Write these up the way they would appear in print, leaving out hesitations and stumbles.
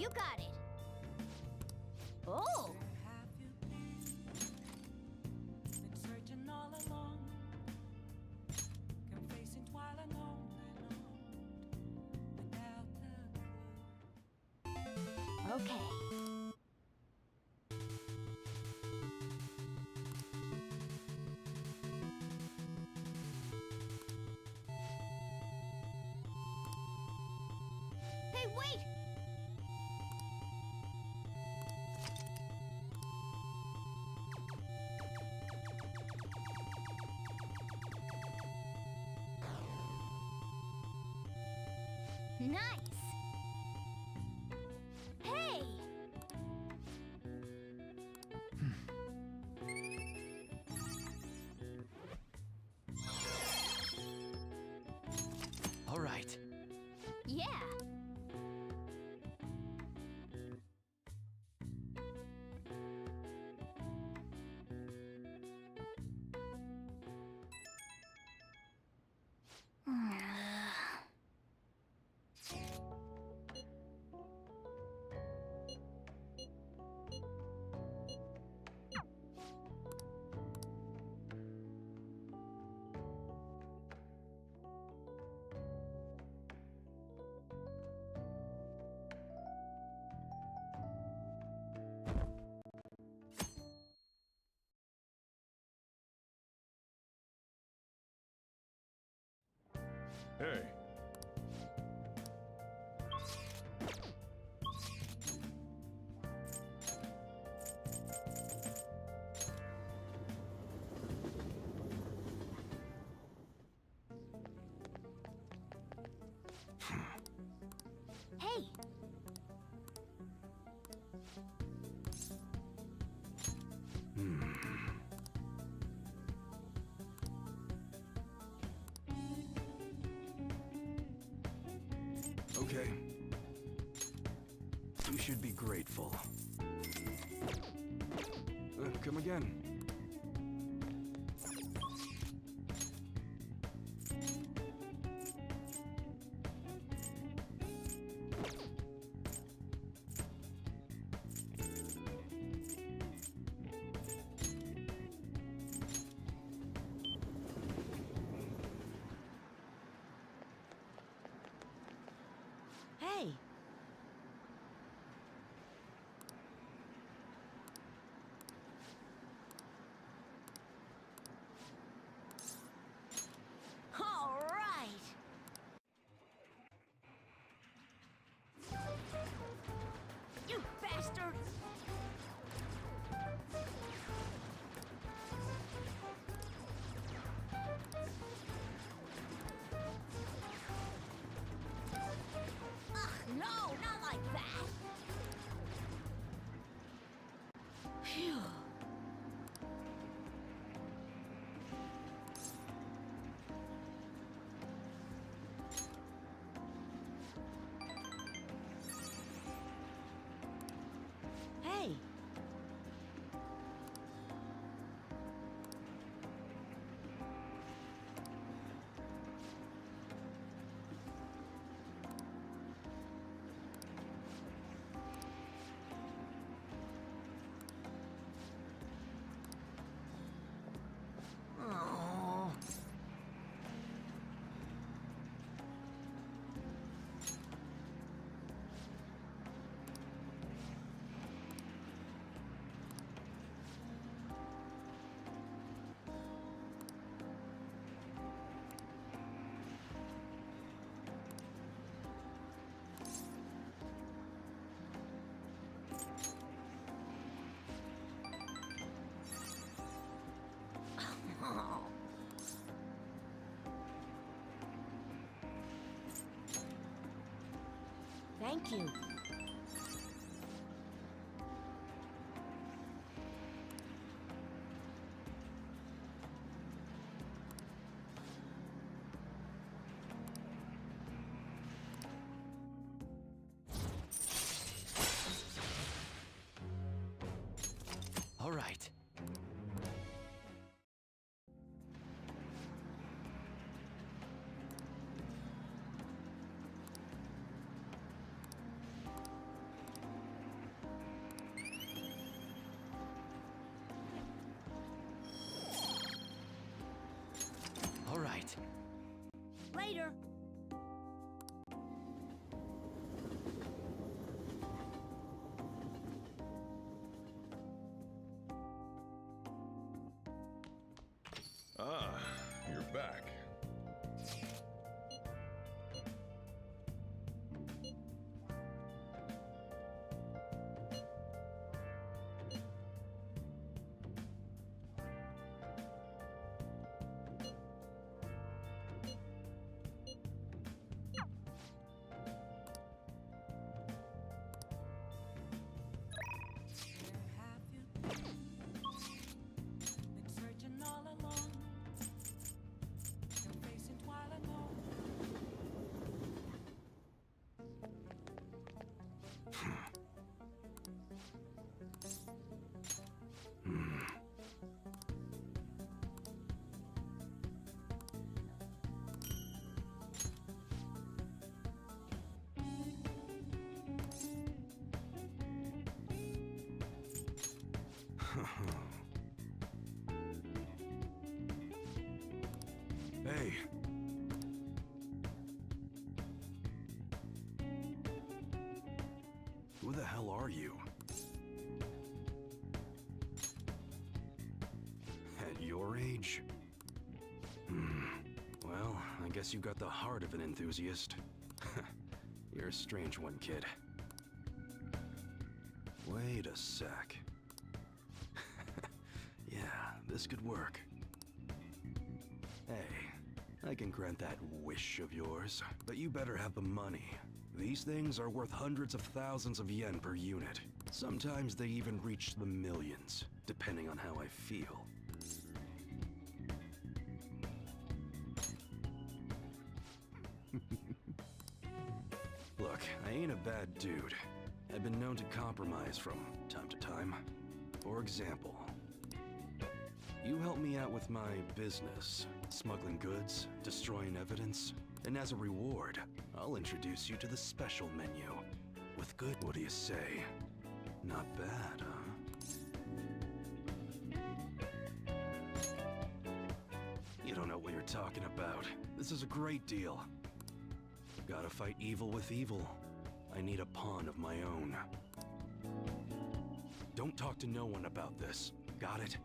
You got it. Oh! Been searching all along, confessing while alone, without the Okay. Hey, wait! Nice! Hey! All right. Yeah! Hey. Hey! Okay. You should be grateful. Come again. Hey! All right! You bastard! Ugh, no, not like that! Phew. Hey! Oh. Thank you. All right. Later. Ah, you're back. Where have you been? Been searching all along. Your face in twilight alone. Hey. Who the hell are you? At your age? Well, I guess you got the heart of an enthusiast. You're a strange one, kid. Wait a sec. Yeah, this could work. Hey, I can grant that wish of yours, but you better have the money. These things are worth hundreds of thousands of yen per unit. Sometimes they even reach the millions, depending on how I feel. Look, I ain't a bad dude. I've been known to compromise from time to time. For example, you help me out with my business, smuggling goods, destroying evidence, and as a reward, I'll introduce you to the special menu. With good, what do you say? Not bad, huh? You don't know what you're talking about. This is a great deal. Gotta fight evil with evil. I need a pawn of my own. Don't talk to no one about this. Got it?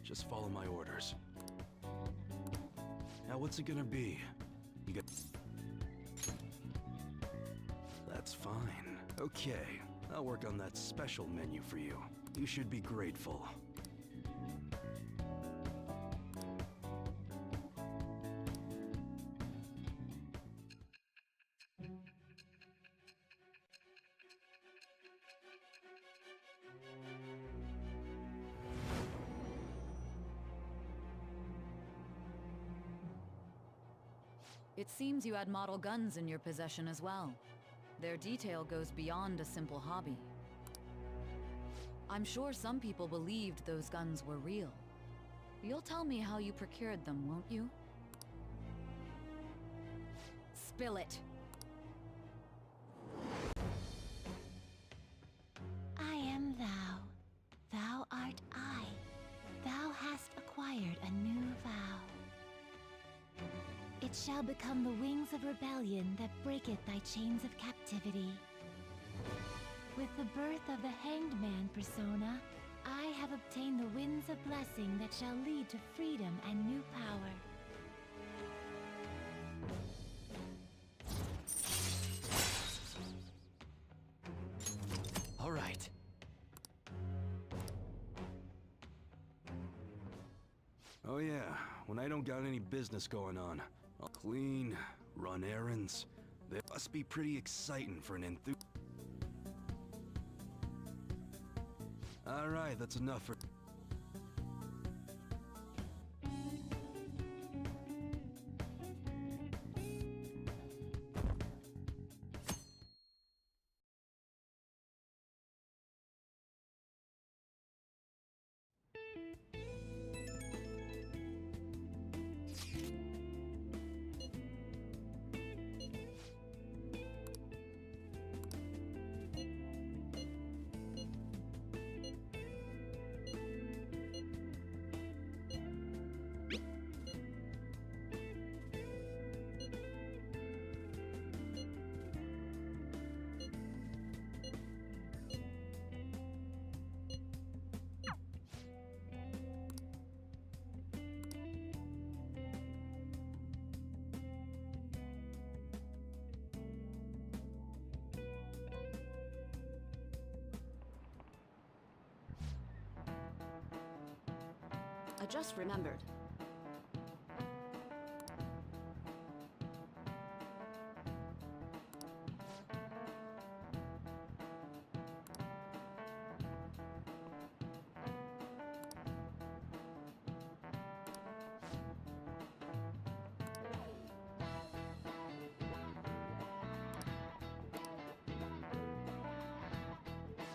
Just follow my orders. Now what's it gonna be? You got... That's fine. Okay, I'll work on that special menu for you. You should be grateful. It seems you had model guns in your possession as well. Their detail goes beyond a simple hobby. I'm sure some people believed those guns were real. You'll tell me how you procured them, won't you? Spill it. I am thou. Thou art I. Thou hast acquired a new vow. It shall become the wings of rebellion that breaketh thy chains of captivity. With the birth of the Hanged Man persona, I have obtained the winds of blessing that shall lead to freedom and new power. All right. Oh yeah, when I don't got any business going on, I'll clean, run errands. They must be pretty exciting for an enthusiast. All right, that's enough for... just remembered.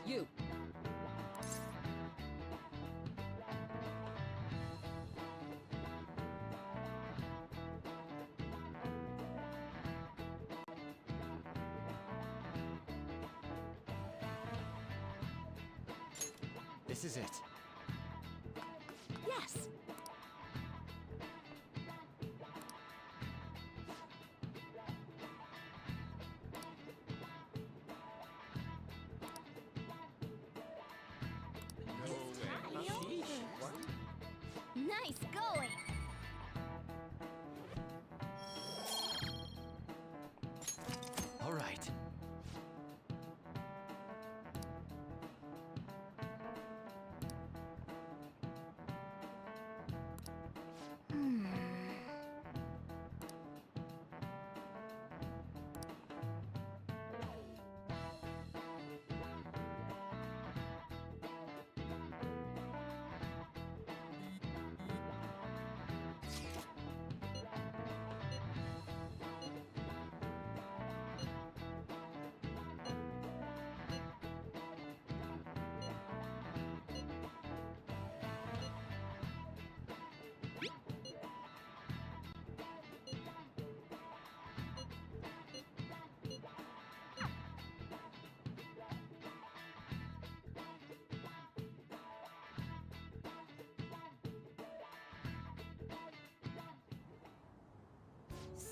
You. This is it. Yes. Nice going! All right.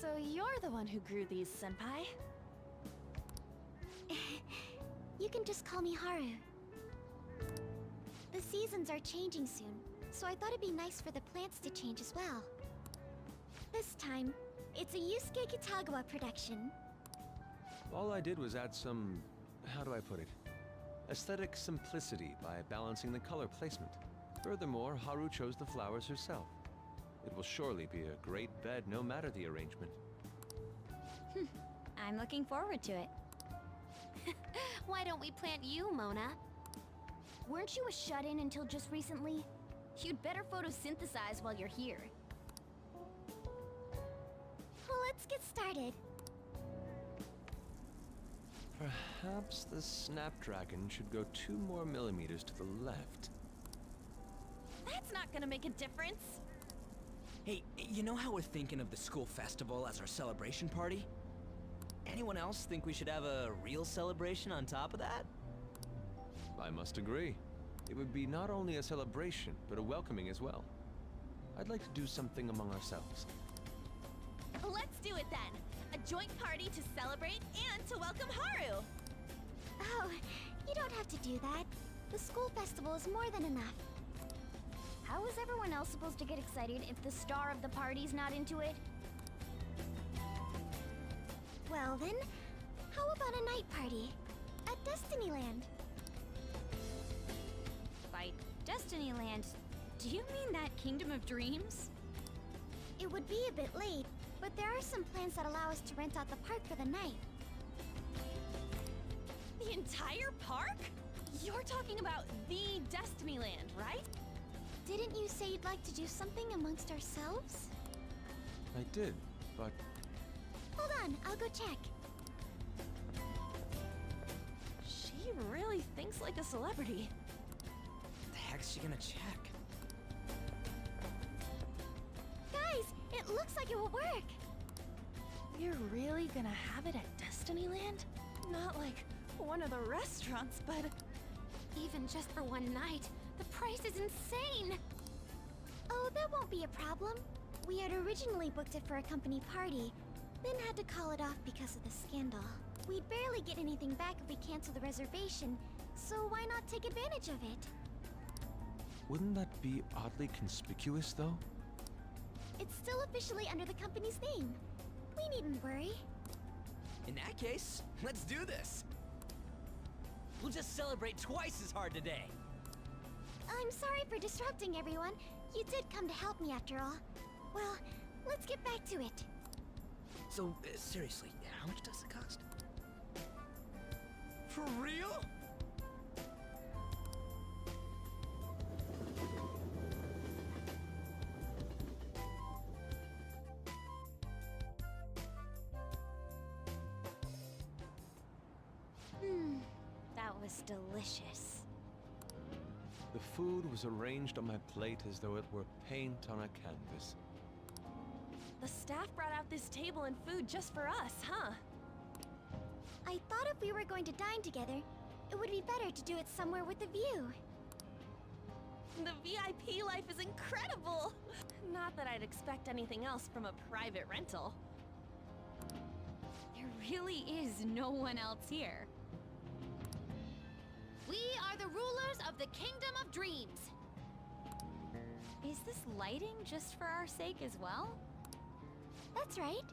So you're the one who grew these, Senpai? You can just call me Haru. The seasons are changing soon, so I thought it'd be nice for the plants to change as well. This time, it's a Yusuke Kitagawa production. All I did was add some, how do I put it, aesthetic simplicity by balancing the color placement. Furthermore, Haru chose the flowers herself. It will surely be a great bed no matter the arrangement. I'm looking forward to it. Why don't we plant you, Mona? Weren't you a shut-in until just recently? You'd better photosynthesize while you're here. Well, let's get started. Perhaps the Snapdragon should go 2 more millimeters to the left. That's not gonna make a difference. Hey, you know how we're thinking of the school festival as our celebration party? Anyone else think we should have a real celebration on top of that? I must agree. It would be not only a celebration, but a welcoming as well. I'd like to do something among ourselves. Let's do it then. A joint party to celebrate and to welcome Haru. Oh, you don't have to do that. The school festival is more than enough. How is everyone else supposed to get excited if the star of the party's not into it? Well then, how about a night party? At Destinyland? By Destinyland, do you mean that Kingdom of Dreams? It would be a bit late, but there are some plans that allow us to rent out the park for the night. The entire park? You're talking about the Destinyland, right? Didn't you say you'd like to do something amongst ourselves? I did, but Hold on, I'll go check. She really thinks like a celebrity. The heck's she gonna check? Guys, it looks like it will work. You're really gonna have it at Destinyland? Not like one of the restaurants, but... Even just for one night, the price is insane. Oh, that won't be a problem. We had originally booked it for a company party, then had to call it off because of the scandal. We'd barely get anything back if we cancel the reservation, so why not take advantage of it? wouldn't that be oddly conspicuous, though? It's still officially under the company's name. We needn't worry. In that case, let's do this. We'll just celebrate twice as hard today. I'm sorry for disrupting everyone. You did come to help me after all. Well, let's get back to it. So, seriously, how much does it cost? For real? That was delicious. The food was arranged on my plate as though it were paint on a canvas. The staff brought out this table and food just for us, huh? I thought if we were going to dine together, it would be better to do it somewhere with a view. The VIP life is incredible! Not that I'd expect anything else from a private rental. There really is no one else here. We are the rulers of the Kingdom of Dreams. Is this lighting just for our sake as well? That's right.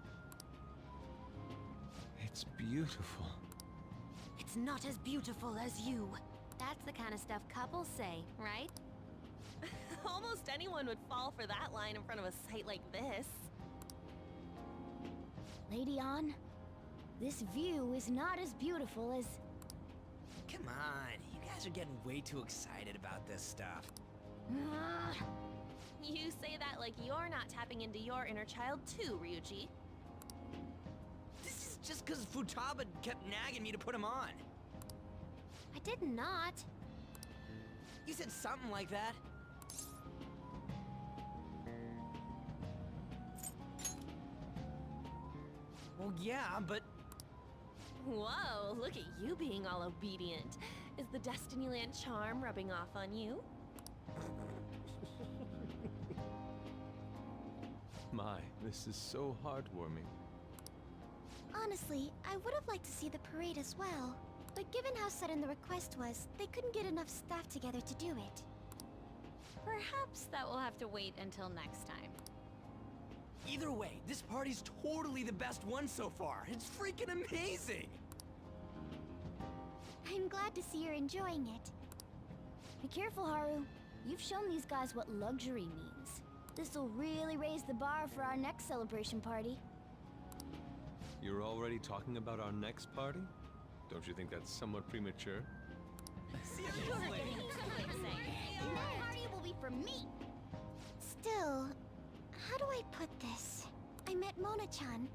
It's beautiful. It's not as beautiful as you. That's the kind of stuff couples say, right? Almost anyone would fall for that line in front of a sight like this. Lady An, this view is not as beautiful as... Come on, you guys are getting way too excited about this stuff. You say that like you're not tapping into your inner child too, Ryuji. This is just because Futaba kept nagging me to put him on. I did not. You said something like that. Well, yeah, but Whoa, look at you being all obedient. Is the Destinyland charm rubbing off on you? My, this is so heartwarming. Honestly, I would have liked to see the parade as well. But given how sudden the request was, they couldn't get enough staff together to do it. Perhaps that will have to wait until next time. either way, this party's totally the best one so far. It's freaking amazing! I'm glad to see you're enjoying it. Be careful, Haru. You've shown these guys what luxury means. This'll really raise the bar for our next celebration party. You're already talking about our next party? Don't you think that's somewhat premature? Seriously? That party will be for me! Still, how do I put this? I met Mona-chan.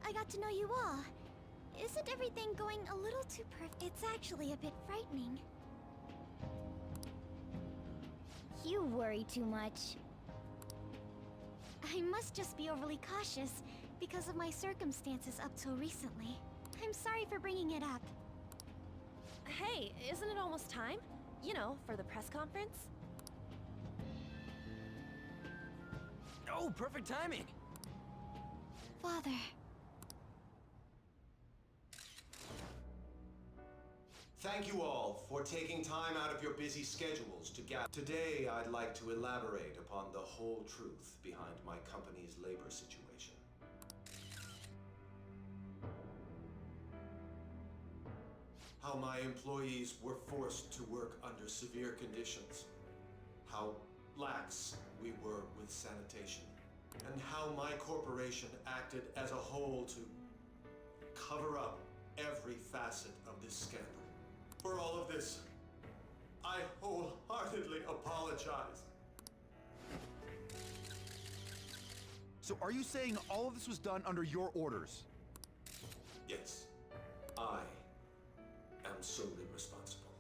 I got to know you all. Isn't everything going a little too perfect? It's actually a bit frightening. You worry too much. I must just be overly cautious because of my circumstances up till recently. I'm sorry for bringing it up. Hey, isn't it almost time? You know, for the press conference? Oh, perfect timing! Father. Thank you all for taking time out of your busy schedules to gather. Today, I'd like to elaborate upon the whole truth behind my company's labor situation. How my employees were forced to work under severe conditions. How lax we were with sanitation. And how my corporation acted as a whole to cover up every facet of this scandal. For all of this, I wholeheartedly apologize. So are you saying all of this was done under your orders? Yes, I am solely responsible.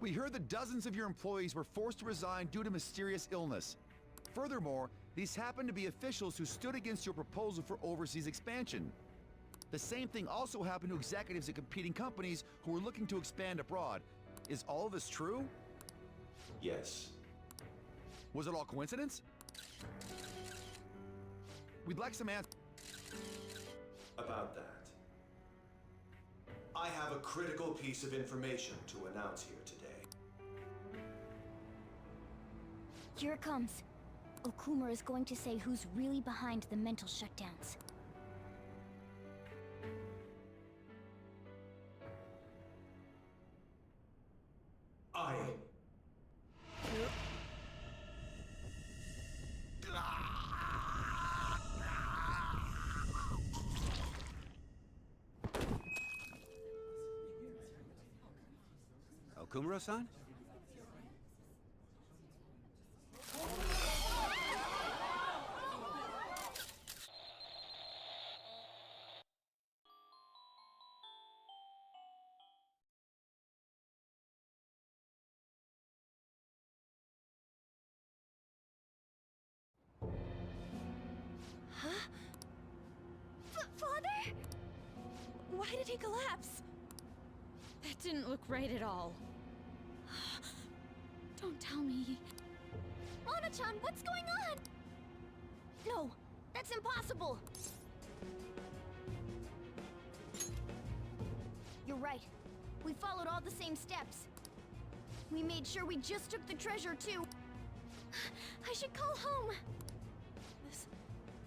We heard that dozens of your employees were forced to resign due to mysterious illness. Furthermore, these happened to be officials who stood against your proposal for overseas expansion. The same thing also happened to executives at competing companies who were looking to expand abroad. Is all of this true? Yes. Was it all coincidence? We'd like some answers. About that, I have a critical piece of information to announce here today. Here it comes. Okuma is going to say who's really behind the mental shutdowns. Okumura-san? Father? Why did he collapse? That didn't look right at all. Don't tell me. Mona-chan, what's going on? No, that's impossible. You're right. We followed all the same steps. We made sure we just took the treasure, too. I should call home.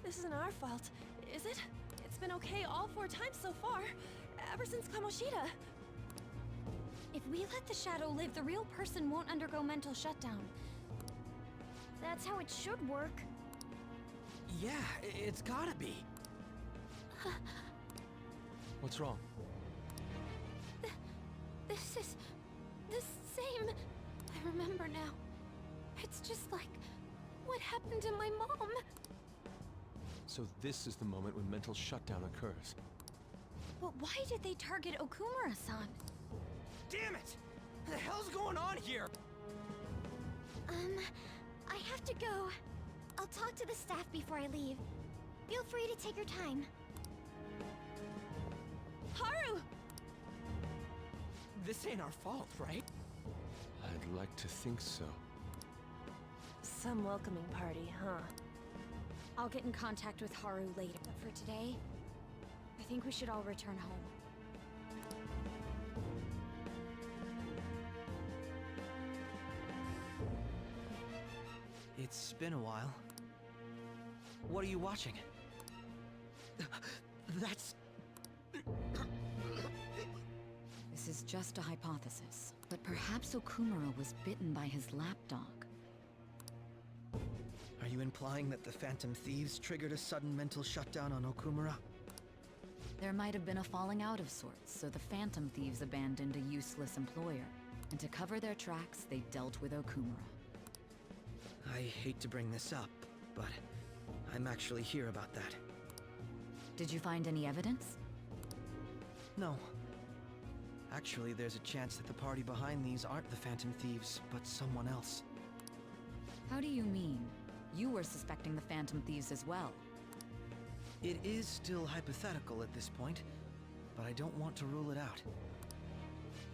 This isn't our fault, is it? It's been okay all 4 times so far, ever since Kamoshida. If we let the shadow live, the real person won't undergo mental shutdown. That's how it should work. Yeah, it's gotta be. What's wrong? This is the same. I remember now. It's just like what happened to my mom. So this is the moment when mental shutdown occurs. But why did they target Okumura-san? Damn it! What the hell's going on here? I have to go. I'll talk to the staff before I leave. Feel free to take your time. Haru! This ain't our fault, right? I'd like to think so. Some welcoming party, huh? I'll get in contact with Haru later. But for today, I think we should all return home. It's been a while. What are you watching? That's... This is just a hypothesis, but perhaps Okumura was bitten by his lapdog. Are you implying that the Phantom Thieves triggered a sudden mental shutdown on Okumura? There might have been a falling out of sorts, so the Phantom Thieves abandoned a useless employer. And to cover their tracks, they dealt with Okumura. I hate to bring this up, but I'm actually here about that. Did you find any evidence? No. Actually, there's a chance that the party behind these aren't the Phantom Thieves, but someone else. How do you mean? You were suspecting the Phantom Thieves as well. It is still hypothetical at this point, but I don't want to rule it out.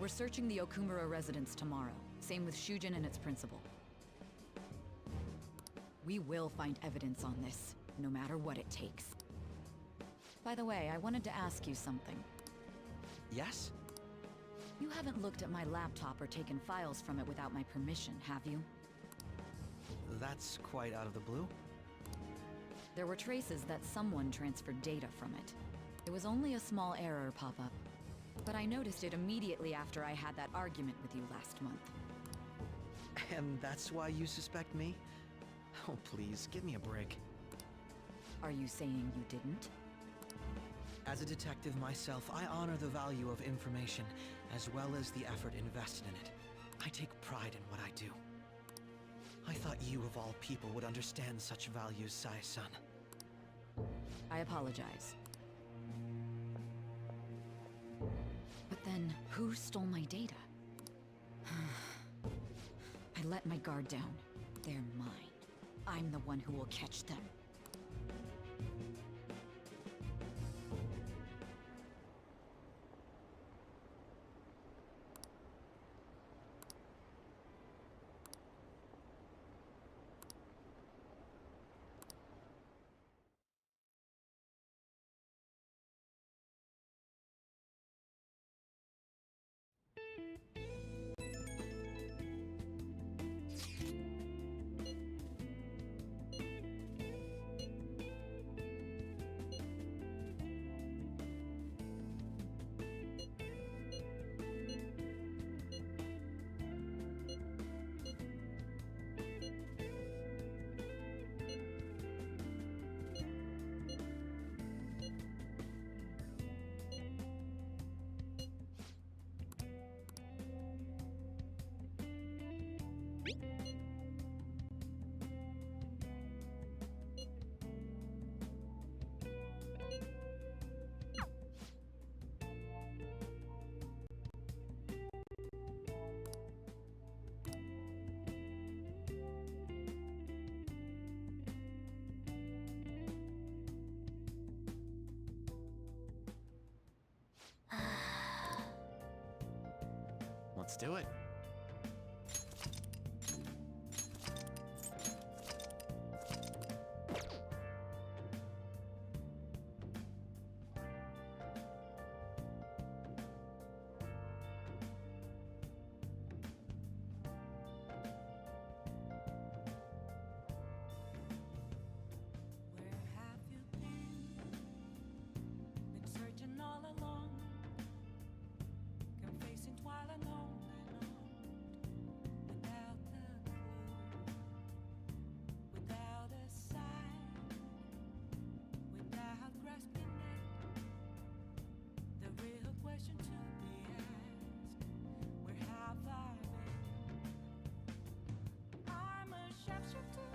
We're searching the Okumura residence tomorrow. Same with Shujin and its principal. We will find evidence on this, no matter what it takes. By the way, I wanted to ask you something. Yes? You haven't looked at my laptop or taken files from it without my permission, have you? That's quite out of the blue. There were traces that someone transferred data from it. It was only a small error pop-up, but I noticed it immediately after I had that argument with you last month. And that's why you suspect me? Oh, please, give me a break. Are you saying you didn't? As a detective myself, I honor the value of information, as well as the effort invested in it. I take pride in what I do. I thought you, of all people, would understand such values, Sai-san. I apologize. But then, who stole my data? I let my guard down. They're mine. I'm the one who will catch them. Let's do it. Where have you been? Been searching all along, confessing while alone and on, without the clue, without a sign, without grasping it. The real question to be asked: where have I been? I'm a shapeshifter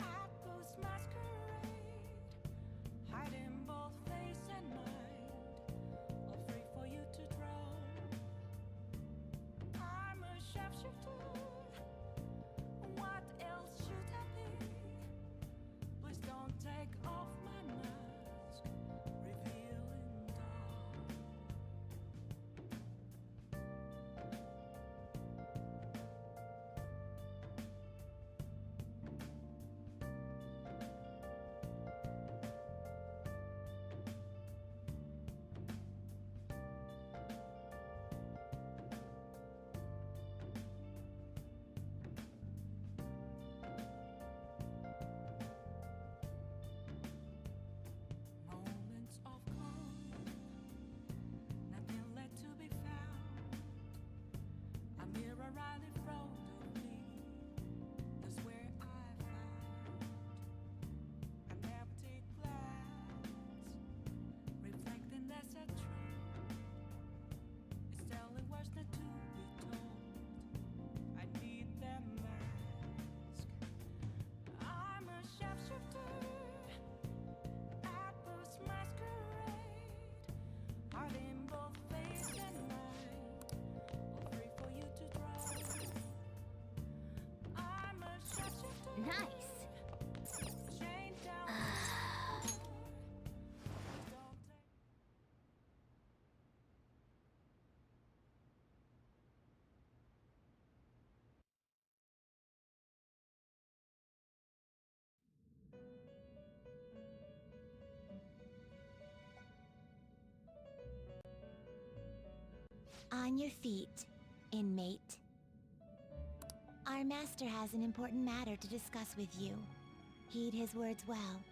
at this masquerade, hiding both face and mind, all free for you to draw. I'm a shapeshifter. What else should I be? Please don't take off my mask, revealing dawn. Moments of calm, nothing left to be found. A mirror right in front of me, that's where I found an empty glass, reflecting that's a truth. It's telling words not to be told. I need that mask. I'm a shapeshifter at this masquerade, hiding both face and mind, all free for you to draw. I'm a shapeshifter. Nice. Chained down to the floor. Please don't take. On your feet, inmate. Our master has an important matter to discuss with you. Heed his words well.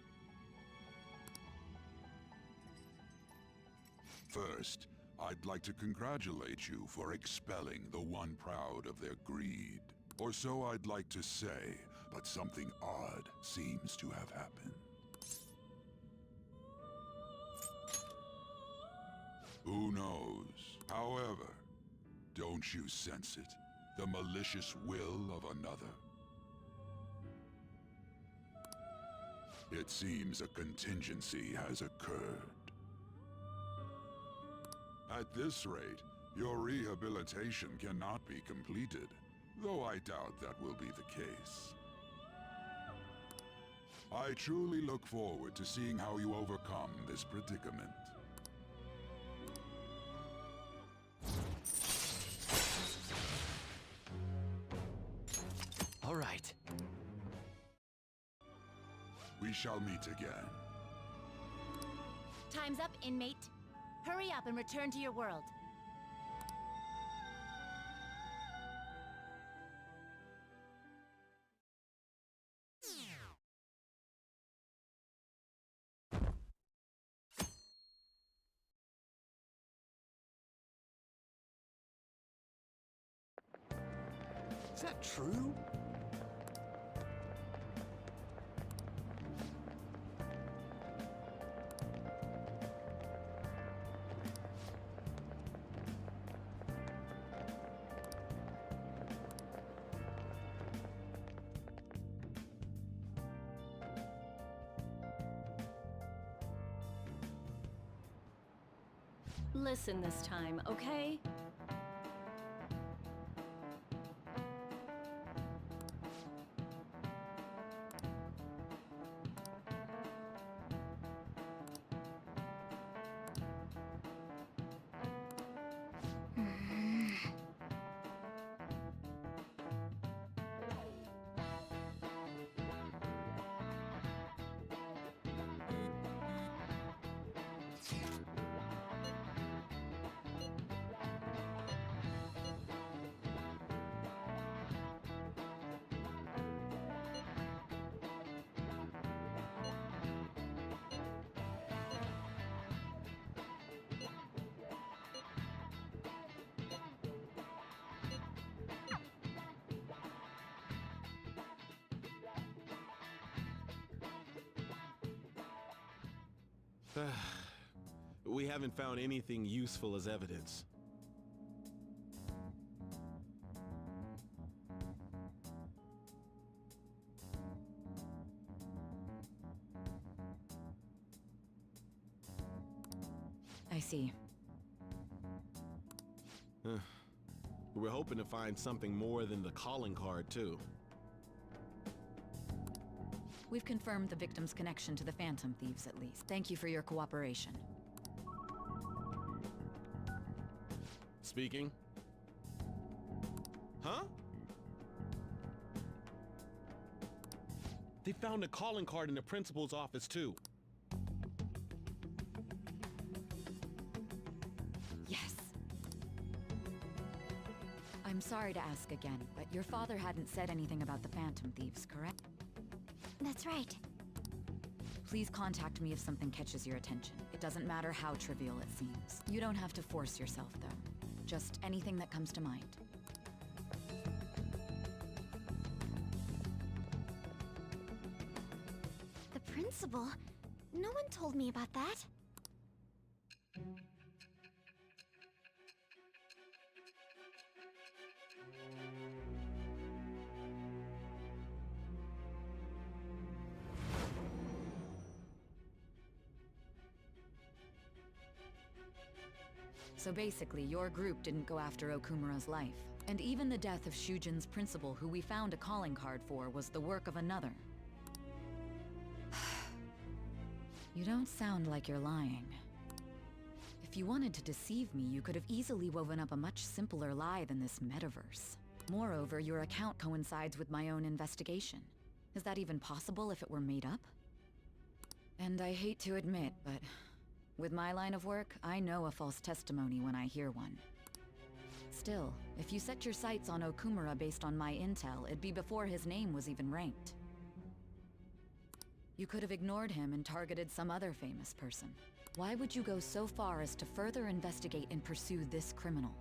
First, I'd like to congratulate you for expelling the one proud of their greed. Or so I'd like to say, but something odd seems to have happened. Who knows? However, don't you sense it? The malicious will of another? It seems a contingency has occurred. At this rate, your rehabilitation cannot be completed, though I doubt that will be the case. I truly look forward to seeing how you overcome this predicament. All right. We shall meet again. Time's up, inmate. Hurry up and return to your world. Is that true? Listen this time, okay? We haven't found anything useful as evidence. I see. We're hoping to find something more than the calling card, too. We've confirmed the victim's connection to the Phantom Thieves, at least. Thank you for your cooperation. Speaking? Huh? They found a calling card in the principal's office, too. Yes. I'm sorry to ask again, but your father hadn't said anything about the Phantom Thieves, correct? That's right. Please contact me if something catches your attention. It doesn't matter how trivial it seems. You don't have to force yourself, though. Just anything that comes to mind. The principal? No one told me about that. So basically, your group didn't go after Okumura's life. And even the death of Shujin's principal, who we found a calling card for, was the work of another. You don't sound like you're lying. If you wanted to deceive me, you could have easily woven up a much simpler lie than this metaverse. Moreover, your account coincides with my own investigation. Is that even possible if it were made up? And I hate to admit, but with my line of work, I know a false testimony when I hear one. Still, if you set your sights on Okumura based on my intel, it'd be before his name was even ranked. You could have ignored him and targeted some other famous person. Why would you go so far as to further investigate and pursue this criminal?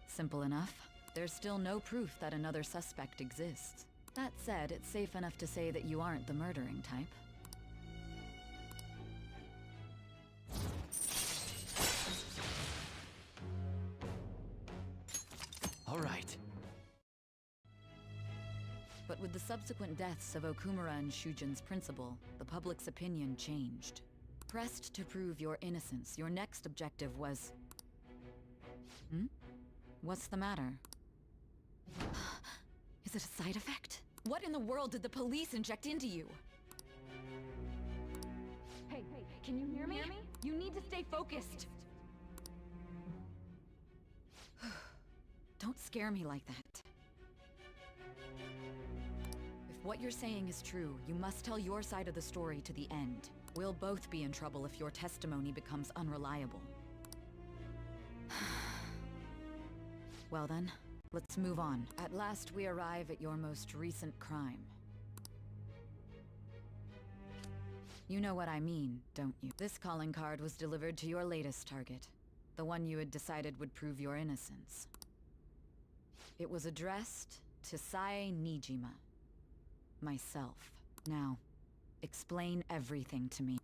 Simple enough. There's still no proof that another suspect exists. That said, it's safe enough to say that you aren't the murdering type. All right. But with the subsequent deaths of Okumura and Shujin's principal, the public's opinion changed. Pressed to prove your innocence, your next objective was... What's the matter? Is it a side effect? What in the world did the police inject into you? Hey, can you hear me? You need to stay focused. Don't scare me like that. If what you're saying is true, you must tell your side of the story to the end. We'll both be in trouble if your testimony becomes unreliable. Well then, let's move on. At last we arrive at your most recent crime. You know what I mean, don't you? This calling card was delivered to your latest target. The one you had decided would prove your innocence. It was addressed to Sae Nijima. Myself. Now, explain everything to me.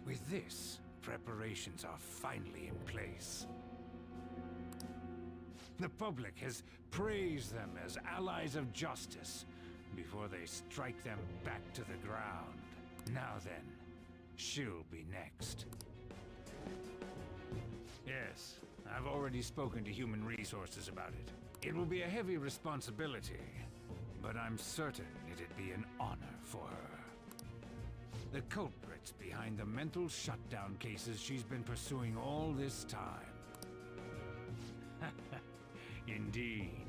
With this, preparations are finally in place. The public has praised them as allies of justice before they strike them back to the ground. Now then, she'll be next. Yes, I've already spoken to Human Resources about it. It will be a heavy responsibility, but I'm certain it'd be an honor for her. The culprits behind the mental shutdown cases she's been pursuing all this time. Indeed,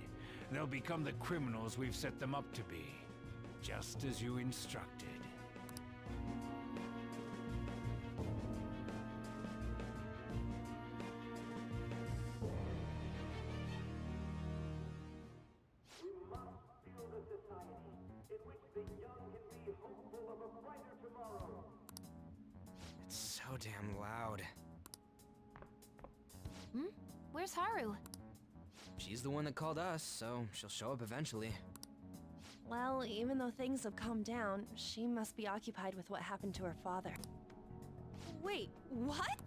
they'll become the criminals we've set them up to be, just as you instructed. It's so damn loud. Where's Haru? She's the one that called us, so she'll show up eventually. Well, even though things have calmed down, she must be occupied with what happened to her father. Wait, what?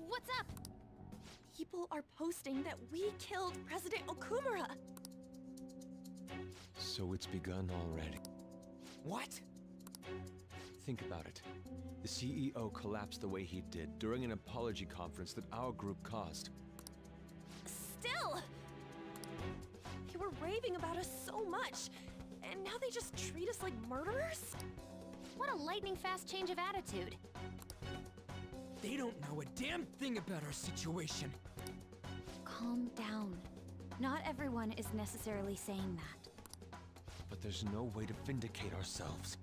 What's up? People are posting that we killed President Okumura! So it's begun already. What? Think about it. The CEO collapsed the way he did during an apology conference that our group caused. Still! They were raving about us so much, and now they just treat us like murderers? What a lightning-fast change of attitude. They don't know a damn thing about our situation. Calm down. Not everyone is necessarily saying that. But there's no way to vindicate ourselves.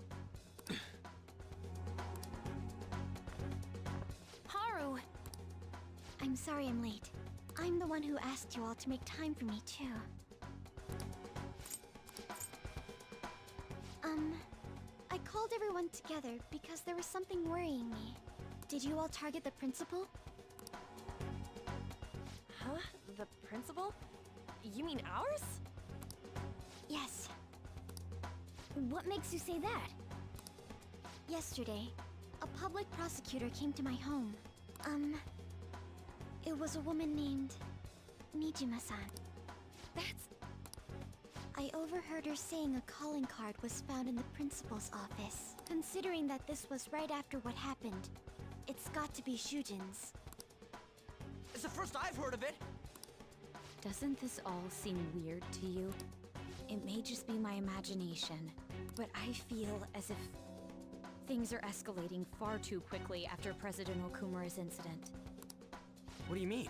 Haru! I'm sorry I'm late. I'm the one who asked you all to make time for me, too. I called everyone together because there was something worrying me. Did you all target the principal? Huh? The principal? You mean ours? Yes. What makes you say that? Yesterday, a public prosecutor came to my home. It was a woman named Mijima-san. That's... I overheard her saying a calling card was found in the principal's office. Considering that this was right after what happened, it's got to be Shujin's. It's the first I've heard of it! Doesn't this all seem weird to you? It may just be my imagination, but I feel as if things are escalating far too quickly after President Okumura's incident. What do you mean?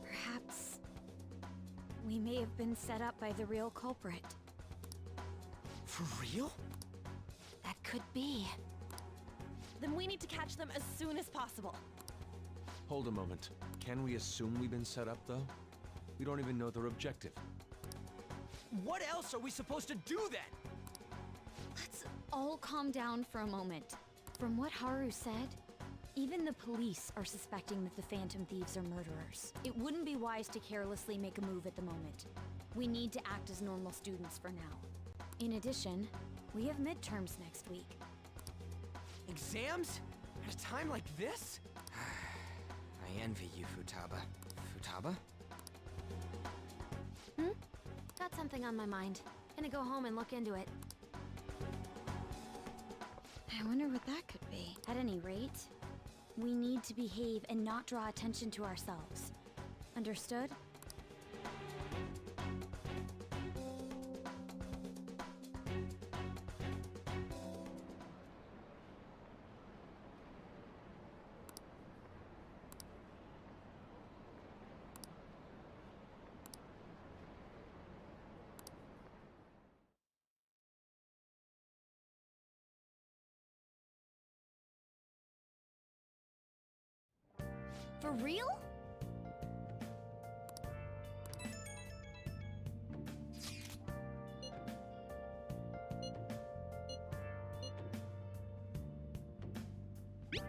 Perhaps we may have been set up by the real culprit. For real? That could be. Then we need to catch them as soon as possible. Hold a moment. Can we assume we've been set up, though? We don't even know their objective. What else are we supposed to do then? Let's all calm down for a moment. From what Haru said, even the police are suspecting that the Phantom Thieves are murderers. It wouldn't be wise to carelessly make a move at the moment. We need to act as normal students for now. In addition, we have midterms next week. Exams? At a time like this? I envy you, Futaba. Futaba? Got something on my mind. Gonna go home and look into it. I wonder what that could be. At any rate, we need to behave and not draw attention to ourselves. Understood? For real? Where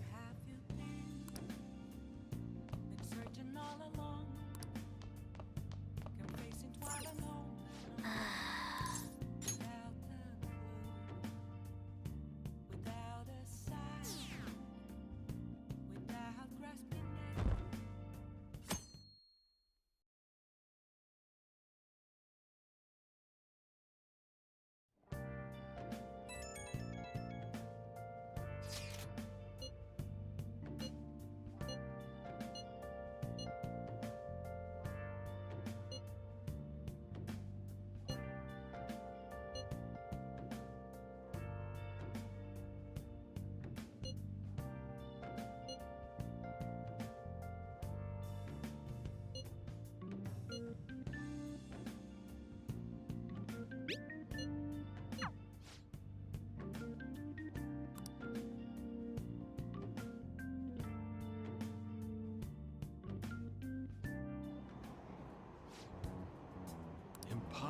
have you been?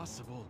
possible.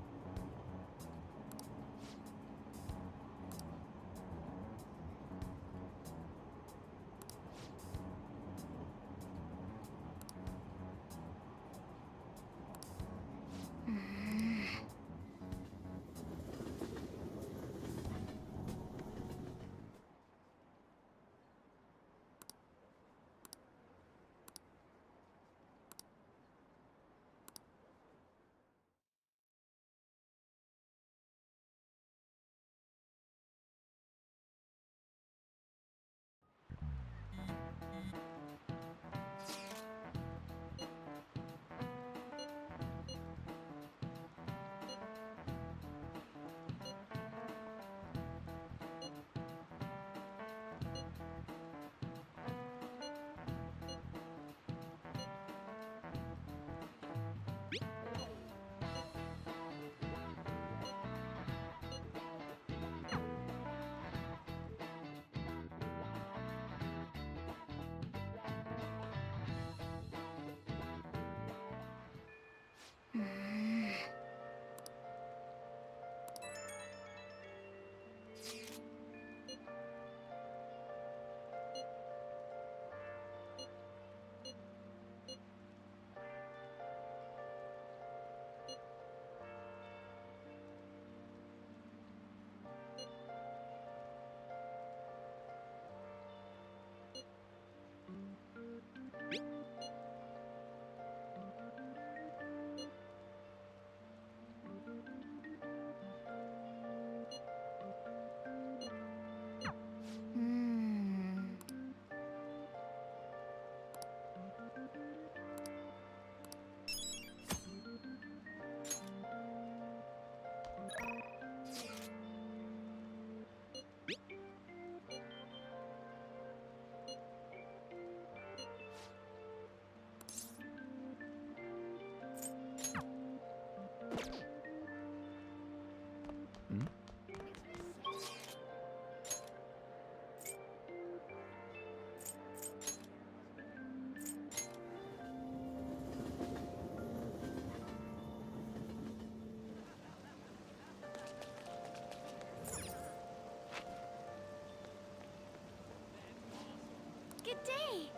Good day!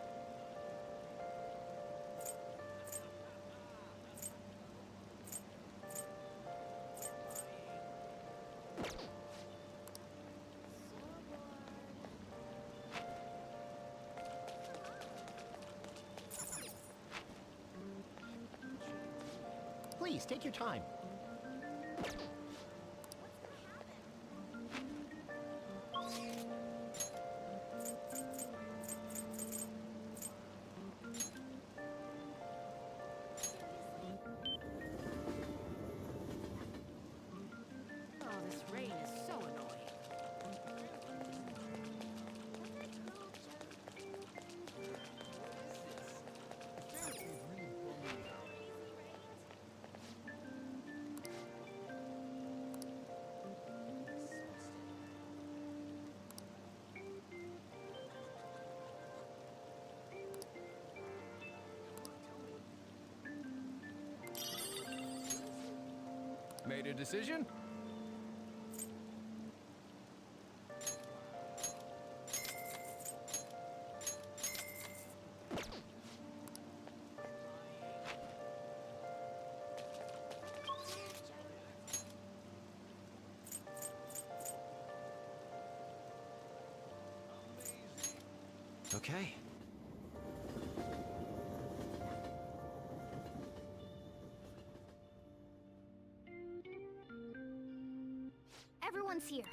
Please, take your time. Oh, this rain is so annoying. Made a decision? Okay. Everyone's here.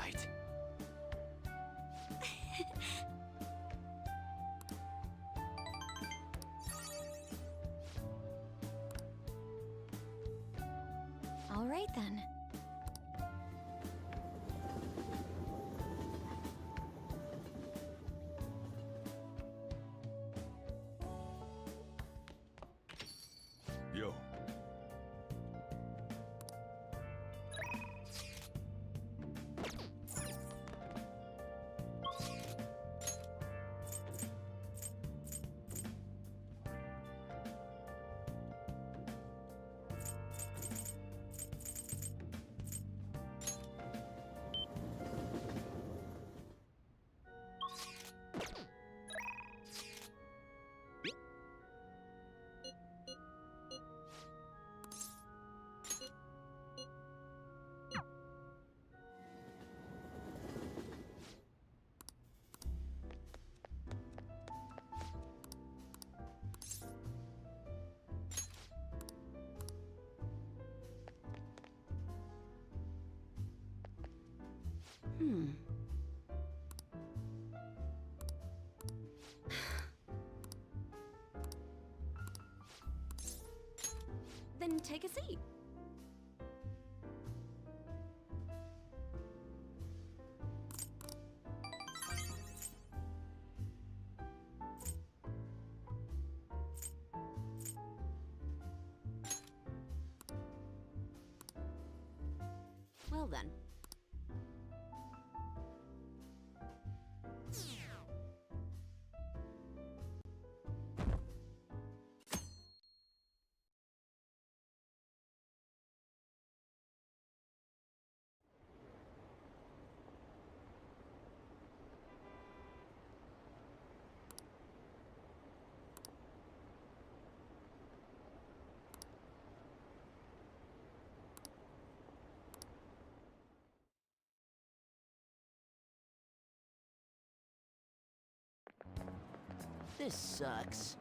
right. All right then. Yo. Then take a seat. Well then. This sucks.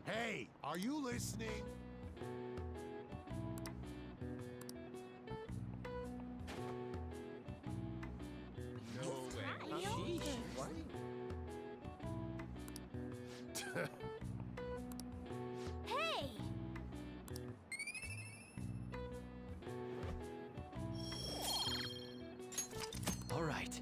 Hey, are you listening? No way. Sheesh. What? Hey! All right.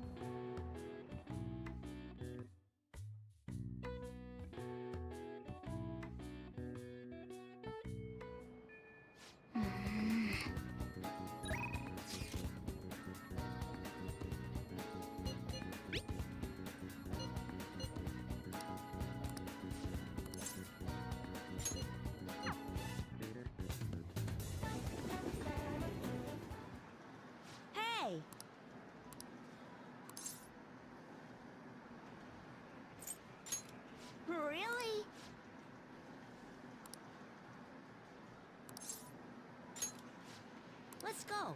Hey! Really? Let's go.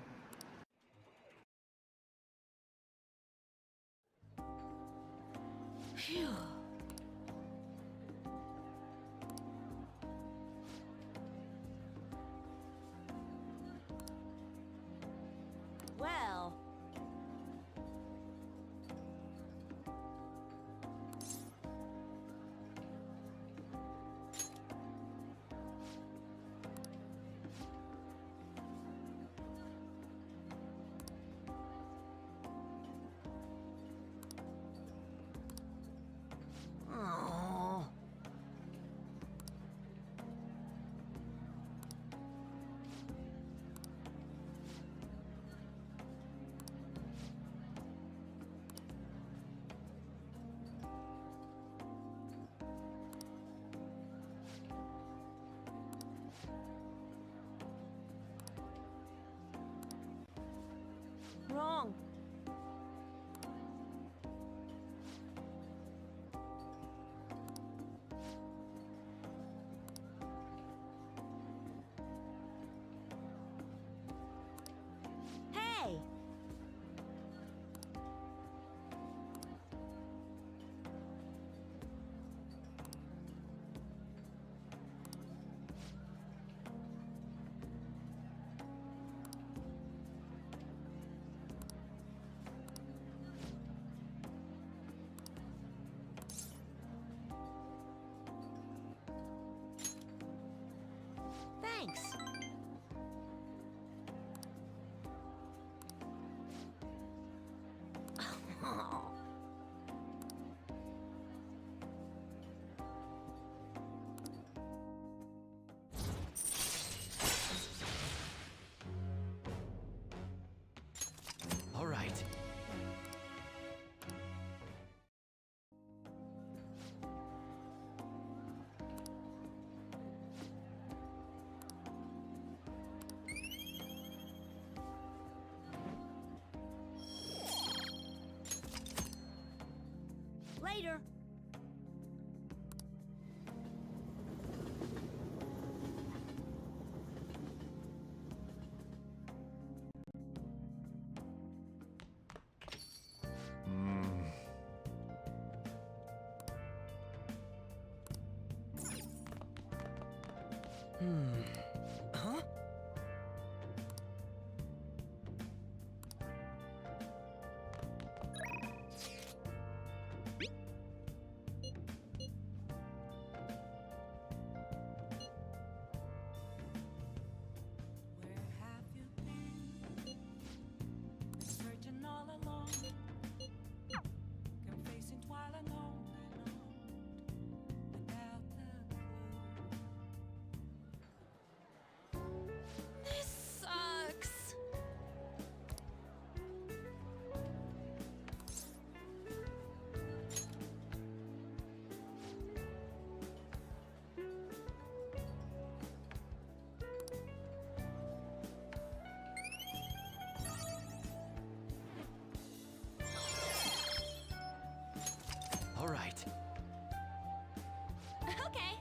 Phew. Well. later. Huh? Where have you been? Been searching all along, confessing while alone and on, without a clue. This sucks. All right. Okay.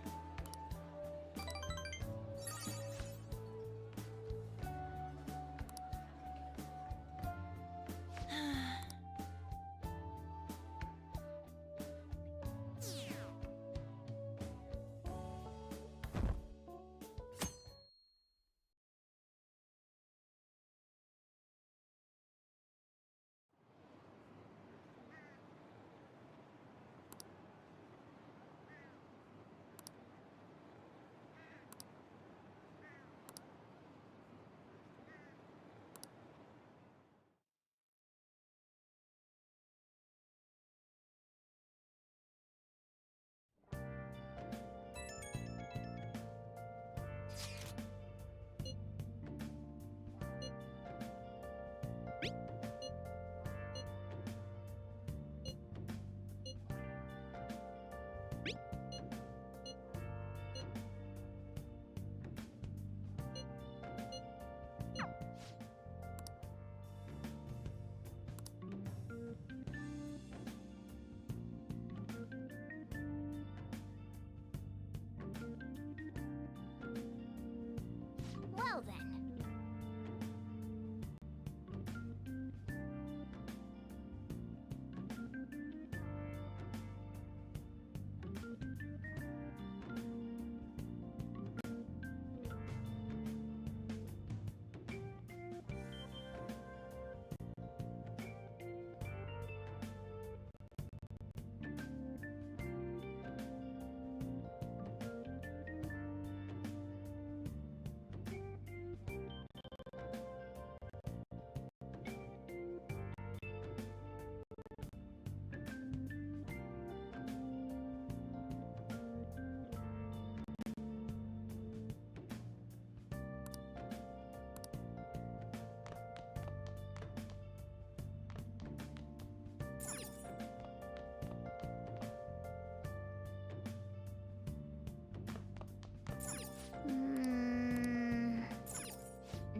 Well then.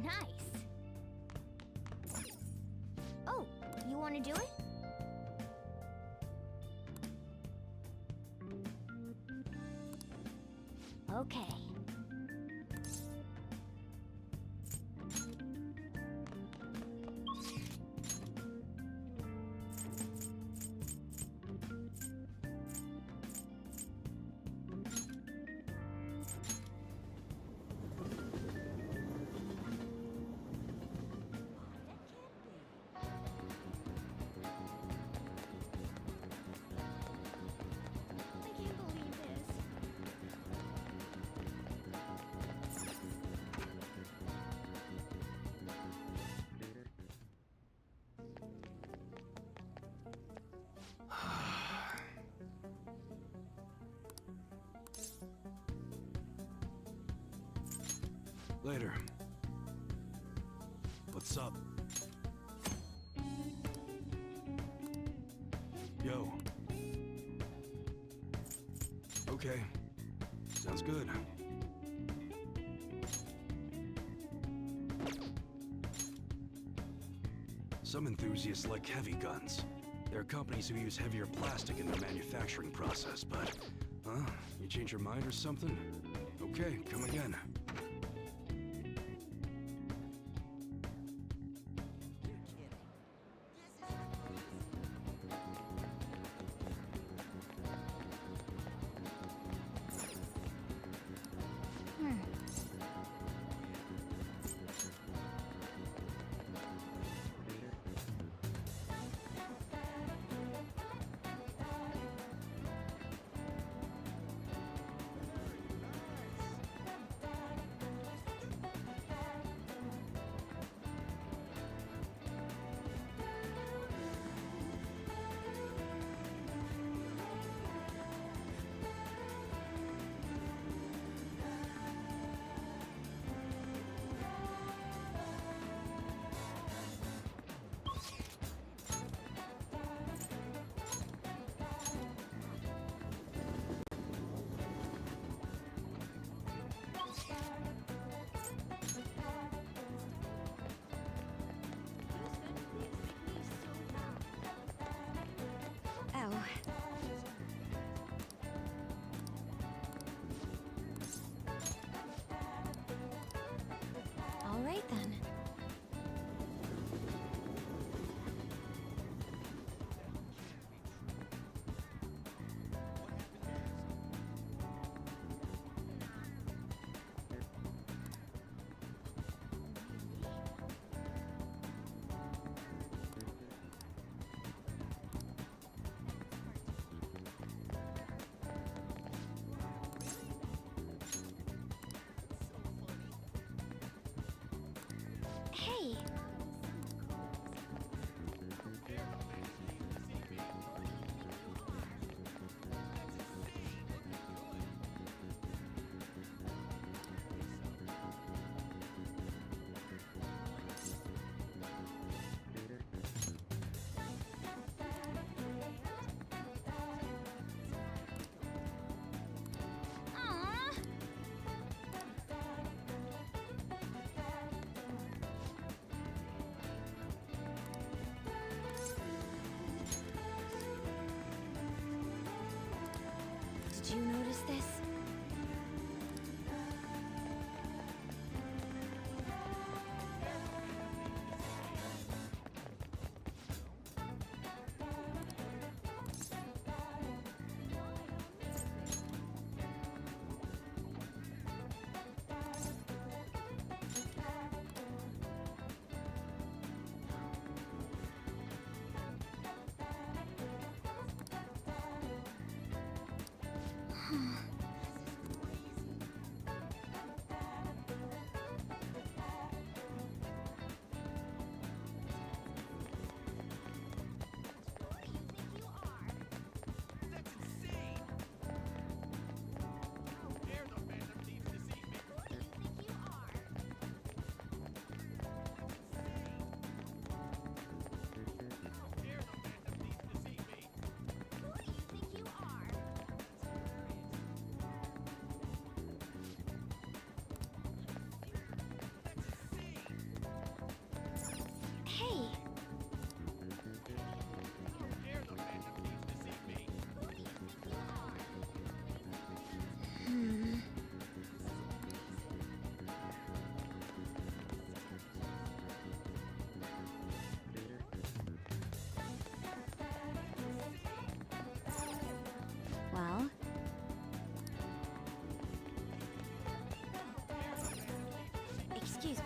Nice. Oh, you want to do it? Okay. I can't believe this. Later. What's up? Yo. Okay. Sounds good. Some enthusiasts like heavy guns. There are companies who use heavier plastic in their manufacturing process, but... Huh? You change your mind or something? Okay, come again. Oh. All right then. Hey. Aw. Did you notice this? Hey. Hmm. Well, excuse me.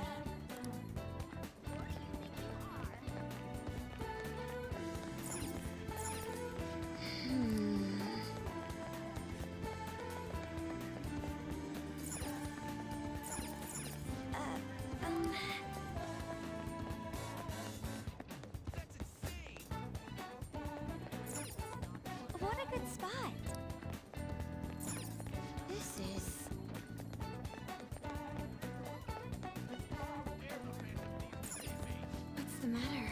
What a good spot. This is... What's the matter?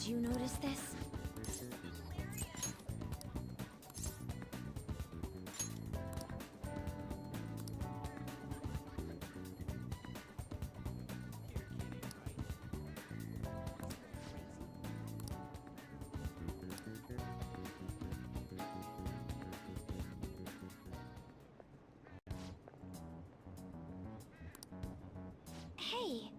you notice this? Hey!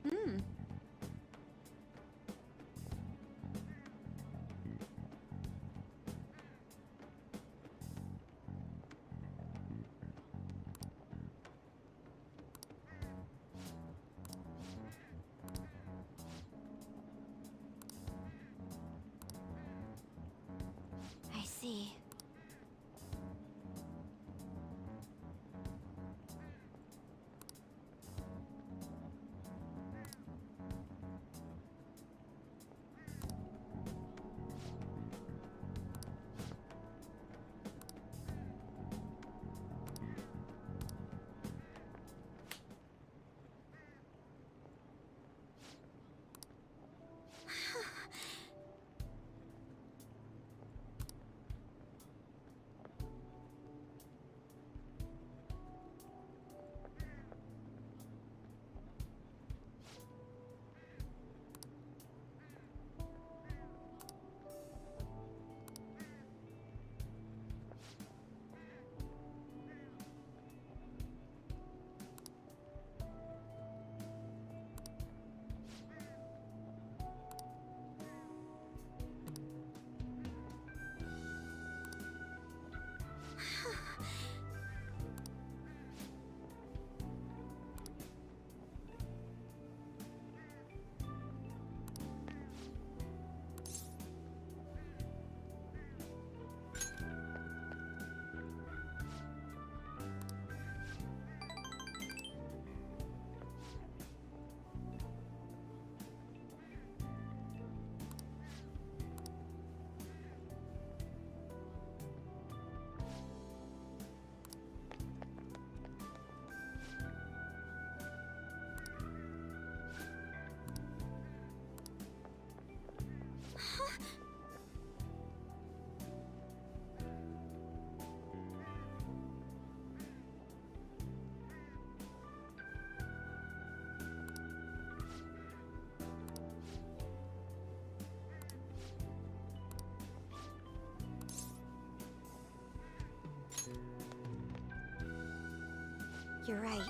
Hmm. I see. You're right.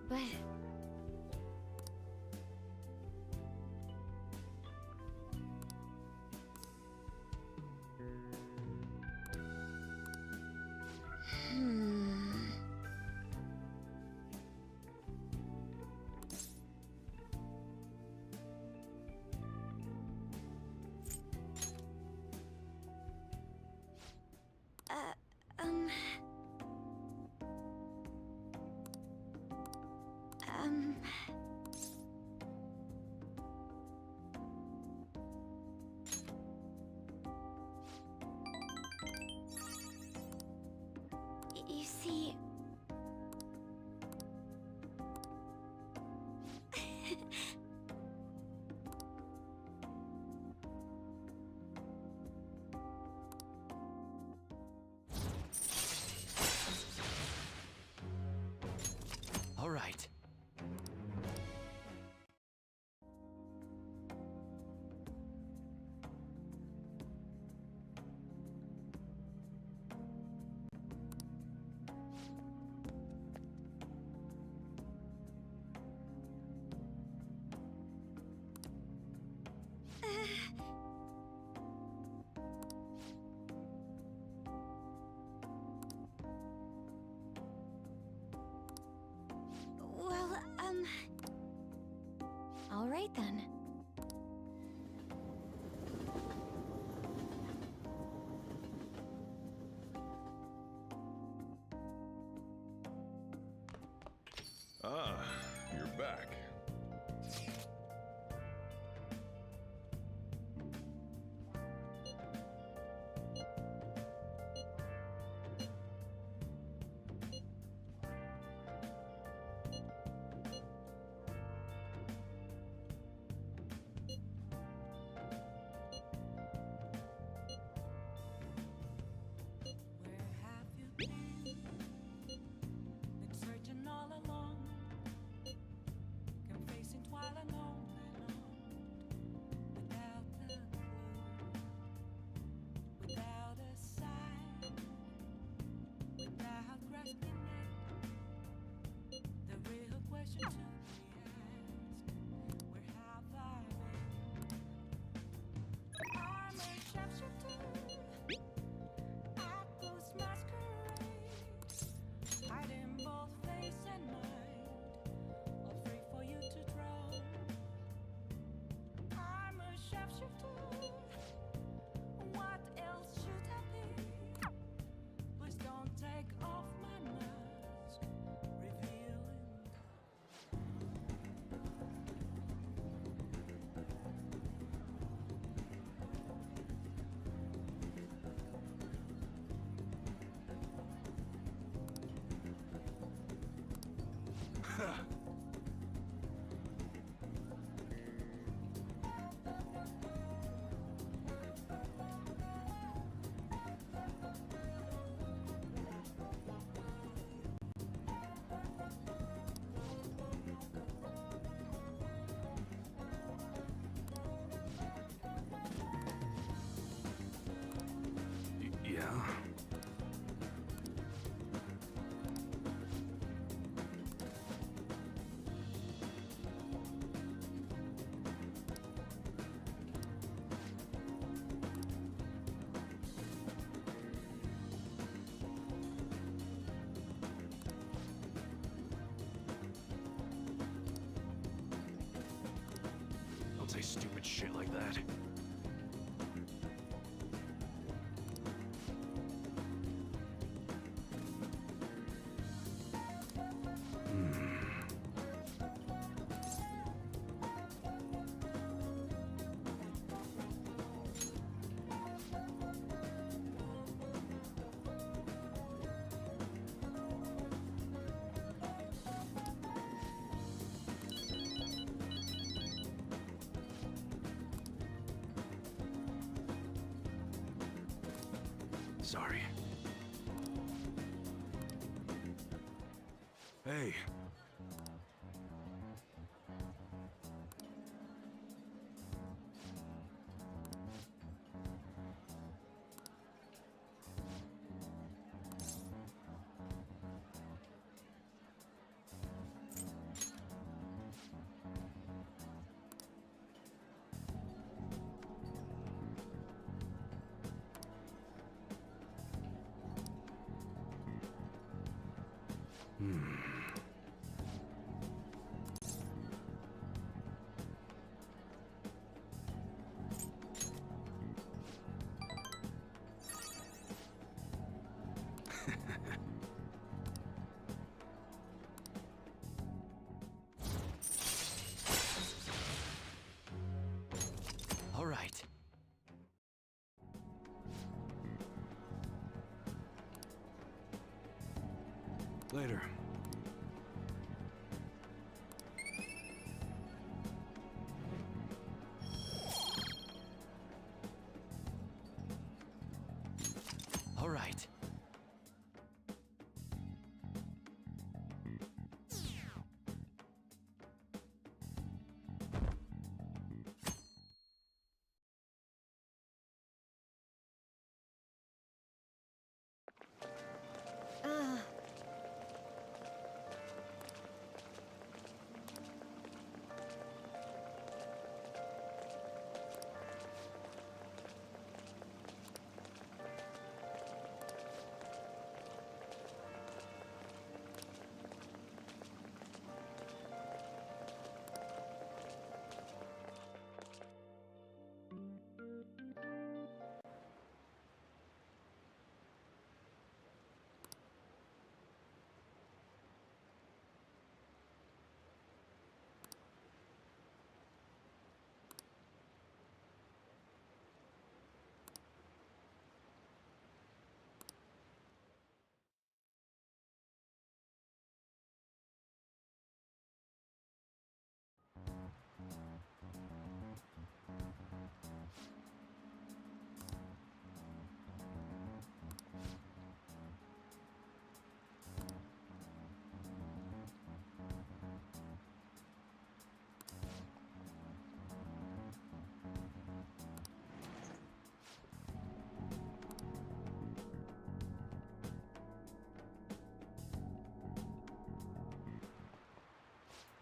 But... You see... All right. Well, All right then. Ah, you're back. Been searching all along, confessing while alone without the clue, without a sign, without grasping it. The real question to be asked: where have I been? I'm a sharpshooter. I post masquerade, hiding both face and mind, all free for you to draw. I'm a sharpshooter. What else should I be? Please don't take off my mask, revealing. Yeah? Don't say stupid shit like that. Sorry. Hey. All right. Later. All right.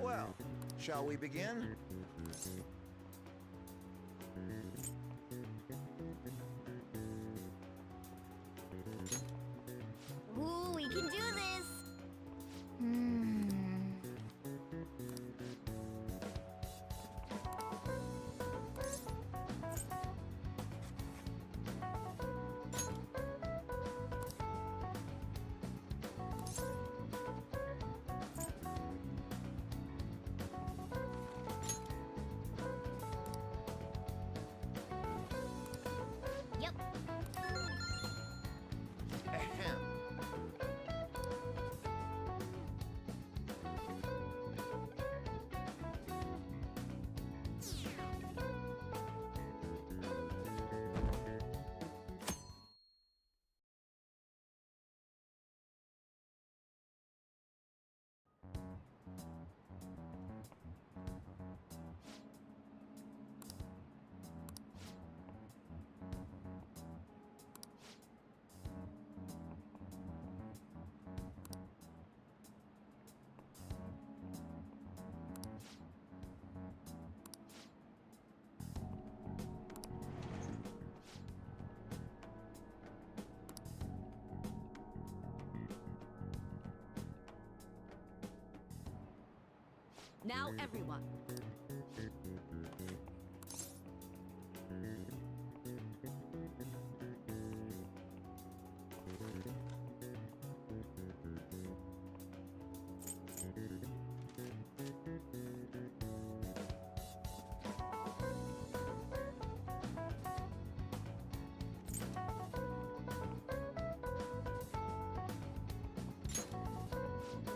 Well, shall we begin? Ooh, we can do this! Yep. Ahem. Now everyone.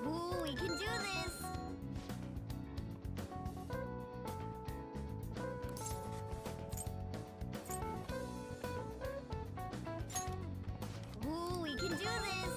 Ooh, we can do this! do this!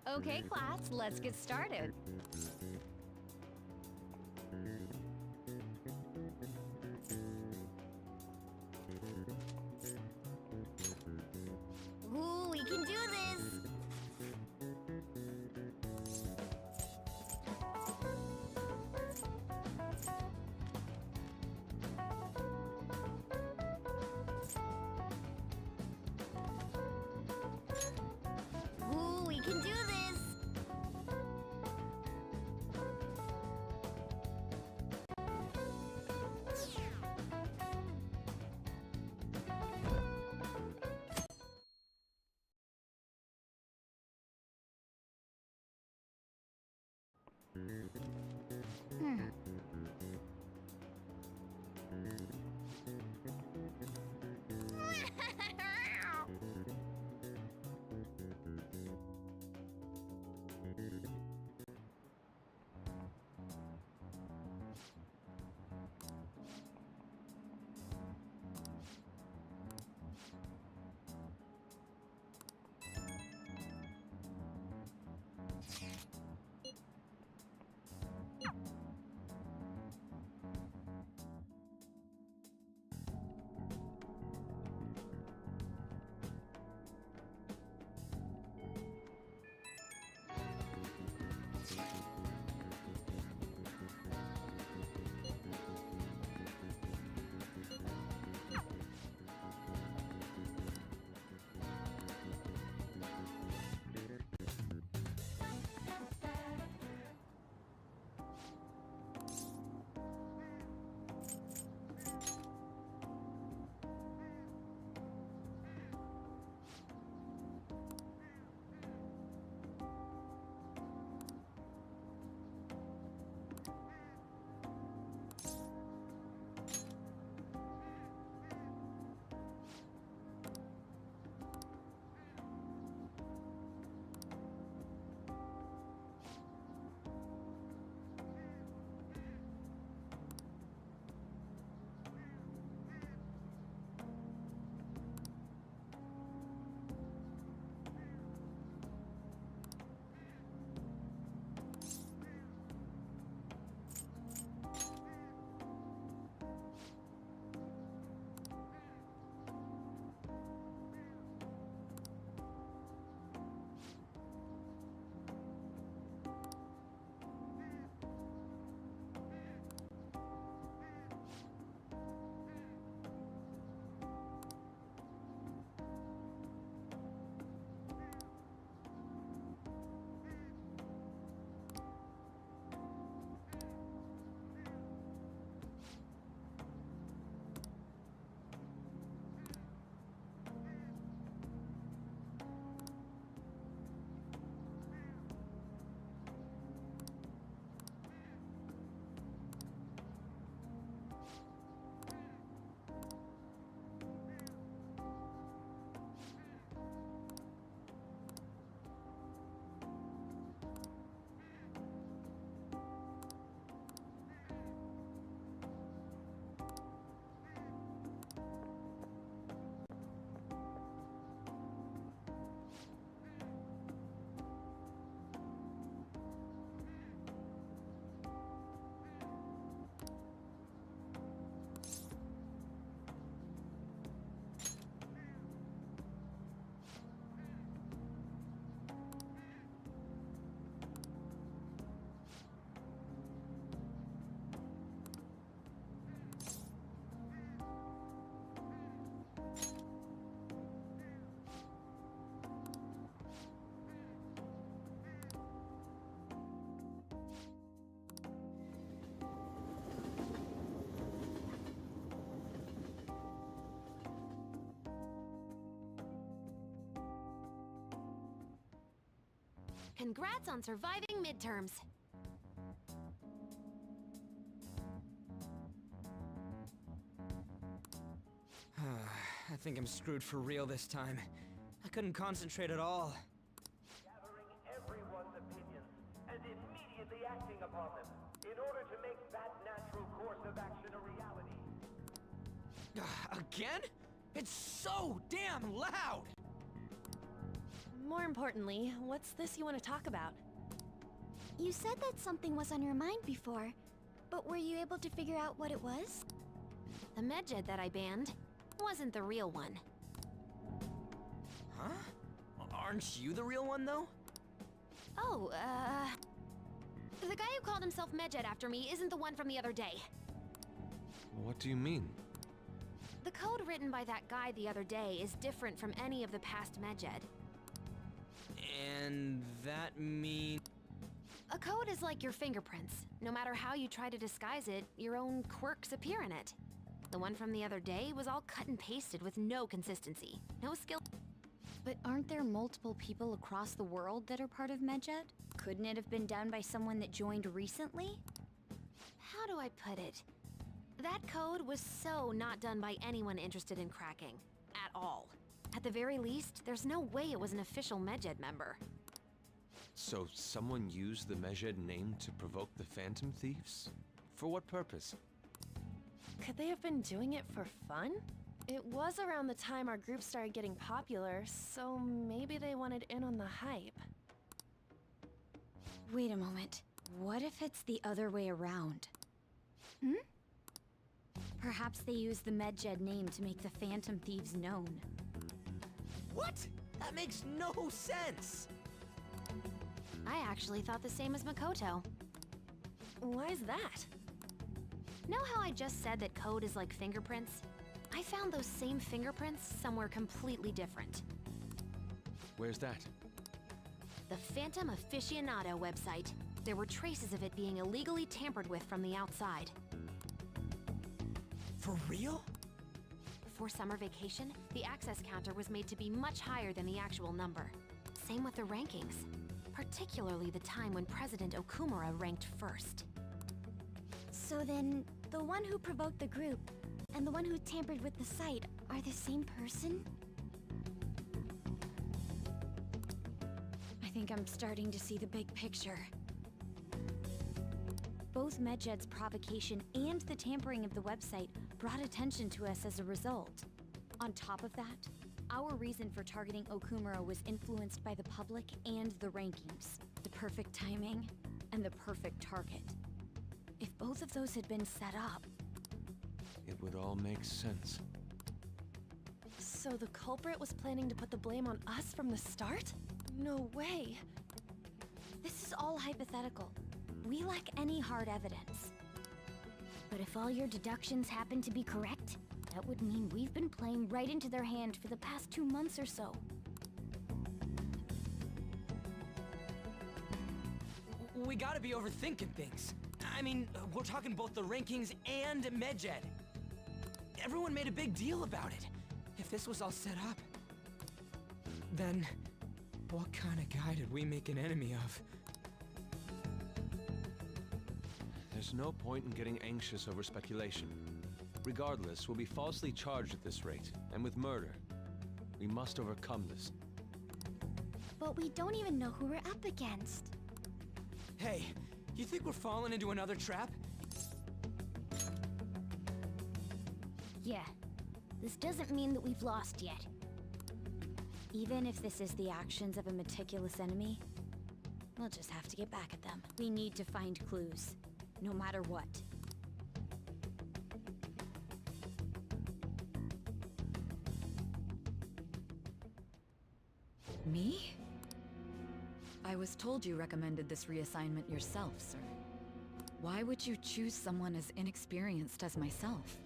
Okay, class, let's get started. Ooh, we can do this! Ooh, we can do this! Congrats on surviving midterms. I think I'm screwed for real this time. I couldn't concentrate at all. Gathering everyone's opinions and immediately acting upon them in order to make that natural course of action a reality. Again? It's so damn loud! More importantly, what's this you want to talk about? You said that something was on your mind before, but were you able to figure out what it was? The Medjed that I banned wasn't the real one. Huh? Aren't you the real one, though? Oh, the guy who called himself Medjed after me isn't the one from the other day. What do you mean? The code written by that guy the other day is different from any of the past Medjed. And that means... A code is like your fingerprints. No matter how you try to disguise it, your own quirks appear in it. The one from the other day was all cut and pasted with no consistency, no skill. But aren't there multiple people across the world that are part of Medjed? Couldn't it have been done by someone that joined recently? How do I put it? That code was so not done by anyone interested in cracking. At all. At the very least, there's no way it was an official Medjed member. So someone used the Medjed name to provoke the Phantom Thieves? For what purpose? Could they have been doing it for fun? It was around the time our group started getting popular, so maybe they wanted in on the hype. Wait a moment. What if it's the other way around? Hmm? Perhaps they used the Medjed name to make the Phantom Thieves known. What? That makes no sense! I actually thought the same as Makoto. Why is that? Know how I just said that code is like fingerprints? I found those same fingerprints somewhere completely different. Where's that? The Phantom Aficionado website. There were traces of it being illegally tampered with from the outside. For real? Before summer vacation, the access counter was made to be much higher than the actual number. Same with the rankings, particularly the time when President Okumura ranked first. So then, the one who provoked the group and the one who tampered with the site are the same person? I think I'm starting to see the big picture. Both Medjed's provocation and the tampering of the website brought attention to us as a result. On top of that, our reason for targeting Okumura was influenced by the public and the rankings, the perfect timing, and the perfect target. If both of those had been set up... It would all make sense. So the culprit was planning to put the blame on us from the start? No way. This is all hypothetical. We lack any hard evidence. But if all your deductions happen to be correct, that would mean we've been playing right into their hand for the past 2 months or so. We gotta be overthinking things. I mean, we're talking both the rankings and Medjed. Everyone made a big deal about it. If this was all set up, then what kind of guy did we make an enemy of? There's no point in getting anxious over speculation. Regardless, we'll be falsely charged at this rate, and with murder. We must overcome this. But we don't even know who we're up against. Hey, you think we're falling into another trap? Yeah. This doesn't mean that we've lost yet. Even if this is the actions of a meticulous enemy, we'll just have to get back at them. We need to find clues, no matter what. Me? I was told you recommended this reassignment yourself, sir. Why would you choose someone as inexperienced as myself?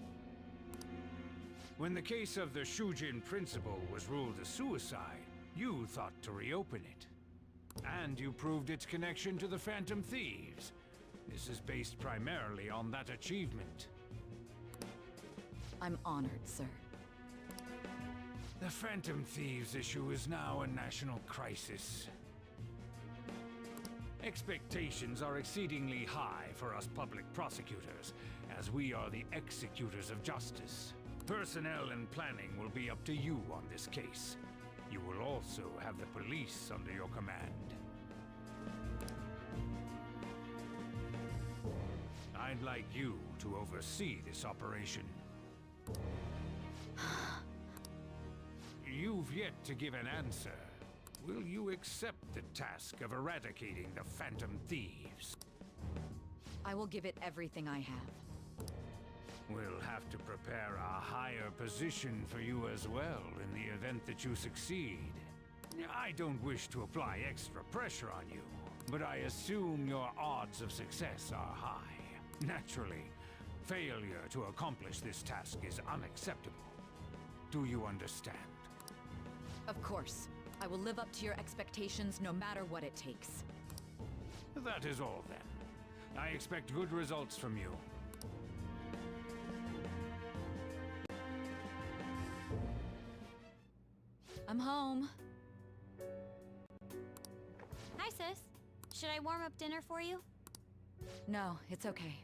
When the case of the Shujin principal was ruled a suicide, you thought to reopen it. And you proved its connection to the Phantom Thieves. This is based primarily on that achievement. I'm honored, sir. The Phantom Thieves issue is now a national crisis. Expectations are exceedingly high for us public prosecutors, as we are the executors of justice. Personnel and planning will be up to you on this case. You will also have the police under your command. I'd like you to oversee this operation. You've yet to give an answer. Will you accept the task of eradicating the Phantom Thieves? I will give it everything I have. We'll have to prepare a higher position for you as well in the event that you succeed. I don't wish to apply extra pressure on you, but I assume your odds of success are high. Naturally, failure to accomplish this task is unacceptable. Do you understand? Of course. I will live up to your expectations no matter what it takes. That is all then. I expect good results from you. I'm home. Hi, sis. Should I warm up dinner for you? No, it's okay.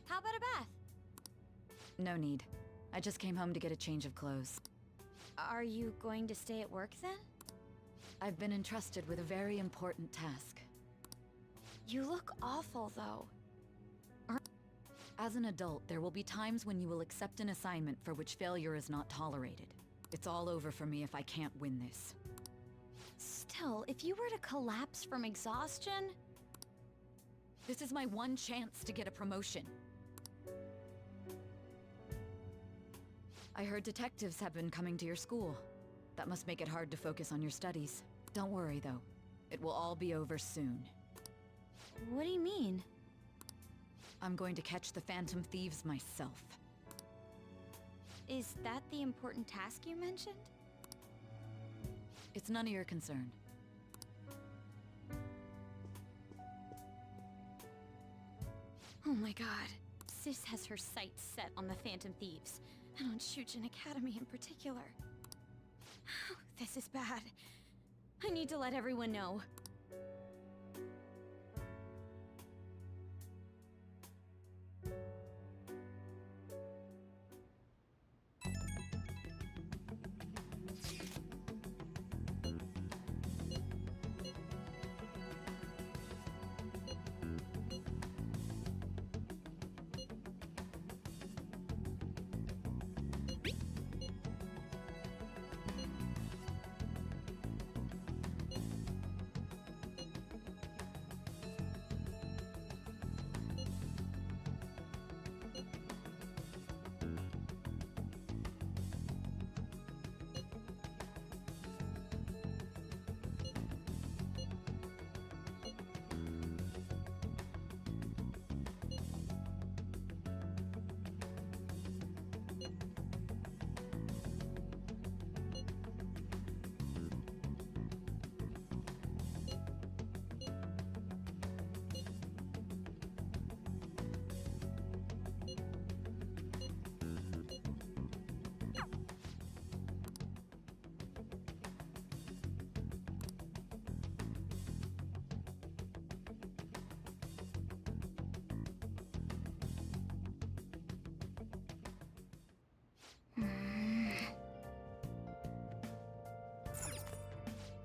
How about a bath? No need. I just came home to get a change of clothes. Are you going to stay at work then? I've been entrusted with a very important task. You look awful, though. As an adult, there will be times when you will accept an assignment for which failure is not tolerated. It's all over for me if I can't win this. Still, if you were to collapse from exhaustion... This is my one chance to get a promotion. I heard detectives have been coming to your school. That must make it hard to focus on your studies. Don't worry, though. It will all be over soon. What do you mean? I'm going to catch the Phantom Thieves myself. Is that the important task you mentioned? It's none of your concern. Oh my god. Sis has her sights set on the Phantom Thieves, and on Shujin Academy in particular. This is bad. I need to let everyone know.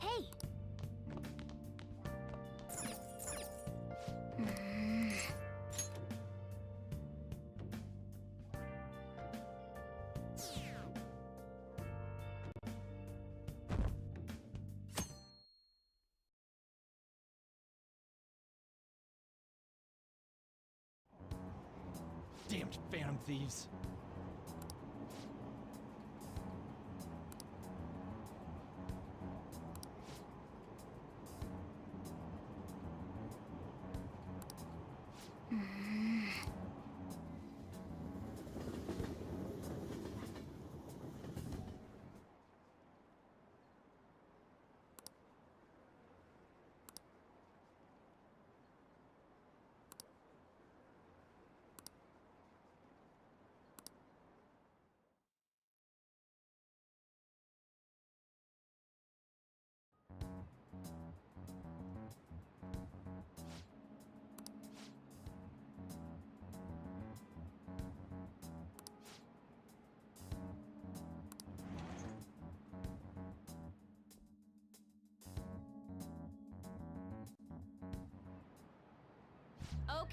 Hey! Damned Phantom Thieves.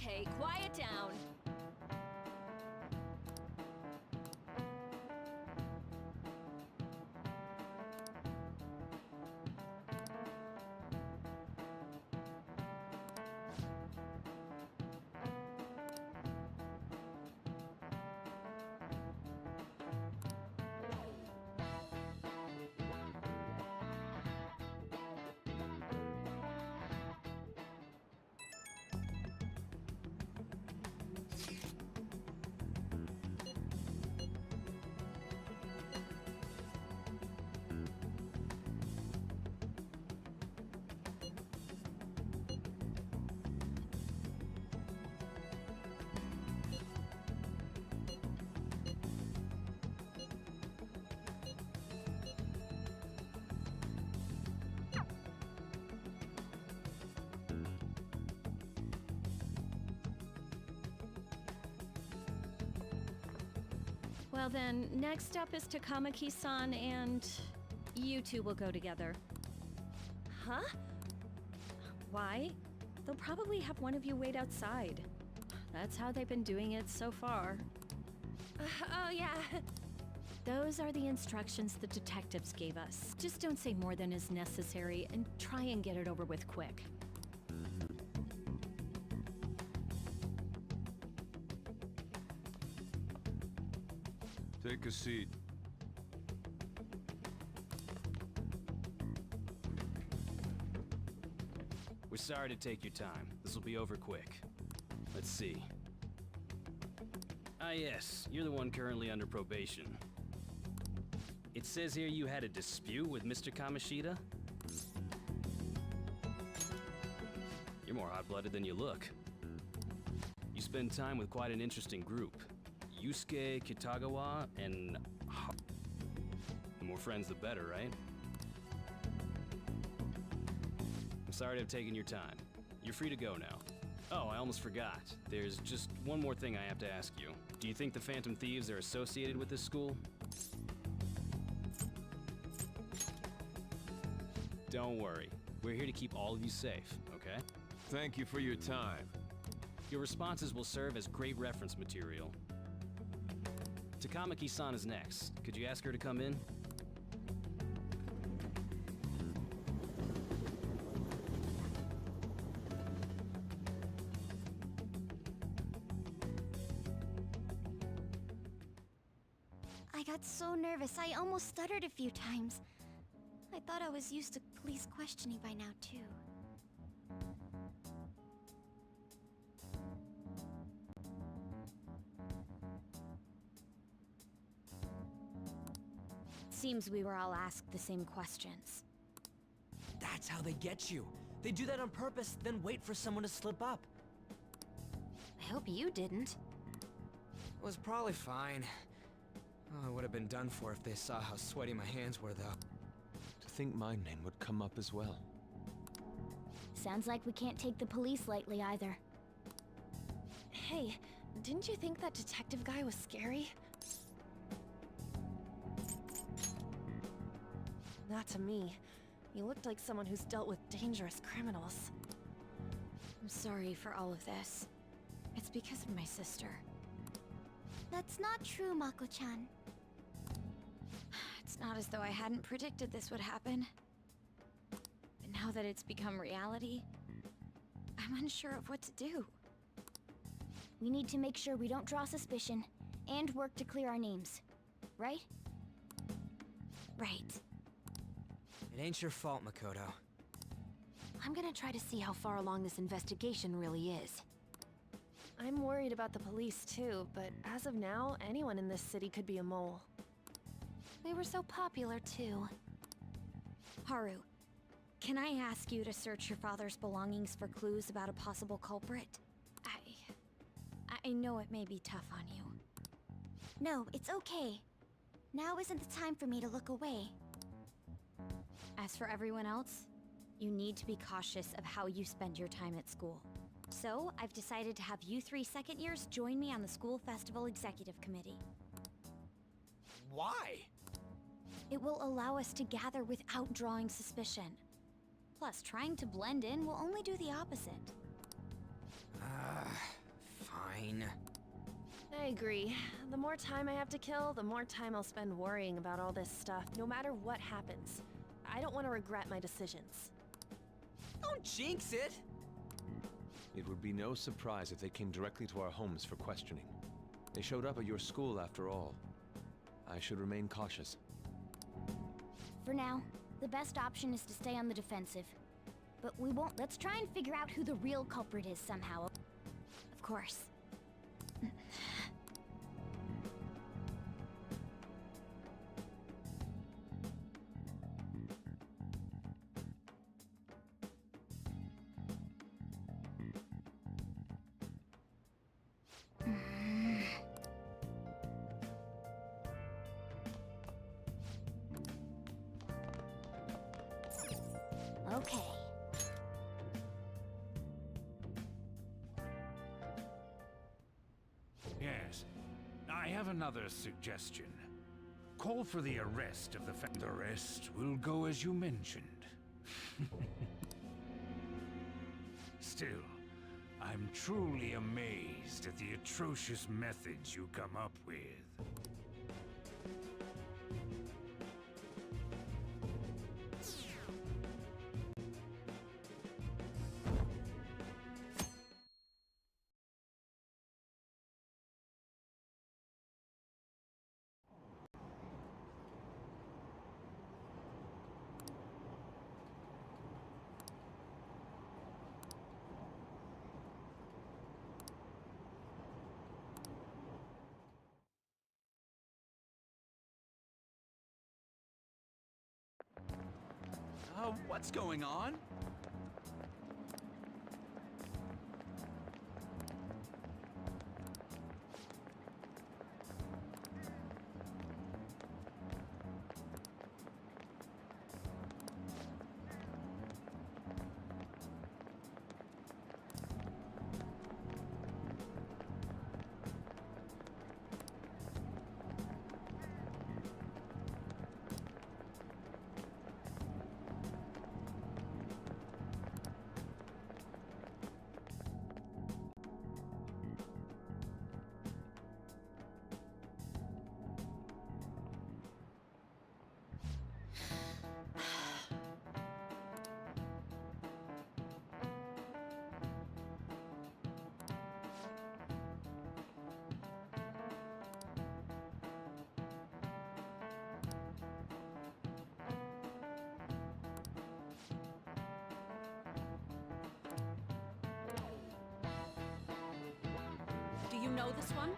Okay, quiet down. Well then, next up is Takamaki-san, and you two will go together. Huh? Why? They'll probably have one of you wait outside. That's how they've been doing it so far. Oh yeah. Those are the instructions the detectives gave us. Just don't say more than is necessary, and try and get it over with quick. Take a seat. We're sorry to take your time. This will be over quick. Let's see. Ah yes, you're the one currently under probation. It says here you had a dispute with Mr. Kamoshida? You're more hot-blooded than you look. You spend time with quite an interesting group. Yusuke Kitagawa and... The more friends, the better, right? I'm sorry to have taken your time. You're free to go now. Oh, I almost forgot. There's just one more thing I have to ask you. Do you think the Phantom Thieves are associated with this school? Don't worry. We're here to keep all of you safe, okay? Thank you for your time. Your responses will serve as great reference material. Takamaki-san is next. Could you ask her to come in? I got so nervous, I almost stuttered a few times. I thought I was used to police questioning by now, too. Seems we were all asked the same questions. That's how they get you. They do that on purpose, then wait for someone to slip up. I hope you didn't. It was probably fine. Oh, I would have been done for if they saw how sweaty my hands were, though. To think my name would come up as well. Sounds like we can't take the police lightly either. Hey, didn't you think that detective guy was scary? Not to me. He looked like someone who's dealt with dangerous criminals. I'm sorry for all of this. It's because of my sister. That's not true, Mako-chan. It's not as though I hadn't predicted this would happen. But now that it's become reality, I'm unsure of what to do. We need to make sure we don't draw suspicion, and work to clear our names. Right? Right. It ain't your fault, Makoto. I'm gonna try to see how far along this investigation really is. I'm worried about the police too, but as of now, anyone in this city could be a mole. They were so popular too. Haru, can I ask you to search your father's belongings for clues about a possible culprit? I know it may be tough on you. No, it's okay. Now isn't the time for me to look away. As for everyone else, you need to be cautious of how you spend your time at school. So, I've decided to have you 3 second years join me on the school festival executive committee. Why? It will allow us to gather without drawing suspicion. Plus, trying to blend in will only do the opposite. Fine. I agree. The more time I have to kill, the more time I'll spend worrying about all this stuff, no matter what happens. I don't want to regret my decisions. Don't jinx it! It would be no surprise if they came directly to our homes for questioning. They showed up at your school after all. I should remain cautious. For now, the best option is to stay on the defensive. But we won't. Let's try and figure out who the real culprit is somehow. Of course. Okay. Yes. I have another suggestion. Call for the arrest of the The rest will go as you mentioned. Still, I'm truly amazed at the atrocious methods you come up with. What's going on? Do you know this one?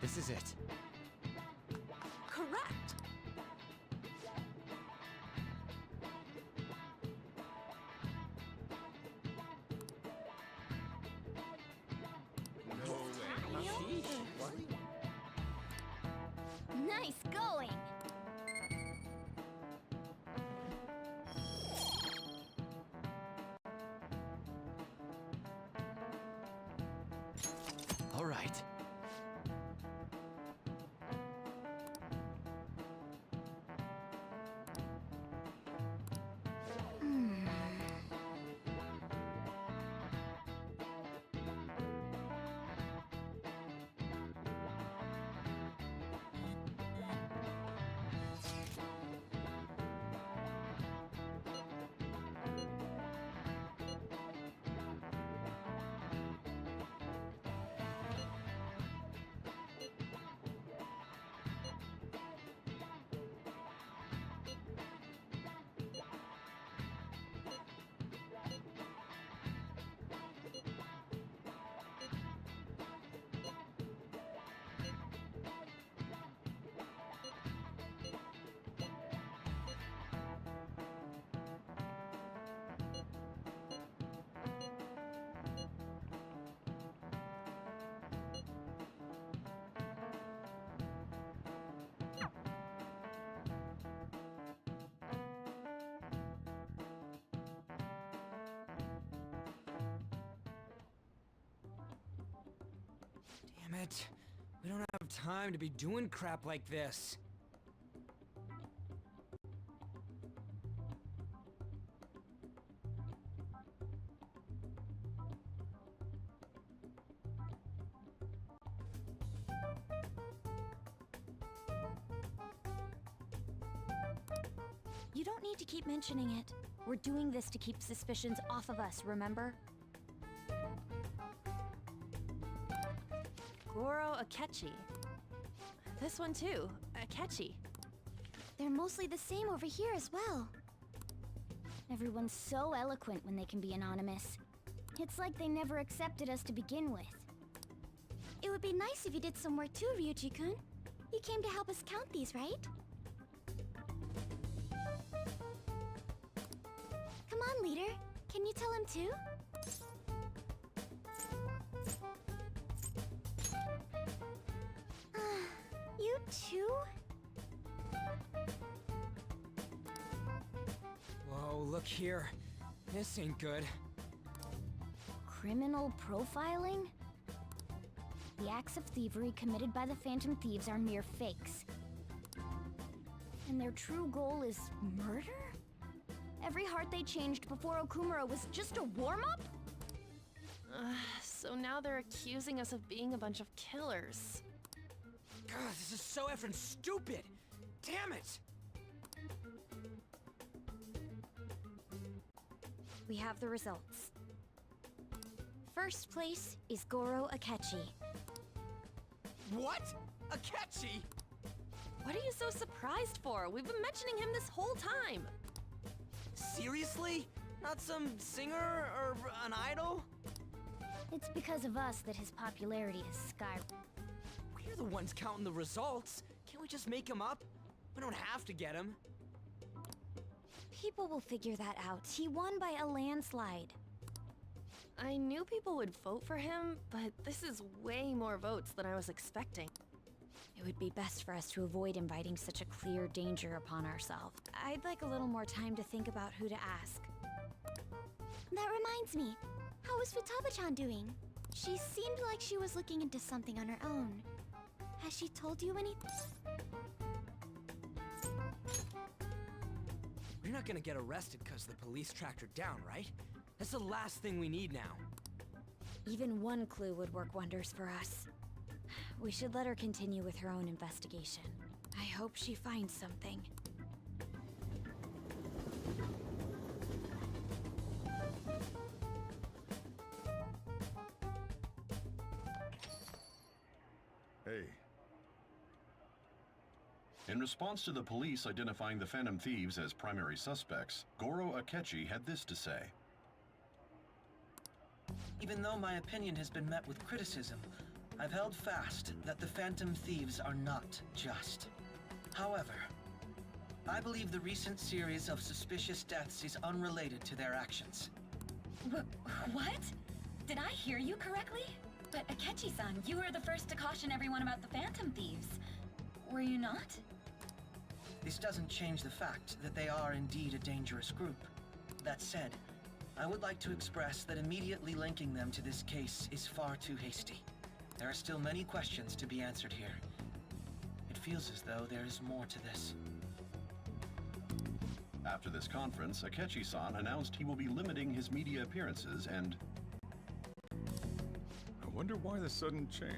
This is it. Correct! Nice going! All right. Damn it. We don't have time to be doing crap like this. You don't need to keep mentioning it. We're doing this to keep suspicions off of us, remember? Goro Akechi. This one too, Akechi. They're mostly the same over here as well. Everyone's so eloquent when they can be anonymous. It's like they never accepted us to begin with. It would be nice if you did some work too, Ryuji-kun. You came to help us count these, right? Come on, leader. Can you tell him too? You too? Whoa, look here. This ain't good. Criminal profiling? The acts of thievery committed by the Phantom Thieves are mere fakes. And their true goal is murder? Every heart they changed before Okumura was just a warm-up? So now they're accusing us of being a bunch of killers. God, this is so effing stupid! Damn it! We have the results. First place is Goro Akechi. What? Akechi? What are you so surprised for? We've been mentioning him this whole time. Seriously? Not some singer or an idol? It's because of us that his popularity has skyrocketed. We're the ones counting the results. Can't we just make him up? We don't have to get him. People will figure that out. He won by a landslide. I knew people would vote for him, but this is way more votes than I was expecting. It would be best for us to avoid inviting such a clear danger upon ourselves. I'd like a little more time to think about who to ask. That reminds me. How is Futaba-chan doing? She seemed like she was looking into something on her own. Has she told you anything? We're not gonna get arrested because the police tracked her down, right? That's the last thing we need now. Even one clue would work wonders for us. We should let her continue with her own investigation. I hope she finds something. Hey. In response to the police identifying the Phantom Thieves as primary suspects, Goro Akechi had this to say. Even though my opinion has been met with criticism, I've held fast that the Phantom Thieves are not just. However, I believe the recent series of suspicious deaths is unrelated to their actions. What? Did I hear you correctly? But Akechi-san, you were the first to caution everyone about the Phantom Thieves. Were you not? This doesn't change the fact that they are indeed a dangerous group. That said, I would like to express that immediately linking them to this case is far too hasty. There are still many questions to be answered here. It feels as though there is more to this. After this conference, Akechi-san announced he will be limiting his media appearances and... I wonder why the sudden change.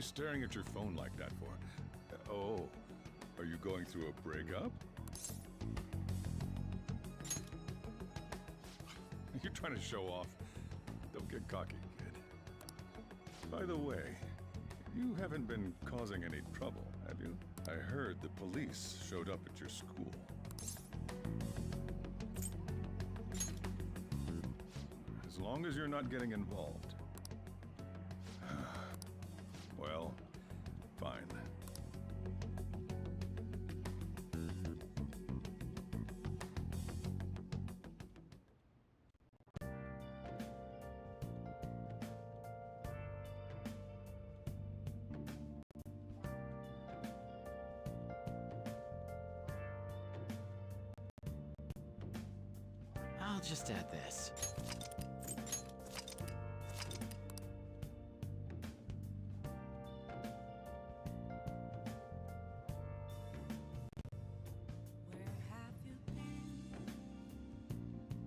you staring at your phone like that for? Oh, are you going through a breakup? You're trying to show off. Don't get cocky, kid. By the way, you haven't been causing any trouble, have you? I heard the police showed up at your school. As long as you're not getting involved. Well, fine. I'll just add this. Where have you been?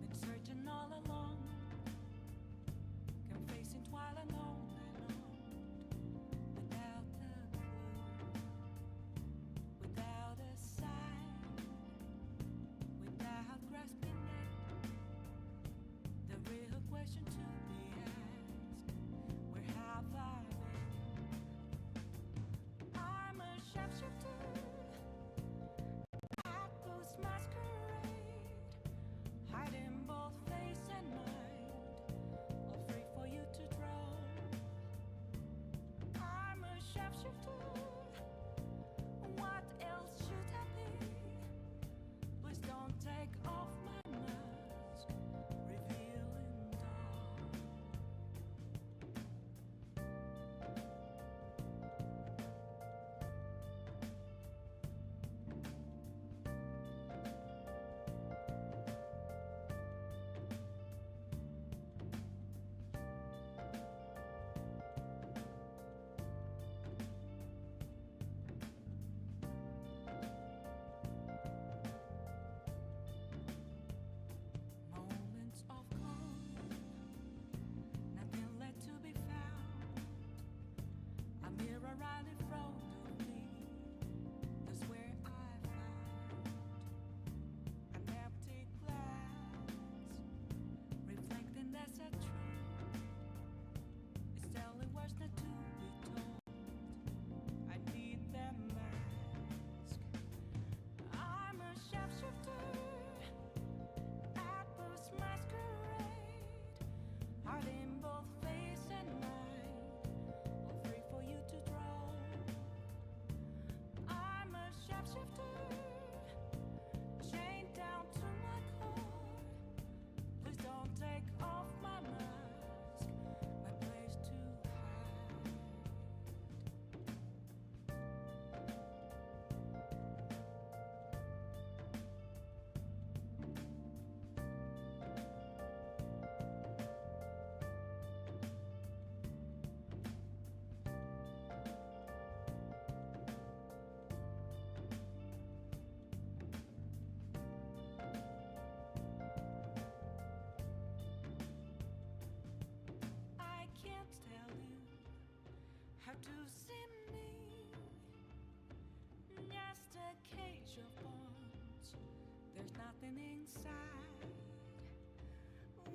Been searching all along, confessing while alone without a clue, without a sign, without grasping it. The real question to be asked: where have I been? I'm a sharpshooter at Boost Masquerade, hiding both face and mind, all free for you to draw. I'm a sharpshooter. What else should I be? Please don't take off my mask, revealing dawn. Moments of calm, nothing left to be found. A mirror right in front of me, that's where I found an empty glass, reflecting that's a truth. It's telling words not to be told. I need that mask. I'm a sharpshooter at Boost Masquerade, hiding both face and mind, all free for you to draw. I'm a sharpshooter, chained down to my core. Please don't take off my mask, my place to hide. I can't tell you how to see me. Just a cage of bones. There's nothing inside.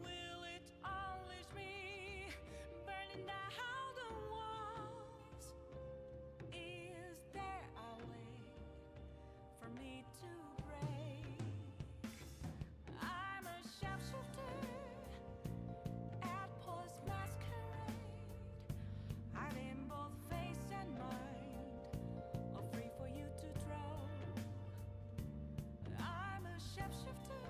Will it unleash me, burning down the walls? Is there a way for me to break? I'm a sharpshooter at Post Masquerade, hiding both face and mind, all free for you to draw. I'm a sharpshooter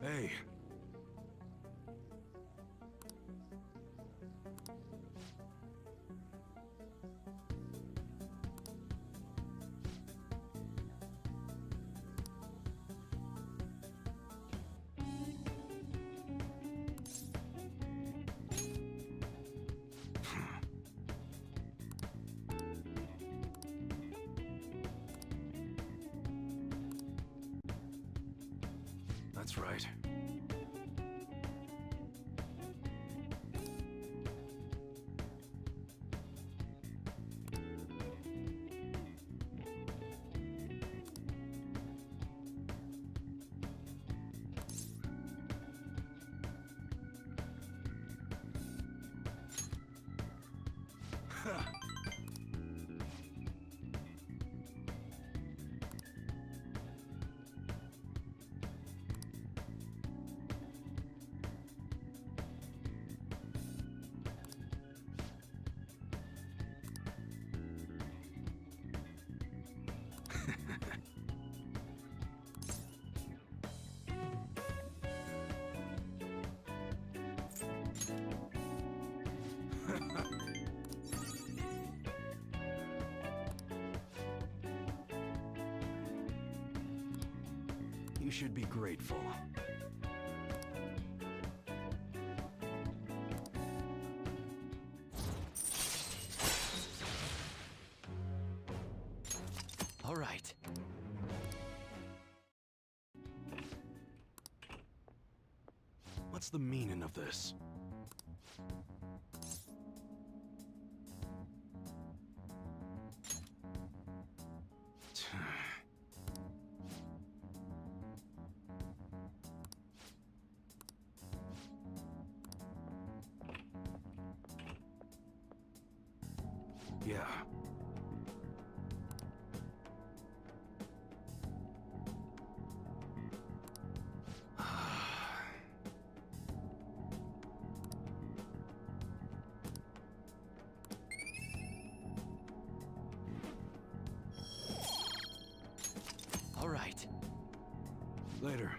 Hey. That's right. You should be grateful. All right. What's the meaning of this? Yeah. All right. Later.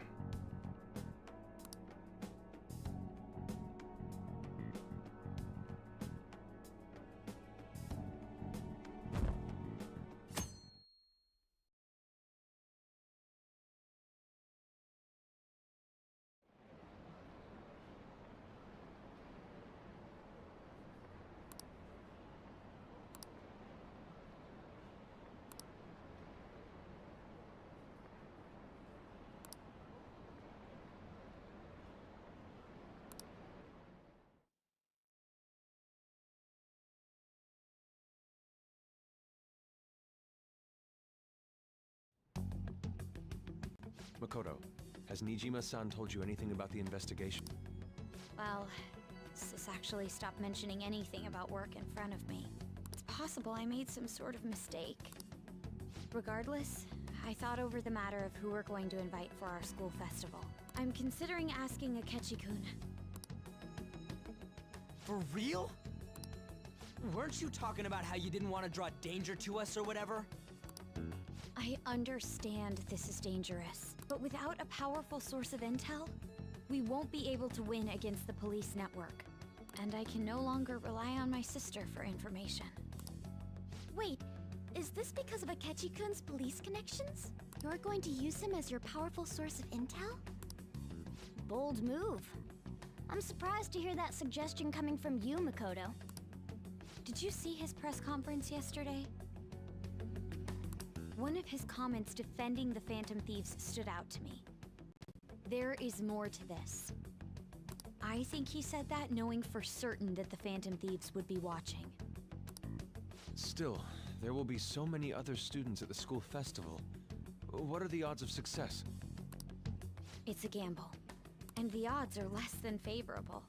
Makoto, has Nijima-san told you anything about the investigation? Well, Sis actually stopped mentioning anything about work in front of me. It's possible I made some sort of mistake. Regardless, I thought over the matter of who we're going to invite for our school festival. I'm considering asking Akechi-kun. For real? Weren't you talking about how you didn't want to draw danger to us or whatever? I understand this is dangerous, but without a powerful source of intel, we won't be able to win against the police network. And I can no longer rely on my sister for information. Wait, is this because of Akechi-kun's police connections? You're going to use him as your powerful source of intel? Bold move. I'm surprised to hear that suggestion coming from you, Makoto. Did you see his press conference yesterday? One of his comments defending the Phantom Thieves stood out to me. There is more to this. I think he said that knowing for certain that the Phantom Thieves would be watching. Still, there will be so many other students at the school festival. What are the odds of success? It's a gamble, and the odds are less than favorable.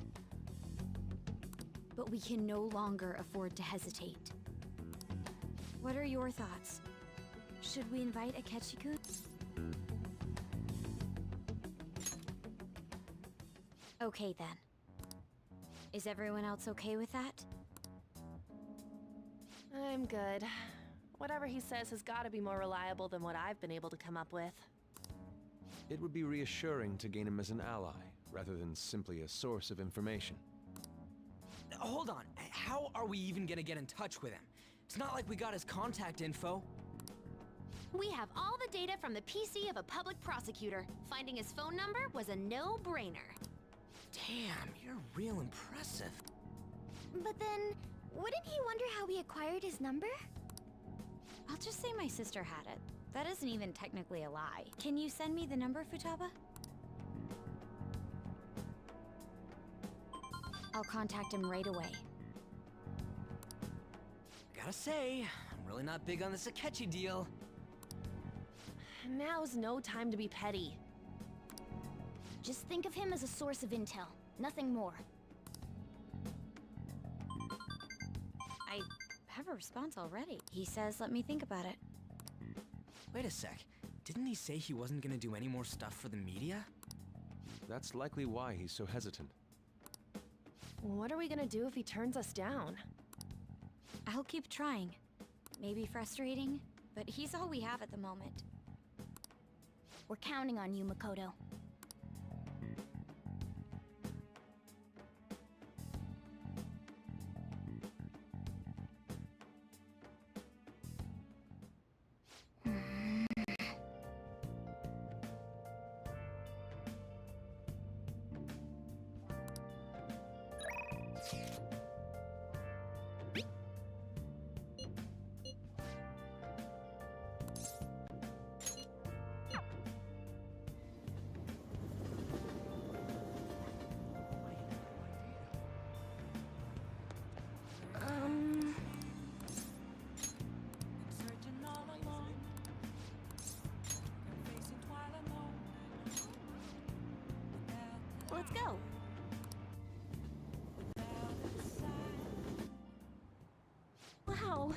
But we can no longer afford to hesitate. What are your thoughts? Should we invite Akechi-kun? Okay then. Is everyone else okay with that? I'm good. Whatever he says has got to be more reliable than what I've been able to come up with. It would be reassuring to gain him as an ally, rather than simply a source of information. Hold on, how are we even gonna get in touch with him? It's not like we got his contact info. We have all the data from the PC of a public prosecutor. Finding his phone number was a no-brainer. Damn, you're real impressive. But then, wouldn't he wonder how we acquired his number? I'll just say my sister had it. That isn't even technically a lie. Can you send me the number, Futaba? I'll contact him right away. Gotta say, I'm really not big on the Sakechi deal. Now's no time to be petty. Just think of him as a source of intel, nothing more. I have a response already. He says, let me think about it. Wait a sec. Didn't he say he wasn't gonna do any more stuff for the media? That's likely why he's so hesitant. What are we gonna do if he turns us down? I'll keep trying. Maybe frustrating, but he's all we have at the moment. We're counting on you, Makoto. Searching all alone, facing twilight moment. Let's go. Wow.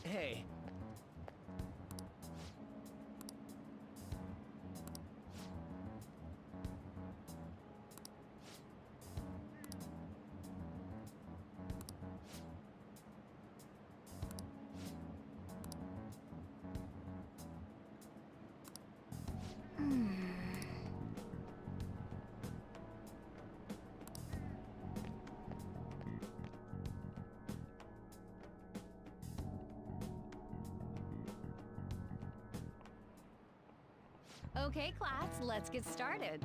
Hey. Okay, class, let's get started.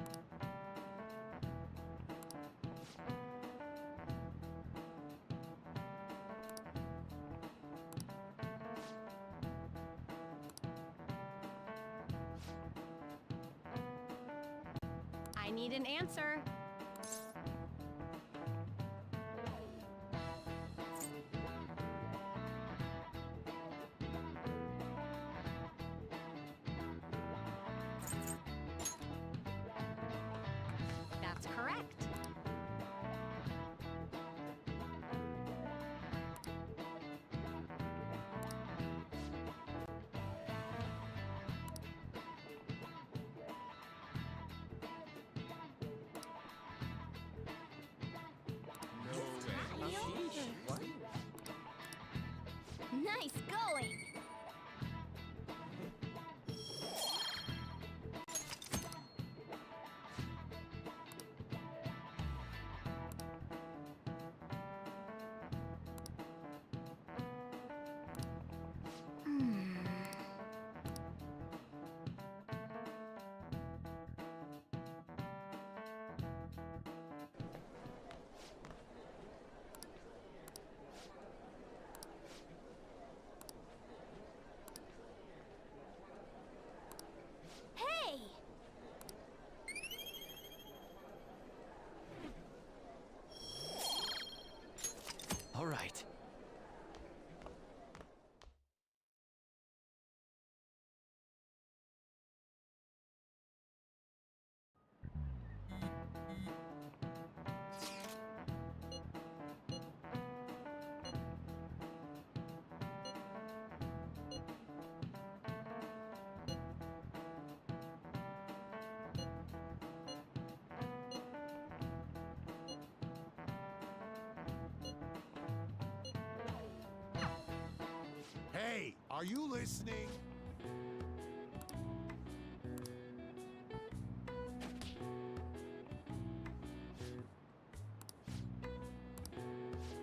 I need an answer. That's correct. Nice going! Hey! All right. Hey, are you listening?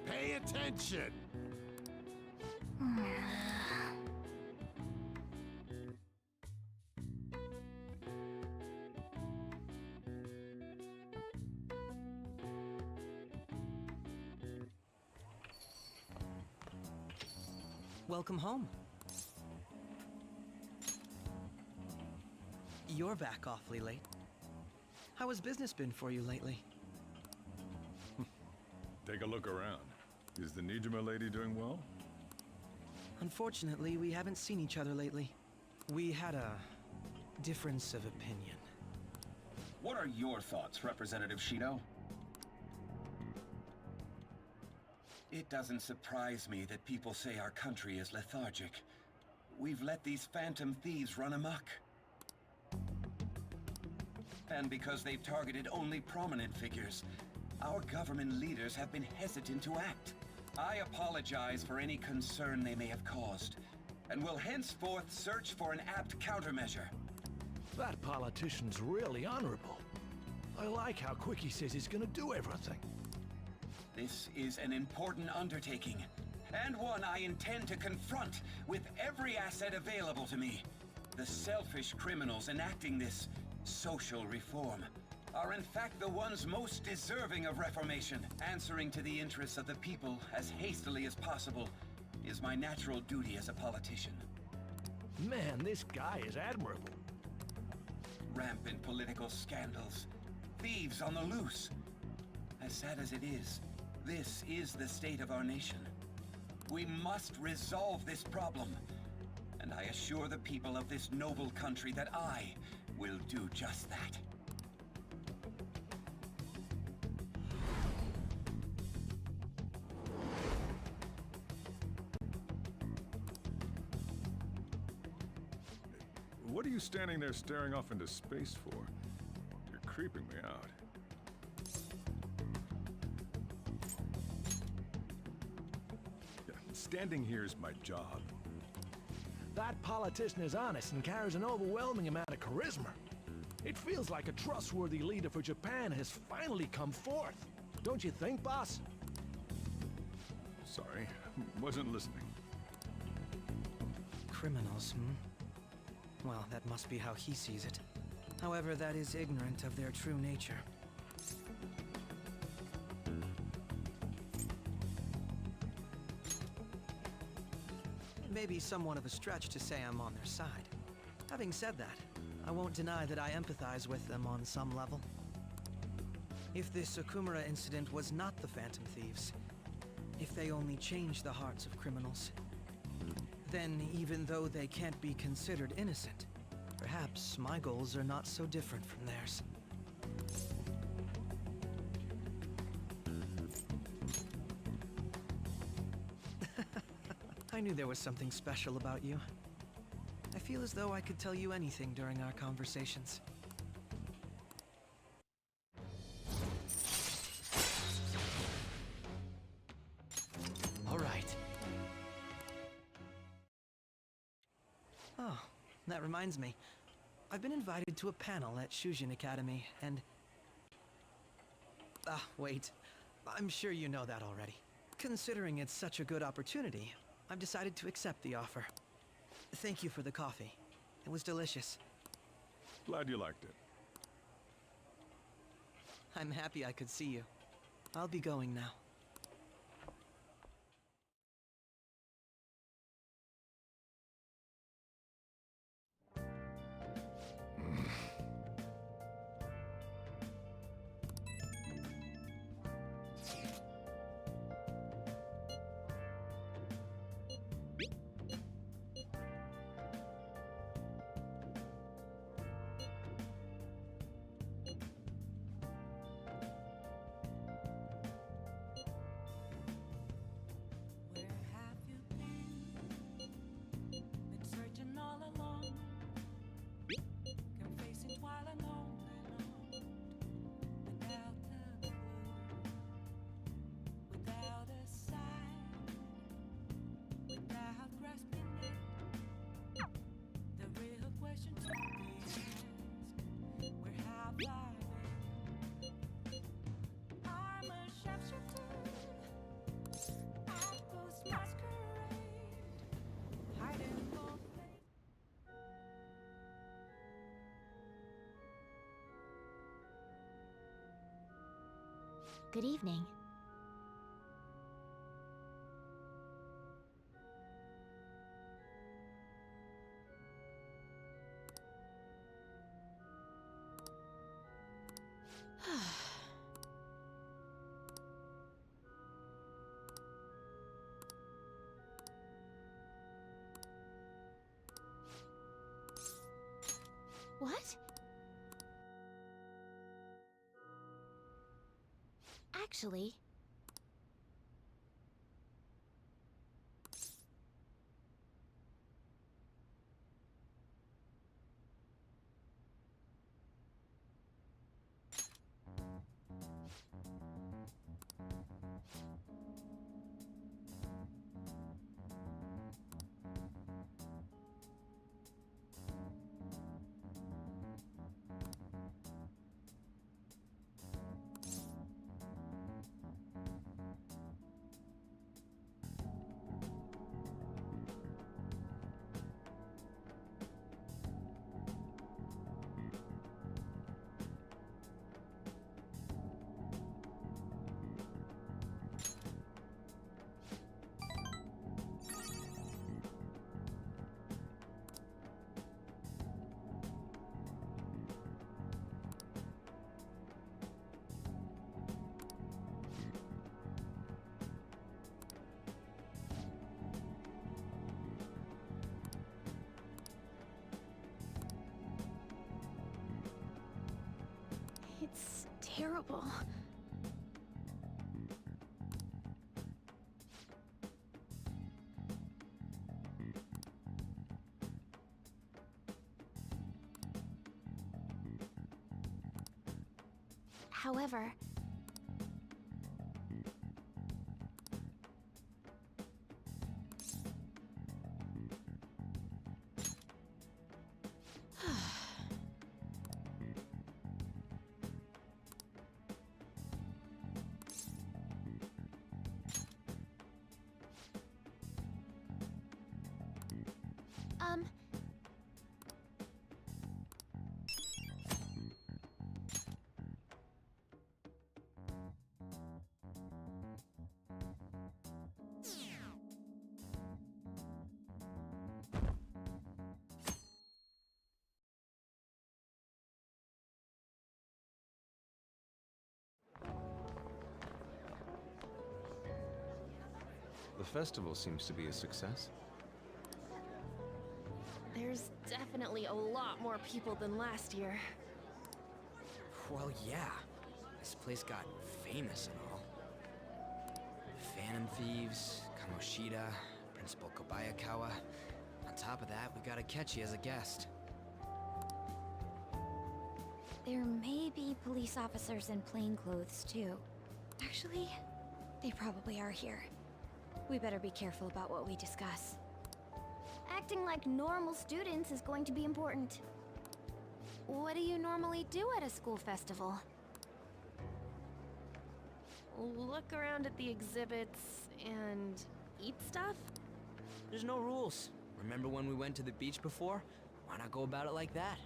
Pay attention! Welcome home. You're back awfully late. How has business been for you lately? Take a look around. Is the Nijima lady doing well? Unfortunately, we haven't seen each other lately. We had a difference of opinion. What are your thoughts, Representative Shido? It doesn't surprise me that people say our country is lethargic. We've let these phantom thieves run amok. And because they've targeted only prominent figures, our government leaders have been hesitant to act. I apologize for any concern they may have caused, and will henceforth search for an apt countermeasure. That politician's really honorable. I like how quick he says he's gonna do everything. This is an important undertaking, and one I intend to confront with every asset available to me. The selfish criminals enacting this social reform are in fact the ones most deserving of reformation. Answering to the interests of the people as hastily as possible is my natural duty as a politician. Man, this guy is admirable. Rampant political scandals, thieves on the loose. As sad as it is, this is the state of our nation. We must resolve this problem, and I assure the people of this noble country that I will do just that. What are you standing there staring off into space for? You're creeping me out. Yeah, standing here is my job. That politician is honest and carries an overwhelming amount of charisma. It feels like a trustworthy leader for Japan has finally come forth. Don't you think, boss? Sorry, wasn't listening. Criminals, Well, that must be how he sees it. However, that is ignorant of their true nature. It may be somewhat of a stretch to say I'm on their side. Having said that, I won't deny that I empathize with them on some level. If this Okumura incident was not the Phantom Thieves, if they only changed the hearts of criminals, then even though they can't be considered innocent, perhaps my goals are not so different from theirs. I knew there was something special about you. I feel as though I could tell you anything during our conversations. That reminds me. I've been invited to a panel at Shujin Academy, and... Ah, wait. I'm sure you know that already. Considering it's such a good opportunity, I've decided to accept the offer. Thank you for the coffee. It was delicious. Glad you liked it. I'm happy I could see you. I'll be going now. Good evening. What? Actually... It's terrible. However... The festival seems to be a success. There's definitely a lot more people than last year. Well, yeah. This place got famous and all. Phantom Thieves, Kamoshida, Principal Kobayakawa. On top of that, we got Akechi as a guest. There may be police officers in plain clothes, too. Actually, they probably are here. We better be careful about what we discuss. acting like normal students is going to be important. What do you normally do at a school festival? Look around at the exhibits and eat stuff? There's no rules. Remember when we went to the beach before? Why not go about it like that?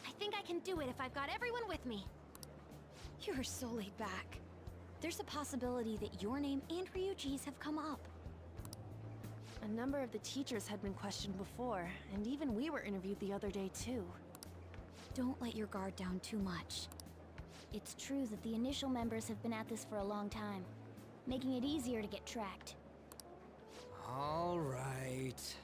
I think I can do it if I've got everyone with me. You're so laid back. There's a possibility that your name and Ryuji's have come up. A number of the teachers had been questioned before, and even we were interviewed the other day too. Don't let your guard down too much. It's true that the initial members have been at this for a long time, making it easier to get tracked. All right.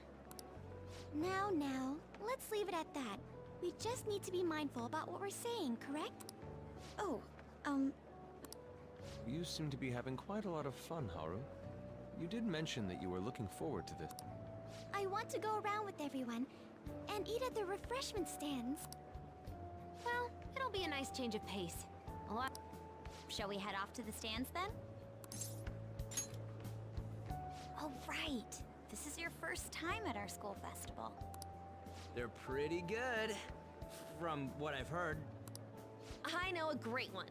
Now, let's leave it at that. We just need to be mindful about what we're saying, correct? Oh, You seem to be having quite a lot of fun, Haru. You did mention that you were looking forward to this. I want to go around with everyone and eat at the refreshment stands. Well, it'll be a nice change of pace. A lot. Shall we head off to the stands then? Oh, right. This is your first time at our school festival. They're pretty good, from what I've heard. I know a great one.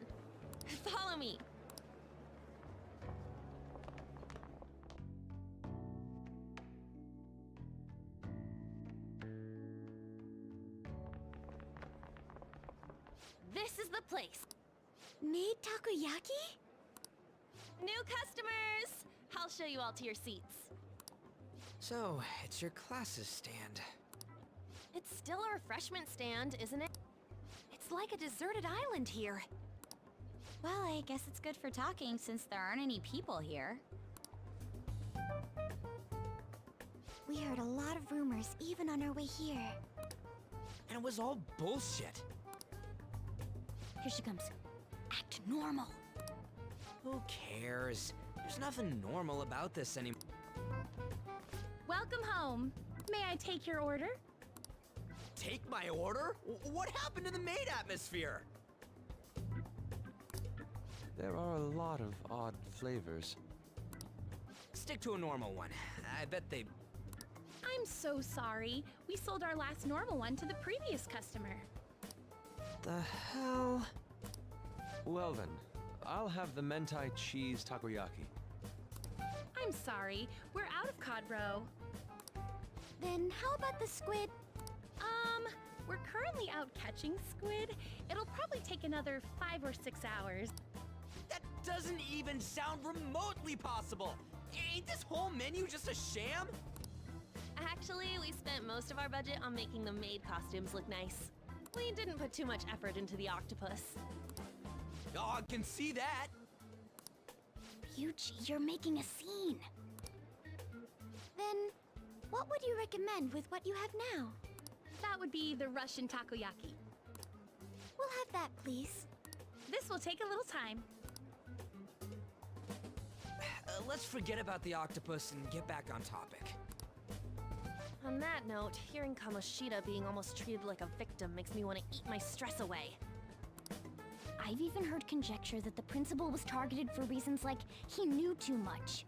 Follow me. This is the place. Made takoyaki? New customers! I'll show you all to your seats. So, it's your class's stand. It's still a refreshment stand, isn't it? It's like a deserted island here. Well, I guess it's good for talking since there aren't any people here. We heard a lot of rumors even on our way here. And it was all bullshit. Here she comes. Act normal. Who cares? There's nothing normal about this anymore. Welcome home. May I take your order? Take my order? What happened to the maid atmosphere? There are a lot of odd flavors. Stick to a normal one. I bet they... I'm so sorry. We sold our last normal one to the previous customer. The hell? Well then, I'll have the mentai cheese takoyaki. I'm sorry. We're out of cod roe. Then how about the squid? We're currently out catching squid. It'll probably take another 5 or 6 hours. That doesn't even sound remotely possible. Ain't this whole menu just a sham? Actually, we spent most of our budget on making the maid costumes look nice. We didn't put too much effort into the octopus. Oh, I can see that. Ryuji, you're making a scene. Then, what would you recommend with what you have now? That would be the Russian takoyaki. We'll have that, please. This will take a little time. Let's forget about the octopus and get back on topic. On that note, hearing Kamoshida being almost treated like a victim makes me want to eat my stress away. I've even heard conjecture that the principal was targeted for reasons like he knew too much.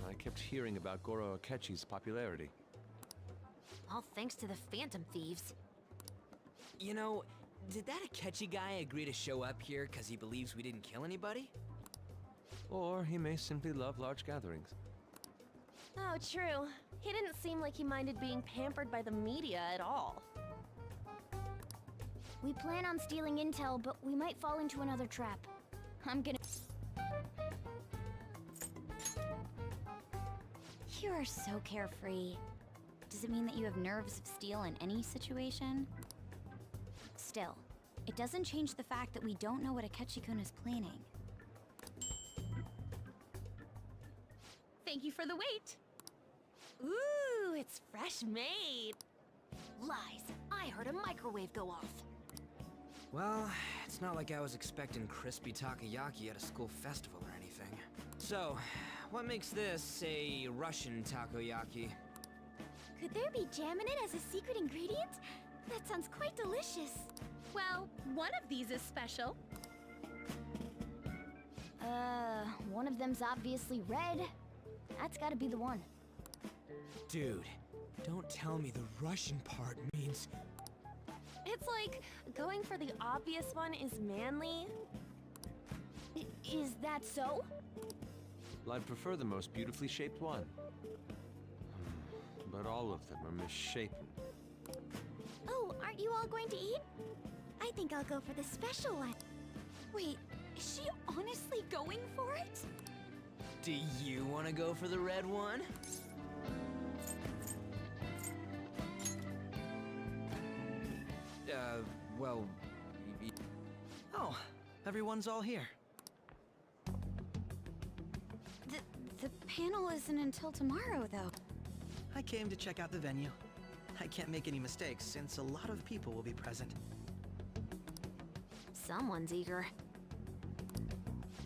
I kept hearing about Goro Akechi's popularity. All thanks to the Phantom Thieves. You know, did that Akechi guy agree to show up here because he believes we didn't kill anybody? Or he may simply love large gatherings. Oh, true. He didn't seem like he minded being pampered by the media at all. We plan on stealing intel, but we might fall into another trap. I'm gonna... You are so carefree. Does it mean that you have nerves of steel in any situation? Still, it doesn't change the fact that we don't know what Akechi-kun is planning. Thank you for the wait. Ooh, it's fresh made. Lies. I heard a microwave go off. Well, it's not like I was expecting crispy takoyaki at a school festival or anything. So, what makes this a Russian takoyaki? Could there be jam in it as a secret ingredient? That sounds quite delicious. Well, one of these is special. One of them's obviously red. That's gotta be the one. Dude, don't tell me the Russian part means... It's like going for the obvious one is manly. Is that so? Well, I'd prefer the most beautifully shaped one. But all of them are misshapen. Oh, aren't you all going to eat? I think I'll go for the special one. Wait, is she honestly going for it? Do you want to go for the red one? Well... Oh, everyone's all here. The panel isn't until tomorrow, though. I came to check out the venue. I can't make any mistakes since a lot of people will be present. Someone's eager.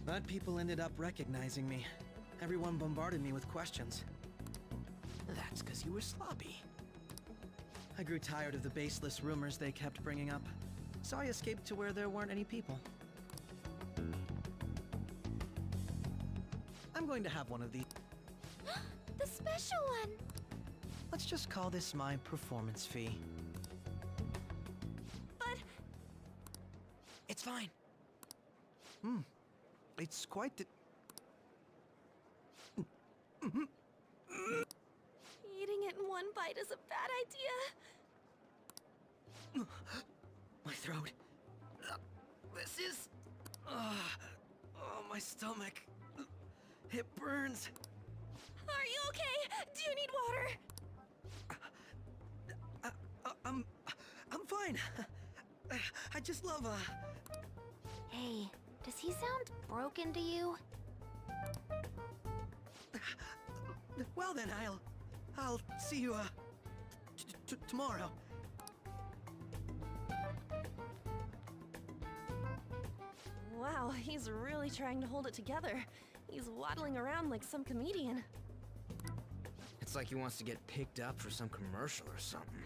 But people ended up recognizing me. Everyone bombarded me with questions. That's because you were sloppy. I grew tired of the baseless rumors they kept bringing up, so I escaped to where there weren't any people. I'm going to have one of these. The special one! Let's just call this my performance fee. But... It's fine. It's quite the... Eating it in one bite is a bad idea. My throat. This is... oh, my stomach. It burns. Are you okay? Do you need water? I'm fine. I just love, Hey, does he sound broken to you? Well then, I'll see you, tomorrow. Wow, he's really trying to hold it together. He's waddling around like some comedian. It's like he wants to get picked up for some commercial or something.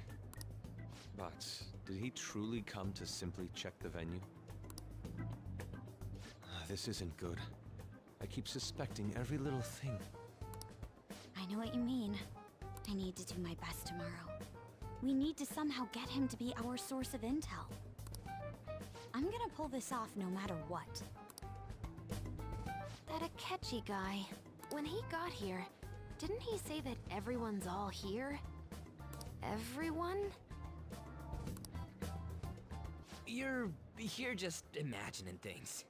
But did he truly come to simply check the venue? This isn't good. I keep suspecting every little thing. I know what you mean. I need to do my best tomorrow. We need to somehow get him to be our source of intel. I'm gonna pull this off no matter what. That Akechi guy, when he got here, didn't he say that everyone's all here? Everyone? You're just imagining things.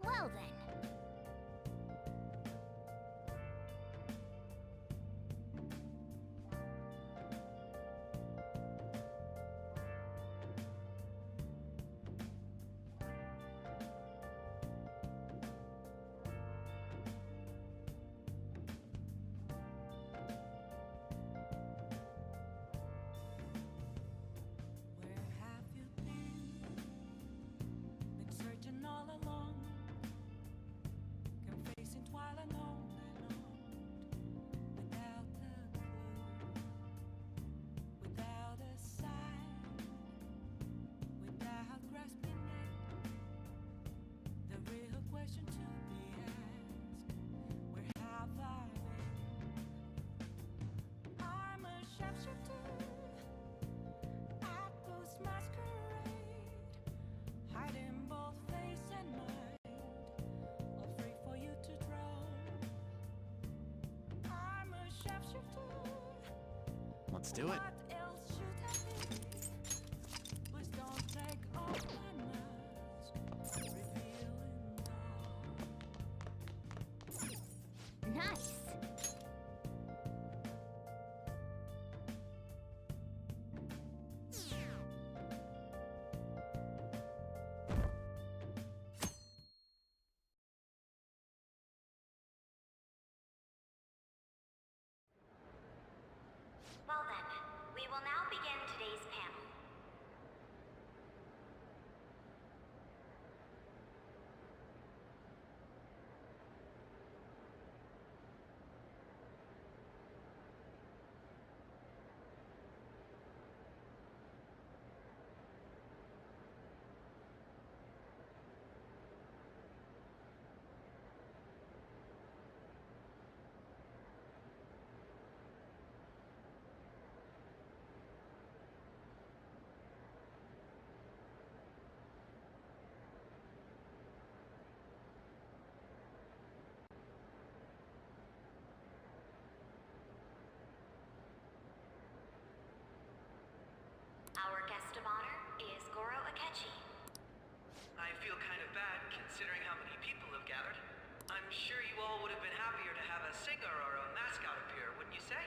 Well then. Where have you been? Been searching all along, confessing while alone without a clue, without a sign, without grasping it. The real question to be asked: where have I been? I'm a sharpshooter at Ghost Masquerade, hiding both face and mind, afraid for you to drown. I'm a sharpshooter. Let's do it. What else should I be? Please don't take off my mask, revealing all. will now begin today's panel. Our guest of honor is Goro Akechi. I feel kind of bad considering how many people have gathered. I'm sure you all would have been happier to have a singer or a mascot appear, wouldn't you say?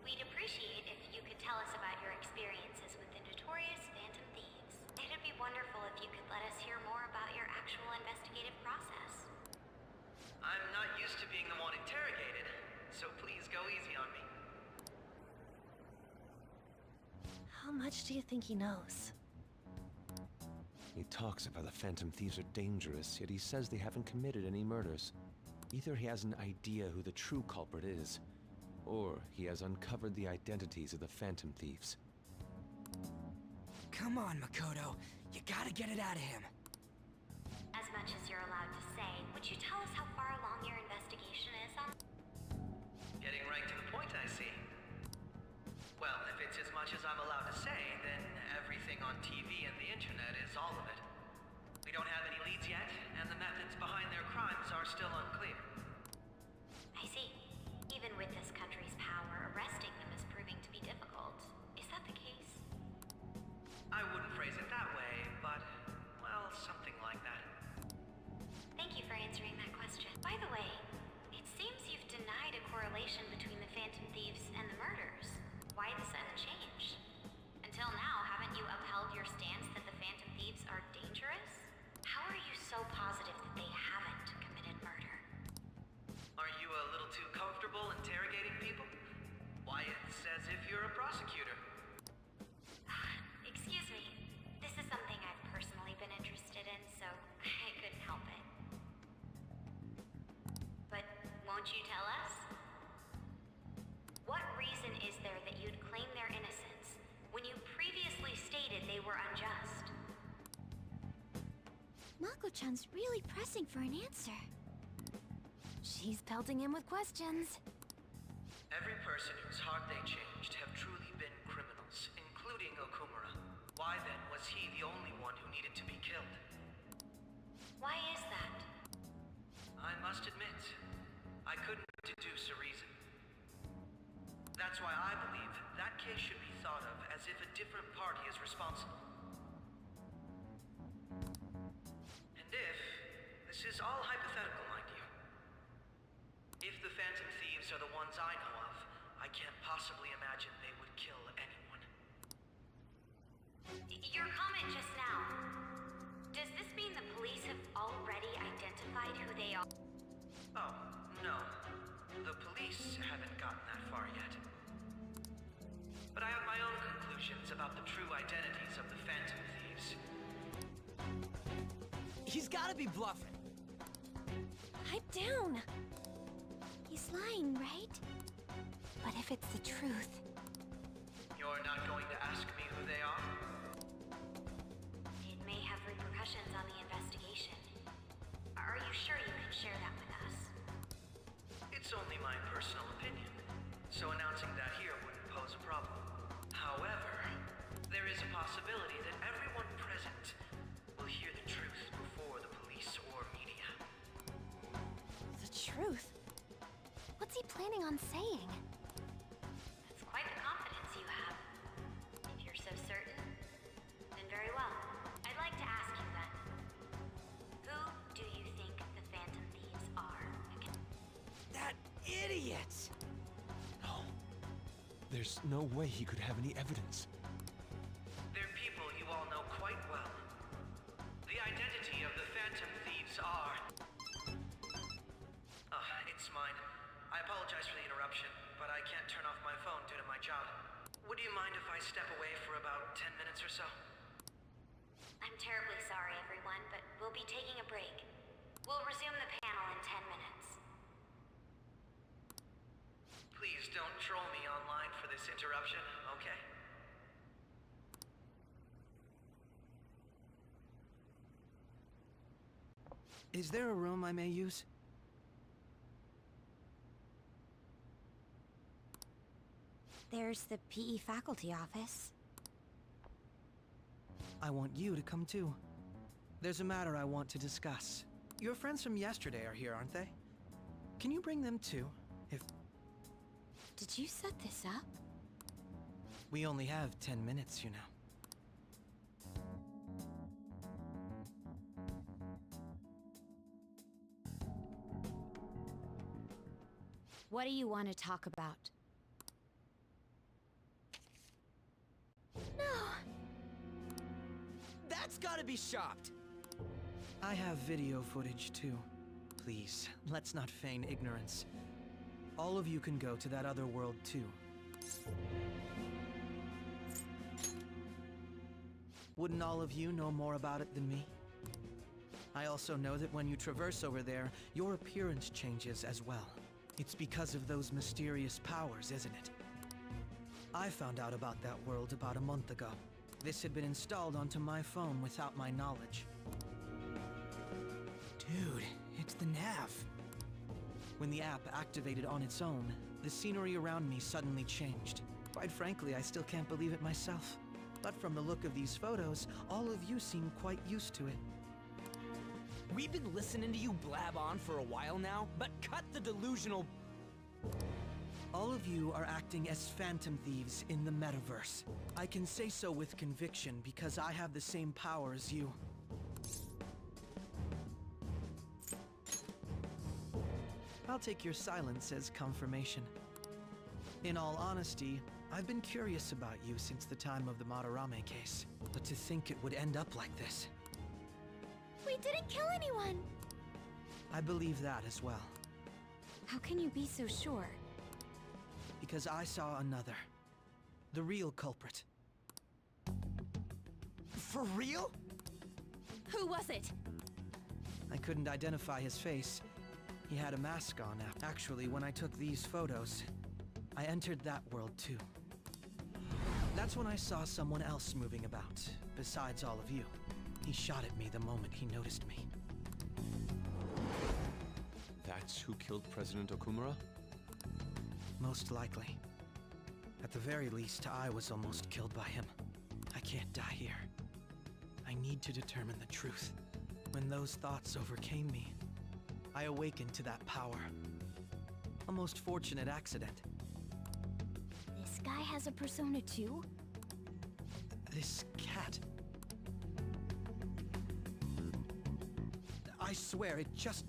We'd appreciate if you could tell us about your experiences with the notorious Phantom Thieves. It'd be wonderful if you could let us hear more about your actual investigative process. I'm not used to being the one interrogated, so please go easy on me. How much do you think he knows? He talks about the Phantom Thieves are dangerous, yet he says they haven't committed any murders. Either he has an idea who the true culprit is, or he has uncovered the identities of the Phantom Thieves. Come on, Makoto. You gotta get it out of him. As much as you're allowed to say, would you tell us how far along your investigation is on? Getting right to the point, I see. Well, if it's as much as I'm allowed to say, then everything on TV and the internet is all of it. We don't have any leads yet, and the methods behind their crimes are still unclear. I see. Even with this country's power, arresting them is proving to be difficult. Is that the case? I wouldn't phrase it that way, but, well, something like that. Thank you for answering that question. By the way, it seems you've denied a correlation between the Phantom Thieves and the murders. Why the sudden change? Until now, haven't you upheld your stance that the Phantom Thieves are dangerous? How are you so positive that they haven't committed murder? Are you a little too comfortable interrogating people? Why, it's as if you're a prosecutor. Excuse me. This is something I've personally been interested in, so I couldn't help it. But won't you tell us? What reason is there that you'd claim their innocence when you previously stated they were unjust? Mako-chan's really pressing for an answer. She's pelting him with questions. Every person whose heart they changed have truly been criminals, including Okumura. Why then was he the only one who needed to be killed? Why is that? I must admit, I couldn't deduce a reason. That's why I believe that case should be thought of as if a different party is responsible. And if, this is all hypothetical, mind you, if the Phantom Thieves are the ones I know of, I can't possibly imagine they would kill anyone. Your comment just now, does this mean the police have already identified who they are? Oh, no. The police haven't gotten that far yet. But I have my own conclusions about the true identities of the Phantom Thieves. He's gotta be bluffing. Pipe down. He's lying, right? But if it's the truth... You're not going to ask me who they are? It may have repercussions on the investigation. Are you sure you can share that with us? It's only my personal opinion, so announcing that here wouldn't pose a problem. However, there is a possibility that everyone present will hear the truth before the police or media. The truth? What's he planning on saying? That's quite the confidence you have. If you're so certain, then very well. I'd like to ask you then. Who do you think the Phantom Thieves are? That idiot! No. There's no way he could have any evidence. They're people you all know quite well. The identity of the Phantom Thieves are... it's mine. I apologize apologize for the interruption, but I can't turn off my phone due to my job. Would you mind if I step away for about 10 minutes or so? I'm terribly sorry, everyone, but we'll be taking a break. We'll resume the panel in 10 minutes. Please don't troll me online for this interruption, okay? Is there a room I may use? There's the PE faculty office. I want you to come too. There's a matter I want to discuss. Your friends from yesterday are here, aren't they? Can you bring them too? If Did you set this up? we only have 10 minutes, you know. What do you want to talk about? No! That's gotta be shopped! I have video footage too. Please, let's not feign ignorance. All of you can go to that other world too. Wouldn't all of you know more about it than me? I also know that when you traverse over there, your appearance changes as well. It's because of those mysterious powers, isn't it? I found out about that world about a month ago. This had been installed onto my phone without my knowledge. Dude, it's the nav. When the app activated on its own, the scenery around me suddenly changed. Quite frankly, I still can't believe it myself. But from the look of these photos, all of you seem quite used to it. We've been listening to you blab on for a while now, but cut the delusional... All of you are acting as phantom thieves in the metaverse. I can say so with conviction because I have the same power as you. I'll take your silence as confirmation. In all honesty, I've been curious about you since the time of the Madarame case. But to think it would end up like this... We didn't kill anyone! I believe that as well. How can you be so sure? Because I saw another. The real culprit. For real? Who was it? I couldn't identify his face. He had a mask on. Actually, when I took these photos, I entered that world too. That's when I saw someone else moving about, besides all of you. He shot at me the moment he noticed me. That's who killed President Okumura? Most likely. At the very least, I was almost killed by him. I can't die here. I need to determine the truth. When those thoughts overcame me, I awakened to that power. A most fortunate accident. This guy has a persona too? This cat. I swear, it just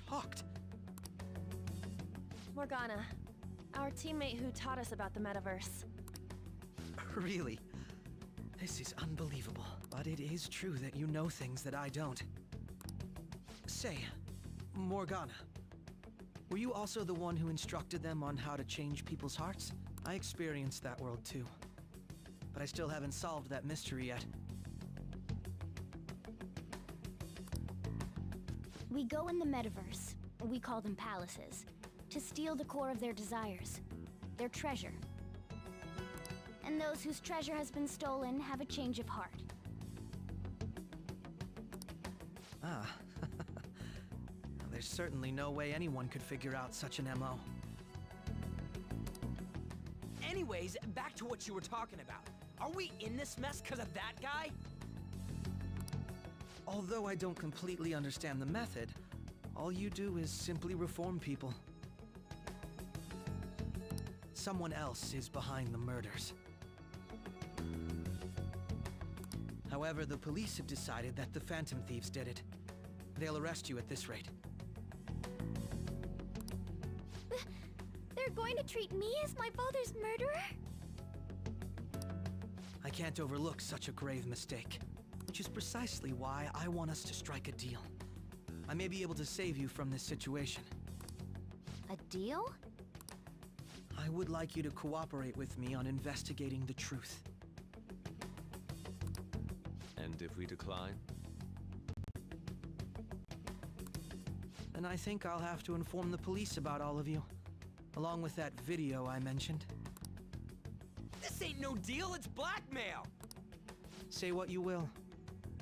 talked. Morgana, our teammate who taught us about the metaverse. Really? This is unbelievable. But it is true that you know things that I don't. Say, Morgana, were you also the one who instructed them on how to change people's hearts? I experienced that world too. But I still haven't solved that mystery yet. We go in the metaverse, we call them palaces, to steal the core of their desires, their treasure. And those whose treasure has been stolen have a change of heart. Ah. There's certainly no way anyone could figure out such an MO. Anyways, back to what you were talking about. Are we in this mess because of that guy? Although I don't completely understand the method, all you do is simply reform people. Someone else is behind the murders. However, the police have decided that the Phantom Thieves did it. They'll arrest you at this rate. They're going to treat me as my father's murderer? I can't overlook such a grave mistake, which is precisely why I want us to strike a deal. I may be able to save you from this situation. A deal? I would like you to cooperate with me on investigating the truth. And if we decline? Then I think I'll have to inform the police about all of you, along with that video I mentioned. This ain't no deal, it's blackmail! Say what you will.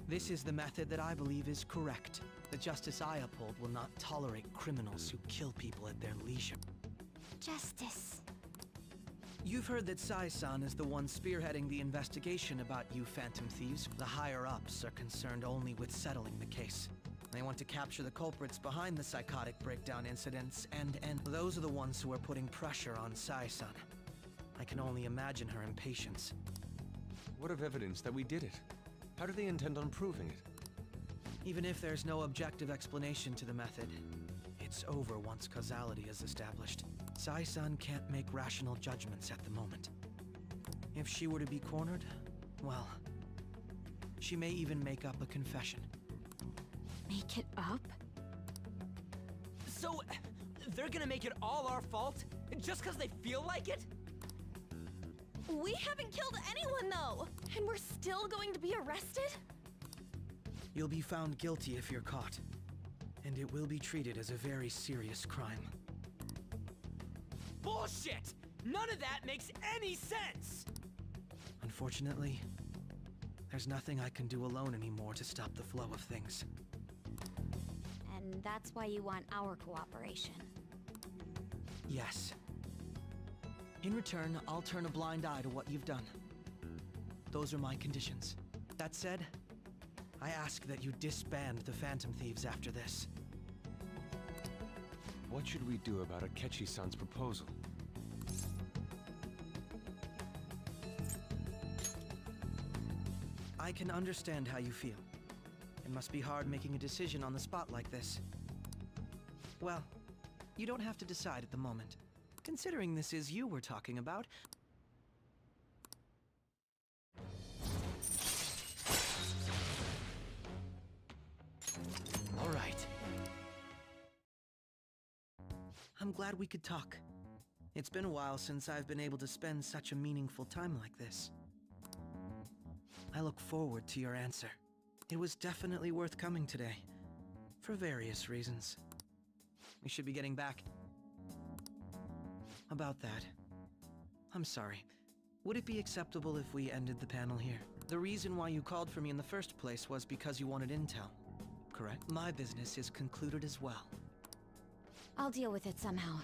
This is the method that I believe is correct. The justice I uphold will not tolerate criminals who kill people at their leisure. Justice. You've heard that Sai-san is the one spearheading the investigation about you Phantom Thieves. The higher-ups are concerned only with settling the case. They want to capture the culprits behind the psychotic breakdown incidents, and those are the ones who are putting pressure on Sai-san. I can only imagine her impatience. What of evidence that we did it? How do they intend on proving it? Even if there's no objective explanation to the method, it's over once causality is established. Sai-san can't make rational judgments at the moment. If she were to be cornered, well, she may even make up a confession. Make it up? So, they're gonna make it all our fault? Just because they feel like it? We haven't killed anyone, though! And we're still going to be arrested? You'll be found guilty if you're caught, and it will be treated as a very serious crime. Bullshit! None of that makes any sense! Unfortunately, there's nothing I can do alone anymore to stop the flow of things. And that's why you want our cooperation. Yes. In return, I'll turn a blind eye to what you've done. Those are my conditions. That said, I ask that you disband the Phantom Thieves after this. What should we do about Akechi-san's proposal? I can understand how you feel. It must be hard making a decision on the spot like this. Well, you don't have to decide at the moment. Considering this is you we're talking about, all right. I'm glad we could talk. It's been a while since I've been able to spend such a meaningful time like this. I look forward to your answer. It was definitely worth coming today, for various reasons. We should be getting back. About that, I'm sorry. Would it be acceptable if we ended the panel here? The reason why you called for me in the first place was because you wanted intel, correct? My business is concluded as well. I'll deal with it somehow.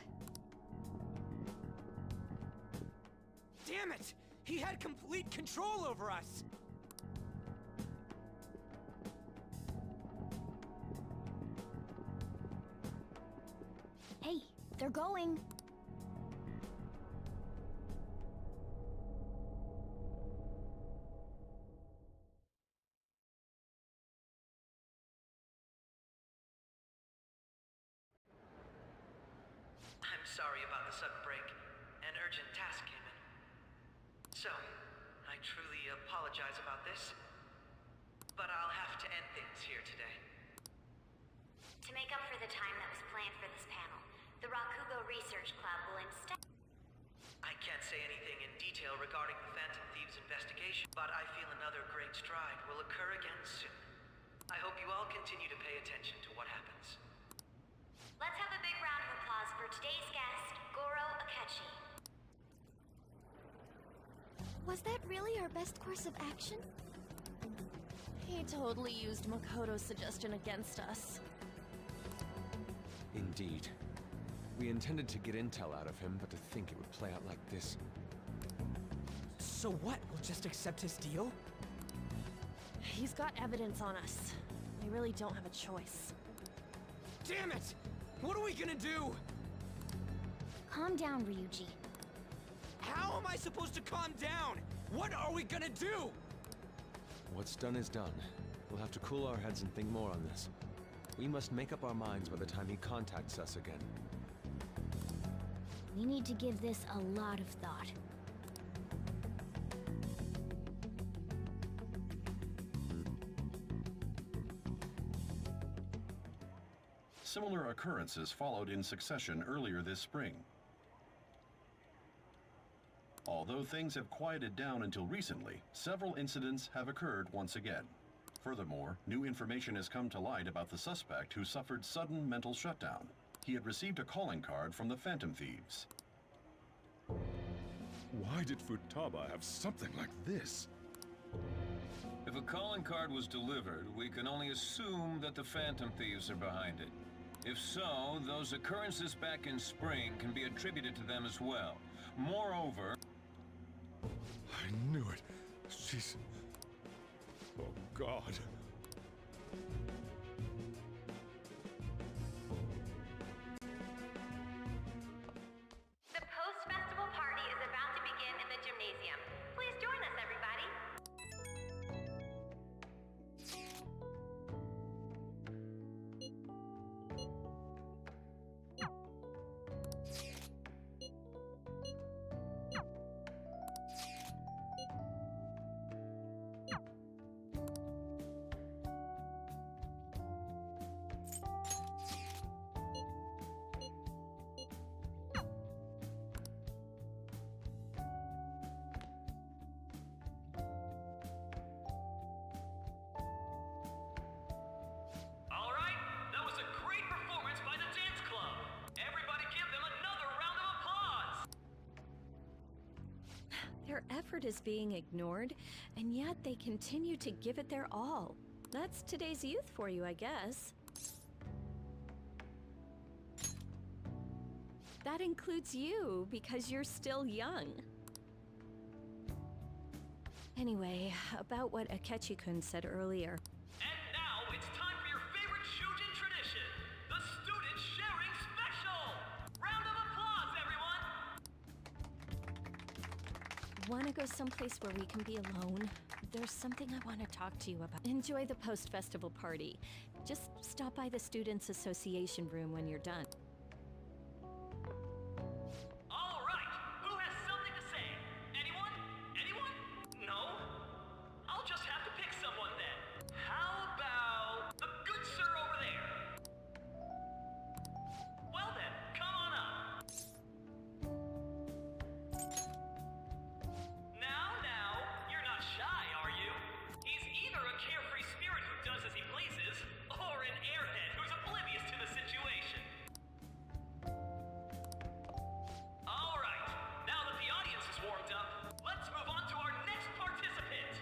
Damn it! He had complete control over us! Hey, they're going. I'm sorry about the sudden break. An urgent task came in. So, I truly apologize about this, but I'll have to end things here today. To make up for the time that was planned for this panel, the Rakugo Research Club will instead... I can't say anything in detail regarding the Phantom Thieves investigation, but I feel another great stride will occur again soon. I hope you all continue to pay attention to what happens. Let's have a big round of applause for today's guest, Goro Akechi. Was that really our best course of action? He totally used Makoto's suggestion against us. Indeed. We intended to get intel out of him, but to think it would play out like this. So what? We'll just accept his deal? He's got evidence on us. We really don't have a choice. Damn it! What are we gonna do? Calm down, Ryuji. How am I supposed to calm down? What are we gonna do? What's done is done. We'll have to cool our heads and think more on this. We must make up our minds by the time he contacts us again. We need to give this a lot of thought. Similar occurrences followed in succession earlier this spring. Although things have quieted down until recently, several incidents have occurred once again. Furthermore, new information has come to light about the suspect who suffered sudden mental shutdown. He had received a calling card from the Phantom Thieves. Why did Futaba have something like this? If a calling card was delivered, we can only assume that the Phantom Thieves are behind it. If so, those occurrences back in spring can be attributed to them as well. Moreover... I knew it. She's... Oh, God. The post-festival party is about to begin in the gymnasium. Please join us, everybody. All right, that was a great performance by the dance club. Everybody give them another round of applause. Their effort is being ignored, and yet they continue to give it their all. That's today's youth for you, I guess. That includes you, because you're still young. Anyway, about what Akechi-kun said earlier. And now it's time for your favorite Shujin tradition, the student sharing special. Round of applause, everyone. Want to go someplace where we can be alone? There's something I want to talk to you about. Enjoy the post-festival party. Just stop by the Students' Association room when you're done. All right, who has something to say? Anyone? Anyone? No? I'll just have to pick someone then. How about the good sir over there? Well then, come on up. Now, you're not shy, are you? He's either a carefree spirit who does as he pleases, or an airhead who's oblivious to the situation. All right, now that the audience is warmed up, let's move on to our next participant.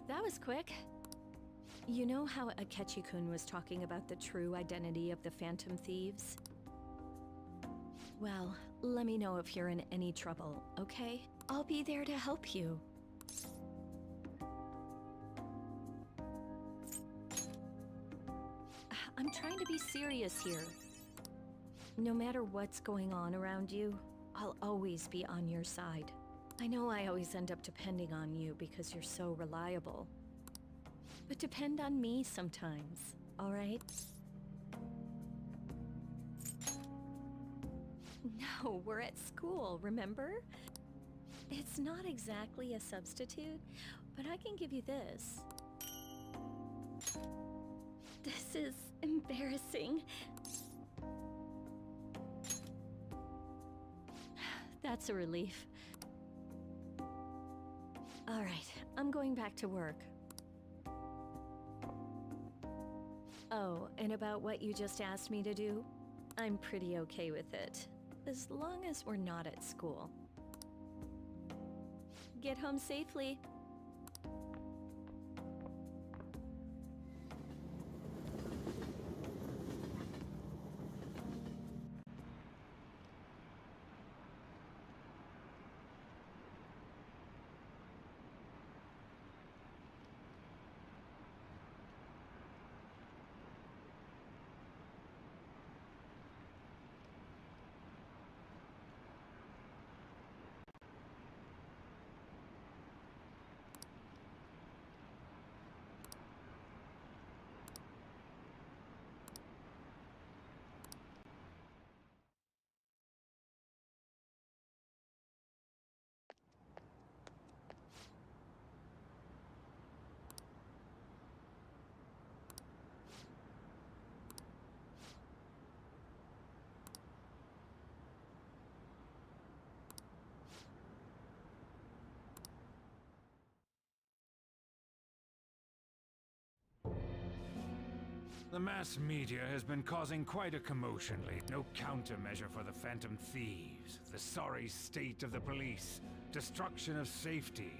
That was quick. You know how Akechi-kun was talking about the true identity of the Phantom Thieves? Well, let me know if you're in any trouble, okay? I'll be there to help you. I'm trying to be serious here. No matter what's going on around you, I'll always be on your side. I know I always end up depending on you because you're so reliable. But depend on me sometimes, all right? No, we're at school, remember? It's not exactly a substitute, but I can give you this. This is embarrassing. That's a relief. All right, I'm going back to work. Oh, and about what you just asked me to do? I'm pretty okay with it, as long as we're not at school. Get home safely. The mass media has been causing quite a commotion lately. No countermeasure for the Phantom Thieves, the sorry state of the police, destruction of safety.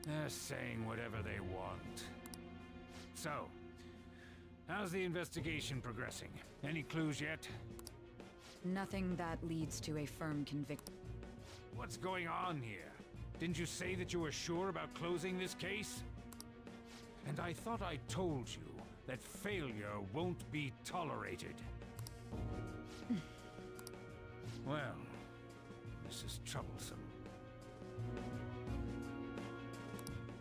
They're saying whatever they want. So, how's the investigation progressing? Any clues yet? Nothing that leads to a firm conviction. What's going on here? Didn't you say that you were sure about closing this case? And I thought I told you that failure won't be tolerated. Well, this is troublesome.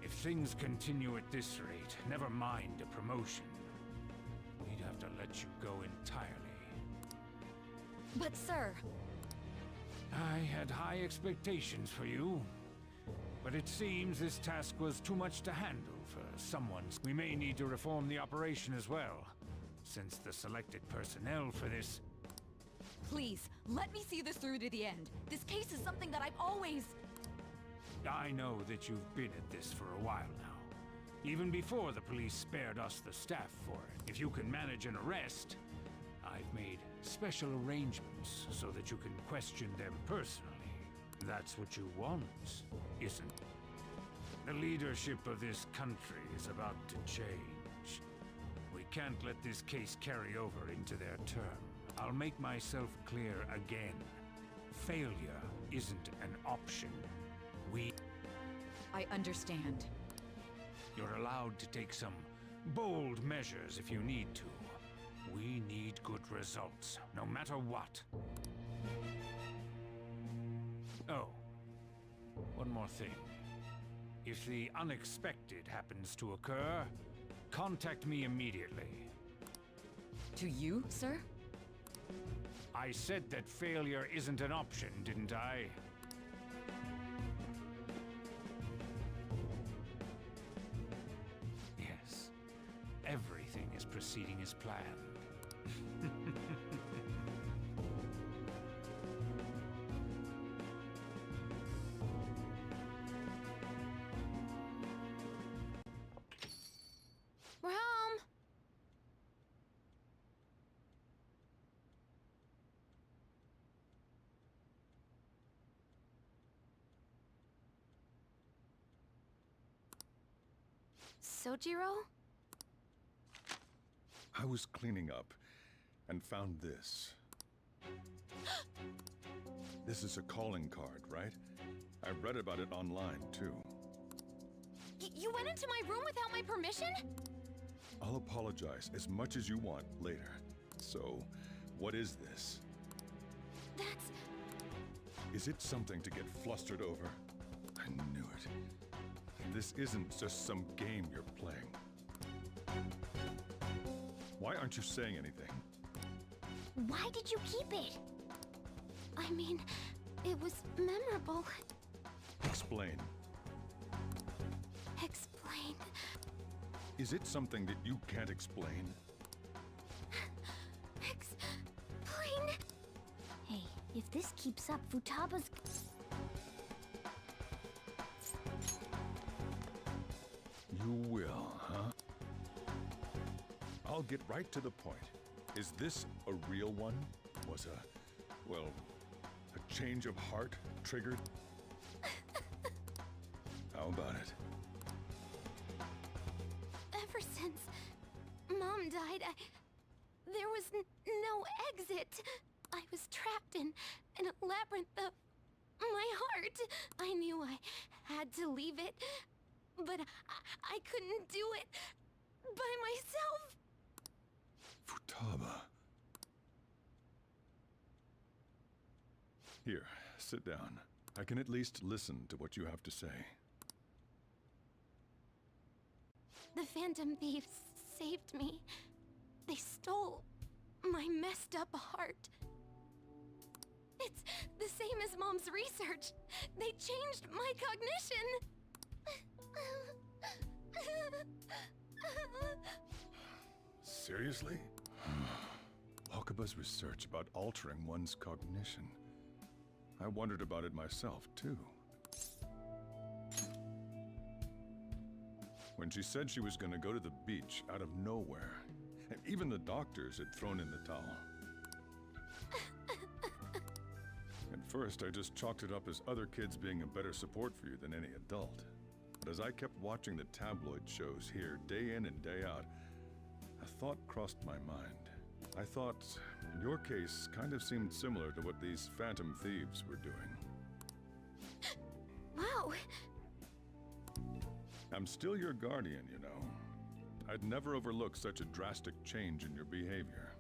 If things continue at this rate, never mind a promotion. We'd have to let you go entirely. But sir... I had high expectations for you. But it seems this task was too much to handle for someone. We may need to reform the operation as well, since the selected personnel for this... Please, let me see this through to the end. This case is something that I've always... I know that you've been at this for a while now. Even before the police spared us the staff for it. If you can manage an arrest, I've made special arrangements so that you can question them personally. That's what you want, isn't it? The leadership of this country is about to change. We can't let this case carry over into their term. I'll make myself clear again. Failure isn't an option. I understand. You're allowed to take some bold measures if you need to. We need good results, no matter what. Oh, one more thing. If the unexpected happens to occur, contact me immediately. To you, sir? I said that failure isn't an option, didn't I? Yes. Everything is proceeding as planned. We're home. Sojiro? I was cleaning up and found this. This is a calling card, right? I read about it online, too. You went into my room without my permission? I'll apologize as much as you want later. So, what is this? That's... Is it something to get flustered over? I knew it. This isn't just some game you're playing. Why aren't you saying anything? Why did you keep it? I mean, it was memorable. Explain. Explain. Is it something that you can't explain? Explain. Hey, if this keeps up, Futaba's... You will, huh? I'll get right to the point. Is this a real one? Was well, a change of heart triggered? How about it? Ever since Mom died, there was no exit. I was trapped in a labyrinth of my heart. I knew I had to leave it, but I couldn't do it by myself. Futaba. Here, sit down. I can at least listen to what you have to say. The Phantom Thieves saved me. They stole my messed up heart. It's the same as Mom's research. They changed my cognition. Seriously? Wakaba's research about altering one's cognition. I wondered about it myself, too. When she said she was going to go to the beach out of nowhere, and even the doctors had thrown in the towel. At first, I just chalked it up as other kids being a better support for you than any adult. But as I kept watching the tabloid shows here, day in and day out, a thought crossed my mind. I thought your case kind of seemed similar to what these Phantom Thieves were doing. Wow. I'm still your guardian, you know. I'd never overlook such a drastic change in your behavior.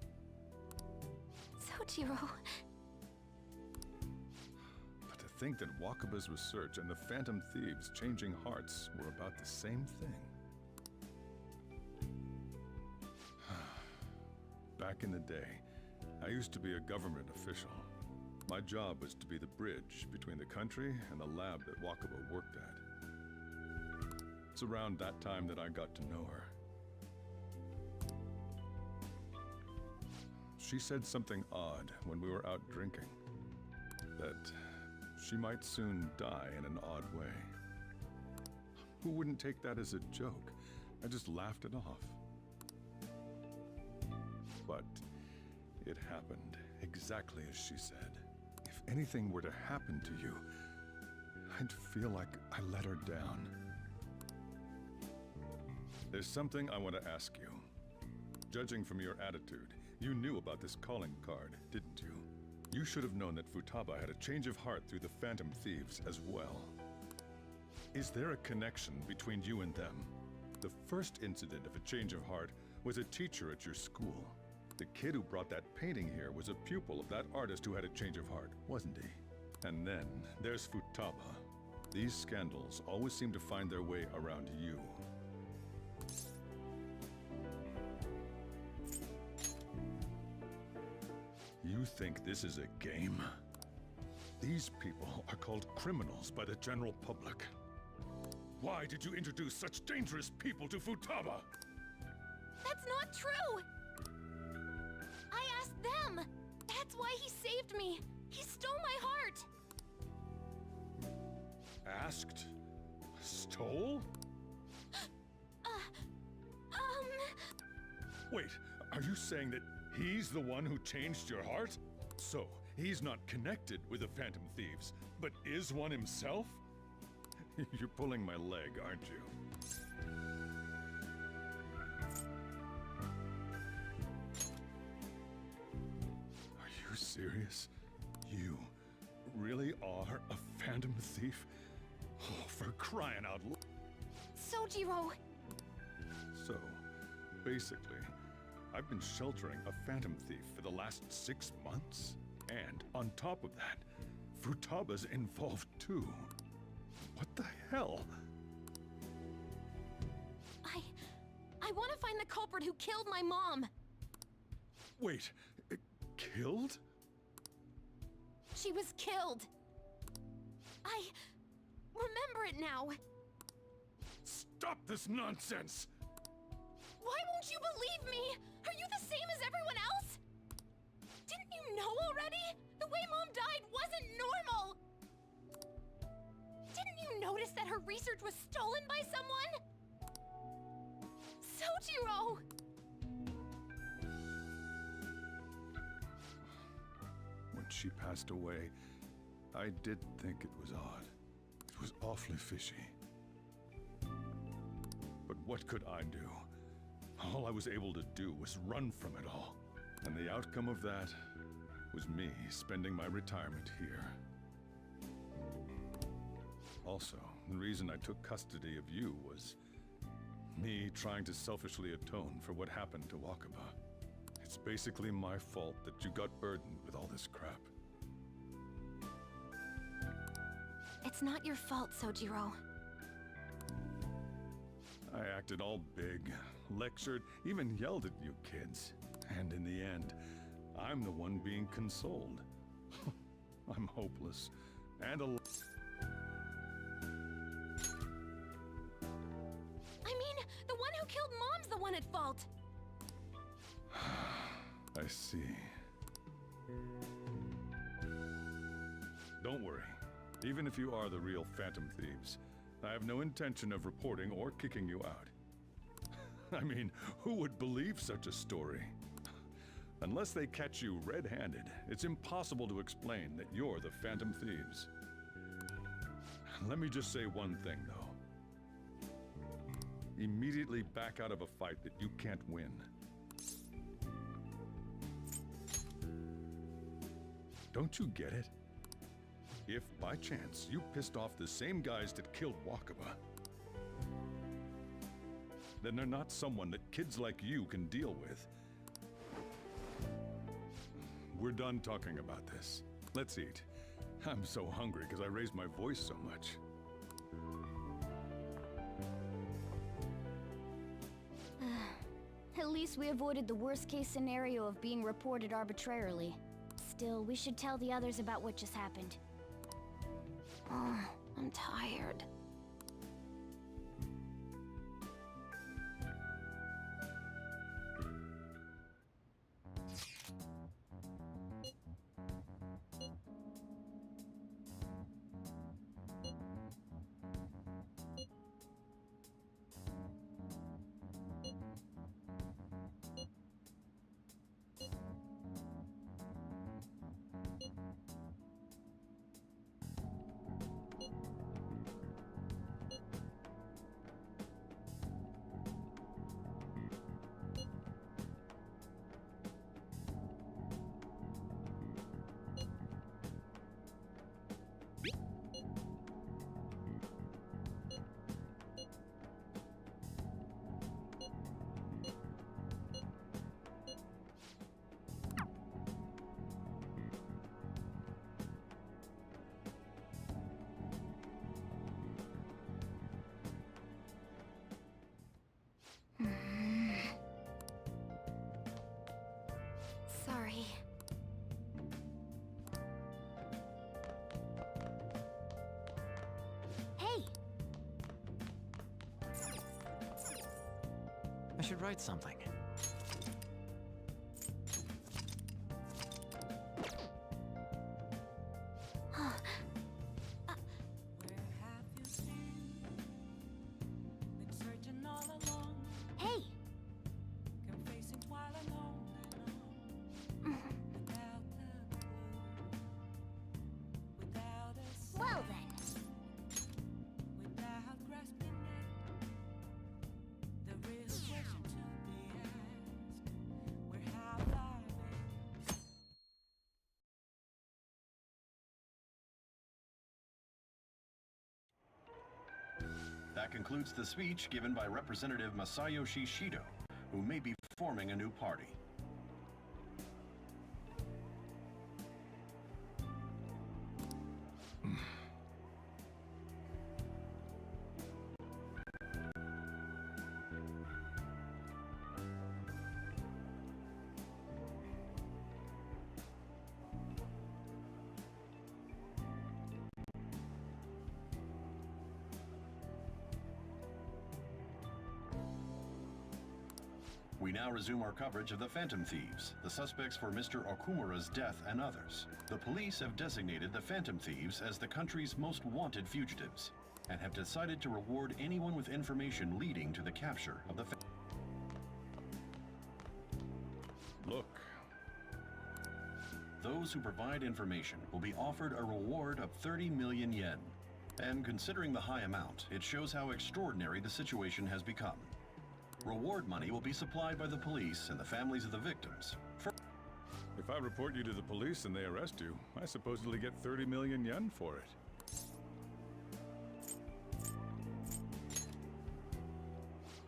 Sojiro. But to think that Wakaba's research and the Phantom Thieves' changing hearts were about the same thing. Back in the day, I used to be a government official. My job was to be the bridge between the country and the lab that Wakaba worked at. It's around that time that I got to know her. She said something odd when we were out drinking. That she might soon die in an odd way. Who wouldn't take that as a joke? I just laughed it off. But it happened exactly as she said. If anything were to happen to you, I'd feel like I let her down. There's something I want to ask you. Judging from your attitude, you knew about this calling card, didn't you? You should have known that Futaba had a change of heart through the Phantom Thieves as well. Is there a connection between you and them? The first incident of a change of heart was a teacher at your school. The kid who brought that painting here was a pupil of that artist who had a change of heart, wasn't he? And then there's Futaba. These scandals always seem to find their way around you. You think this is a game? These people are called criminals by the general public. Why did you introduce such dangerous people to Futaba? That's not true! I asked them! That's why he saved me! He stole my heart! Asked? Stole? Wait, are you saying that he's the one who changed your heart? So, he's not connected with the Phantom Thieves, but is one himself? You're pulling my leg, aren't you? Are you serious? You really are a Phantom Thief? Oh, for crying out loud. Sojiro! So, basically, I've been sheltering a Phantom Thief for the last 6 months. And on top of that, Futaba's involved too. What the hell? I want to find the culprit who killed my mom! Wait, killed? She was killed! I remember it now! Stop this nonsense! Why won't you believe me? Are you the same as everyone else? Didn't you know already? The way Mom died wasn't normal! Didn't you notice that her research was stolen by someone? Sojiro! When she passed away, I did think it was odd. It was awfully fishy. But what could I do? All I was able to do was run from it all. And the outcome of that was me spending my retirement here. Also, the reason I took custody of you was me trying to selfishly atone for what happened to Wakaba. It's basically my fault that you got burdened with all this crap. It's not your fault, Sojiro. I acted all big, lectured, even yelled at you kids. And in the end, I'm the one being consoled. I'm hopeless. And a... I mean, the one who killed Mom's the one at fault! I see. Don't worry. Even if you are the real Phantom Thieves, I have no intention of reporting or kicking you out. I mean, who would believe such a story? Unless they catch you red-handed, it's impossible to explain that you're the Phantom Thieves. Let me just say one thing, though. Immediately back out of a fight that you can't win. Don't you get it? If, by chance, you pissed off the same guys that killed Wakaba, then they're not someone that kids like you can deal with. We're done talking about this. Let's eat. I'm so hungry because I raised my voice so much. At least we avoided the worst-case scenario of being reported arbitrarily. Still, we should tell the others about what just happened. Oh, I'm tired. Sorry. Hey! I should write something. Hey! Well then. That concludes the speech given by Representative Masayoshi Shido, who may be forming a new party. We now resume our coverage of the Phantom Thieves, the suspects for Mr. Okumura's death and others. The police have designated the Phantom Thieves as the country's most wanted fugitives, and have decided to reward anyone with information leading to the capture of the Look. Those who provide information will be offered a reward of 30 million yen. And considering the high amount, it shows how extraordinary the situation has become. Reward money will be supplied by the police and the families of the victims. If I report you to the police and they arrest you, I supposedly get 30 million yen for it.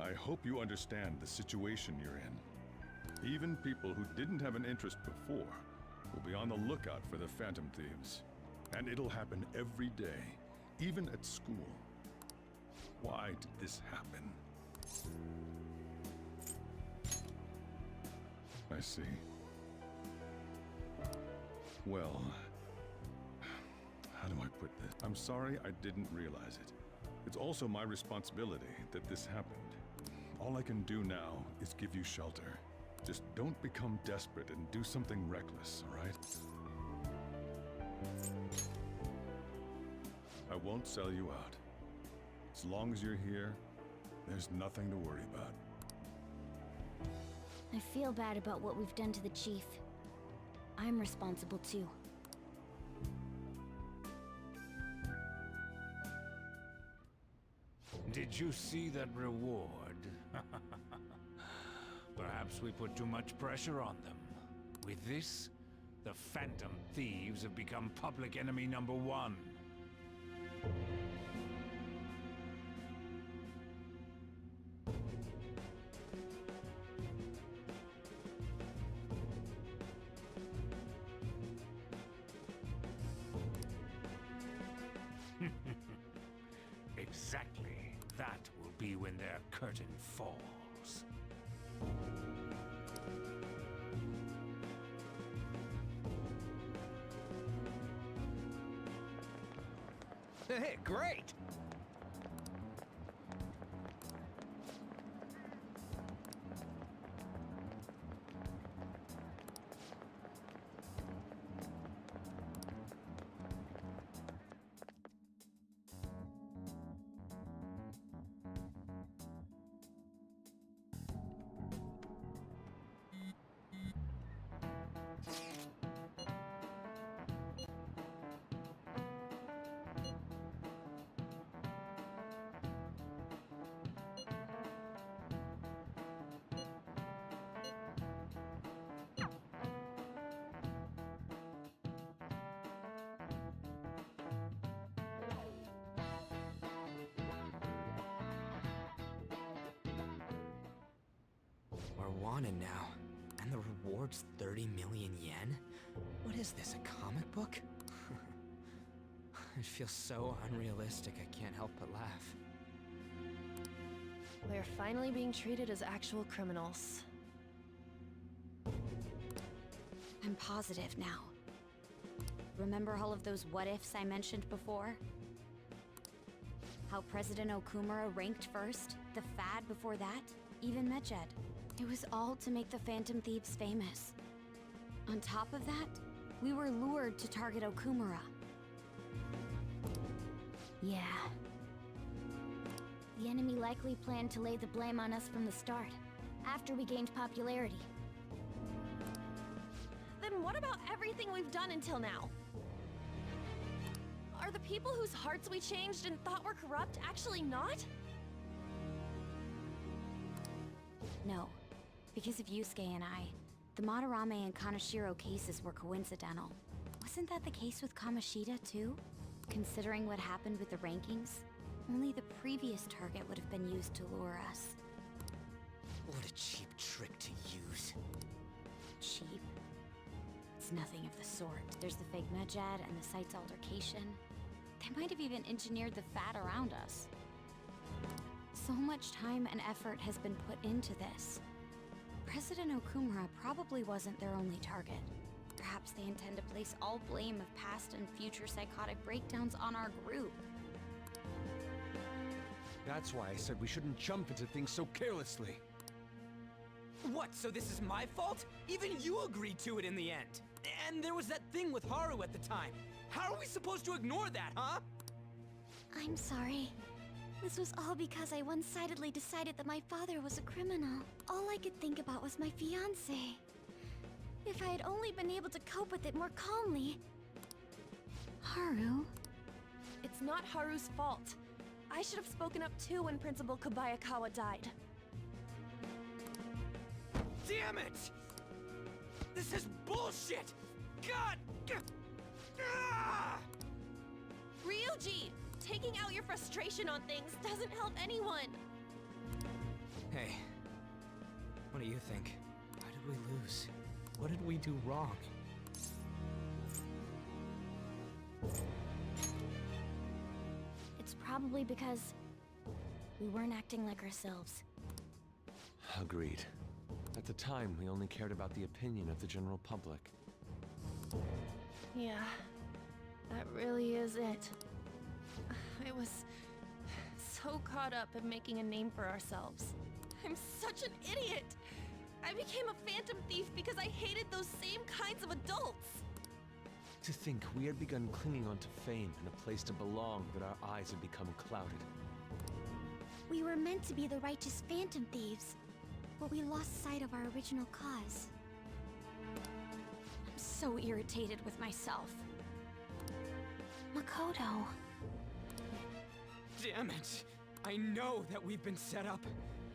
I hope you understand the situation you're in. Even people who didn't have an interest before will be on the lookout for the Phantom Thieves. And it'll happen every day, even at school. Why did this happen? I see. Well, how do I put this? I'm sorry I didn't realize it. It's also my responsibility that this happened. All I can do now is give you shelter. Just don't become desperate and do something reckless, all right? I won't sell you out. As long as you're here, there's nothing to worry about. I feel bad about what we've done to the Chief. I'm responsible too. Did you see that reward? Perhaps we put too much pressure on them. With this, the Phantom Thieves have become public enemy number 1. Exactly. That will be when their curtain falls. Hey, great! We're wanted now, and the reward's 30 million yen? What is this, a comic book? It feels so unrealistic I can't help but laugh. We're finally being treated as actual criminals. I'm positive now. Remember all of those what-ifs I mentioned before? How President Okumura ranked first, the Fad before that, even Medjed. It was all to make the Phantom Thieves famous. On top of that, we were lured to target Okumura. Yeah. The enemy likely planned to lay the blame on us from the start, after we gained popularity. Then what about everything we've done until now? Are the people whose hearts we changed and thought were corrupt actually not? No. Because of Yusuke and I, the Madarame and Kaneshiro cases were coincidental. Wasn't that the case with Kamoshida, too? Considering what happened with the rankings, only the previous target would have been used to lure us. What a cheap trick to use. Cheap? It's nothing of the sort. There's the fake Medjed and the site's altercation. They might have even engineered the Fat around us. So much time and effort has been put into this. President Okumura probably wasn't their only target. Perhaps they intend to place all blame of past and future psychotic breakdowns on our group. That's why I said we shouldn't jump into things so carelessly. What, so this is my fault? Even you agreed to it in the end. And there was that thing with Haru at the time. How are we supposed to ignore that, huh? I'm sorry. This was all because I one-sidedly decided that my father was a criminal. All I could think about was my fiancé. If I had only been able to cope with it more calmly... Haru? It's not Haru's fault. I should have spoken up too when Principal Kobayakawa died. Damn it! This is bullshit! God! Ryuji! Taking out your frustration on things doesn't help anyone! Hey, what do you think? Why did we lose? What did we do wrong? It's probably because we weren't acting like ourselves. Agreed. At the time, we only cared about the opinion of the general public. Yeah, that really is it. I was so caught up in making a name for ourselves. I'm such an idiot! I became a phantom thief because I hated those same kinds of adults! To think we had begun clinging onto fame and a place to belong that our eyes had become clouded. We were meant to be the righteous phantom thieves. but we lost sight of our original cause. I'm so irritated with myself. Makoto. Damn it! I know that we've been set up,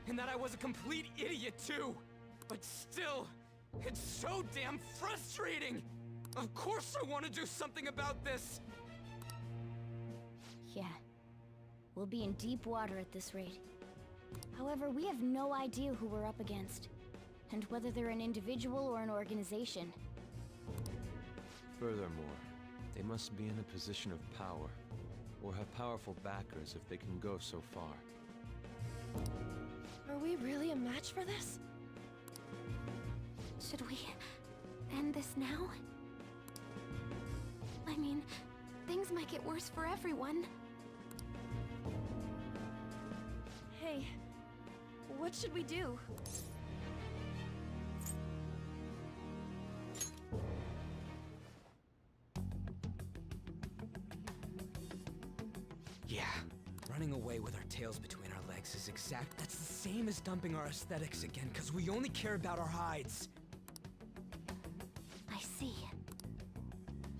and that I was a complete idiot too! But still, it's so damn frustrating! Of course I want to do something about this! Yeah. We'll be in deep water at this rate. However, we have no idea who we're up against, and whether they're an individual or an organization. Furthermore, they must be in a position of power, or have powerful backers if they can go so far. Are we really a match for this? Should we end this now? I mean, things might get worse for everyone. Hey, what should we do? Yeah, running away with our tails between our legs is that's the same as dumping our aesthetics again, because we only care about our hides. I see.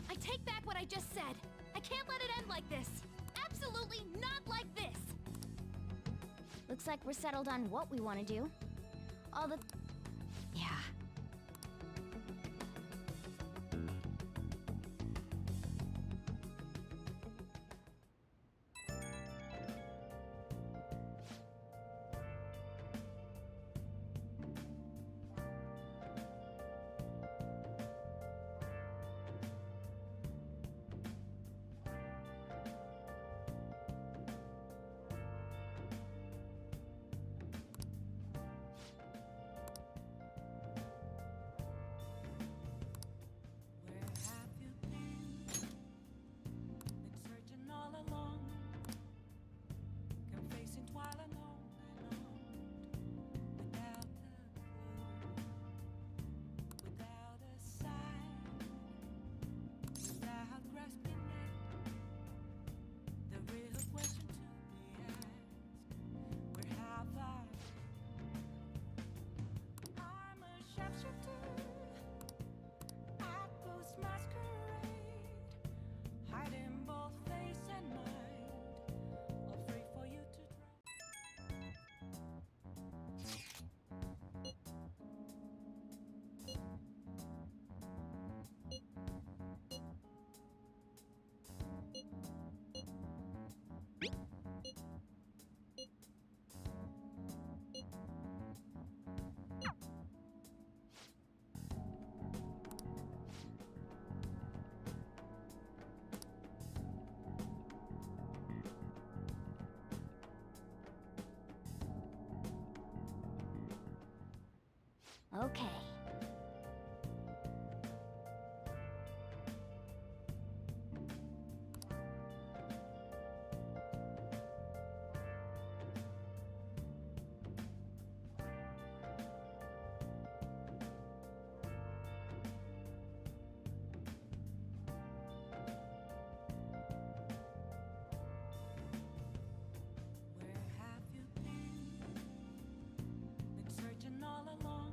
I take back what I just said. I can't let it end like this. Absolutely not like this. Looks like we're settled on what we want to do. All the... Yeah. Okay. Searching all along,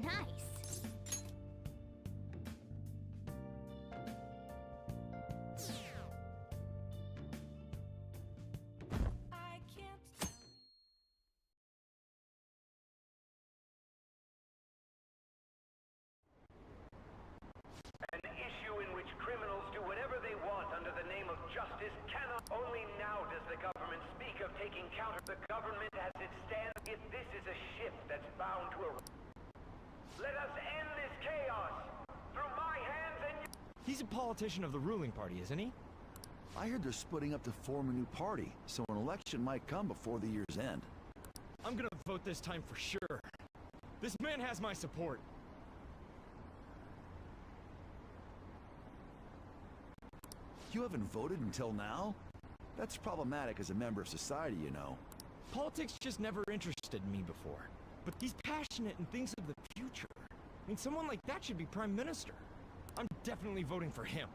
Nice. I can't. An issue in which criminals do whatever they want under the name of justice cannot. Only now does the government speak of taking counter. The government as it stands, if this is a ship that's bound to a... Let us end this chaos through my hands and... He's a politician of the ruling party, isn't he? I heard they're splitting up to form a new party, so an election might come before the year's end. I'm gonna vote this time for sure. This man has my support. You haven't voted until now? That's problematic as a member of society, you know. Politics just never interested me before. But he's passionate and thinks of the future. I mean, someone like that should be prime minister. I'm definitely voting for him.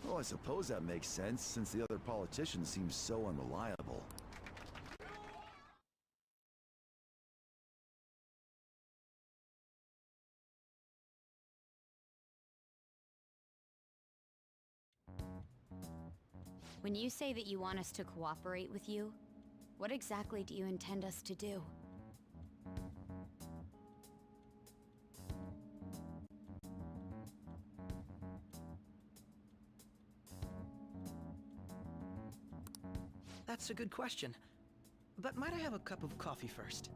Well, I suppose that makes sense, since the other politician seems so unreliable. When you say that you want us to cooperate with you, what exactly do you intend us to do? That's a good question. But might I have a cup of coffee first?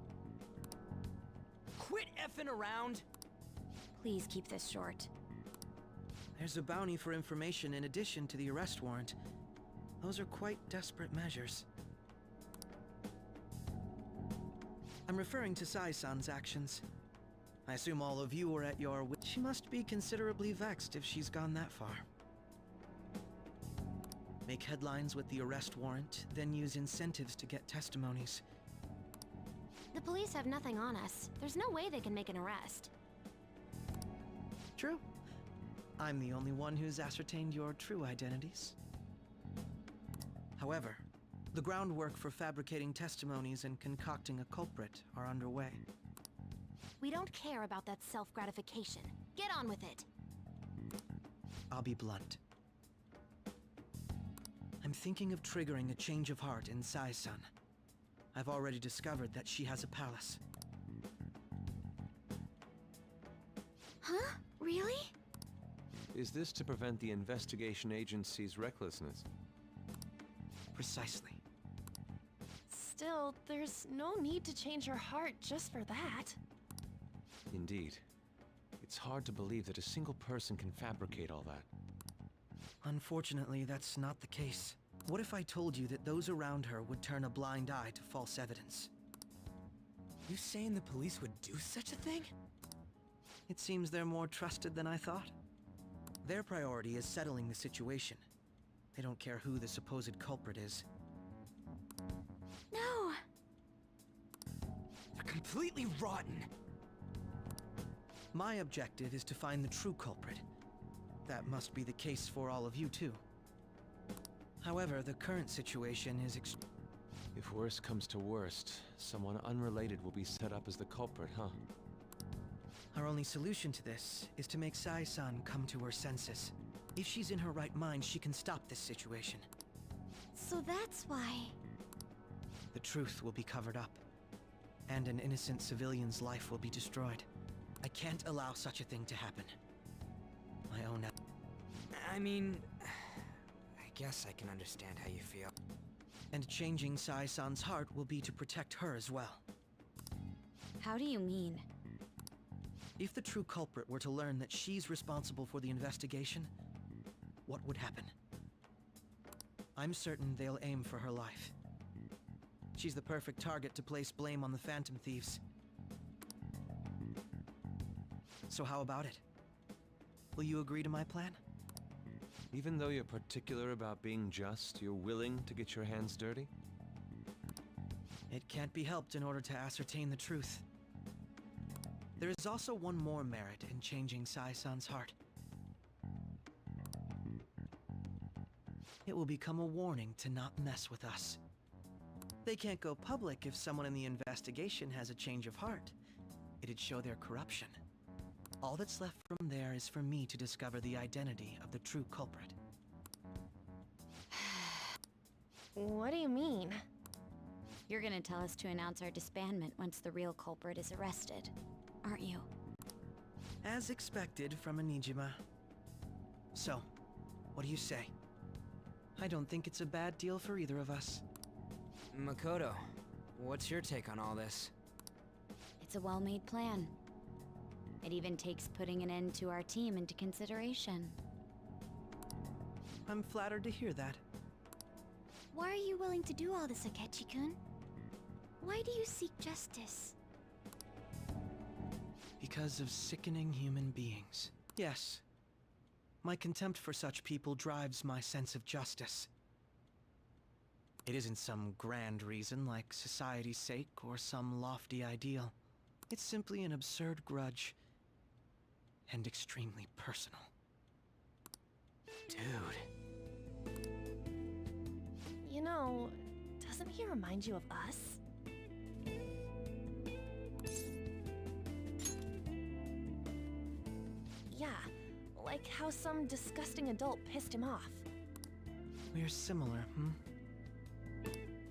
Quit effing around! Please keep this short. There's a bounty for information in addition to the arrest warrant. Those are quite desperate measures. I'm referring to Sai-san's actions. I assume all of you were at your She must be considerably vexed if she's gone that far. Make headlines with the arrest warrant, then use incentives to get testimonies. The police have nothing on us. There's no way they can make an arrest. True. I'm the only one who's ascertained your true identities. However, the groundwork for fabricating testimonies and concocting a culprit are underway. We don't care about that self-gratification. Get on with it. I'll be blunt. I'm thinking of triggering a change of heart in Sai-san. I've already discovered that she has a palace. Huh? Really? Is this to prevent the investigation agency's recklessness? Precisely. Still, there's no need to change her heart just for that. Indeed. It's hard to believe that a single person can fabricate all that. Unfortunately, that's not the case. What if I told you that those around her would turn a blind eye to false evidence? You saying the police would do such a thing? It seems they're more trusted than I thought. Their priority is settling the situation. They don't care who the supposed culprit is. No! They're completely rotten! My objective is to find the true culprit. That must be the case for all of you, too. However, the current situation is If worst comes to worst, someone unrelated will be set up as the culprit, huh? Our only solution to this is to make Sai-san come to her senses. If she's in her right mind, she can stop this situation. So that's why... The truth will be covered up, and an innocent civilian's life will be destroyed. I can't allow such a thing to happen. My own... I mean... I guess I can understand how you feel. And changing Sai-san's heart will be to protect her as well. How do you mean? If the true culprit were to learn that she's responsible for the investigation, what would happen? I'm certain they'll aim for her life. She's the perfect target to place blame on the Phantom Thieves. So how about it? Will you agree to my plan? Even though you're particular about being just, you're willing to get your hands dirty? It can't be helped in order to ascertain the truth. There is also one more merit in changing Sai-san's heart. It will become a warning to not mess with us. They can't go public if someone in the investigation has a change of heart. It'd show their corruption. All that's left from there is for me to discover the identity of the true culprit. What do you mean? You're gonna tell us to announce our disbandment once the real culprit is arrested, aren't you? As expected from Onijima. So, what do you say? I don't think it's a bad deal for either of us. Makoto, what's your take on all this? It's a well-made plan. It even takes putting an end to our team into consideration. I'm flattered to hear that. Why are you willing to do all this, Akechi-kun? Why do you seek justice? Because of sickening human beings. Yes. My contempt for such people drives my sense of justice. It isn't some grand reason like society's sake or some lofty ideal. It's simply an absurd grudge. And extremely personal. Dude. You know, doesn't he remind you of us? Yeah, like how some disgusting adult pissed him off. We're similar, hmm?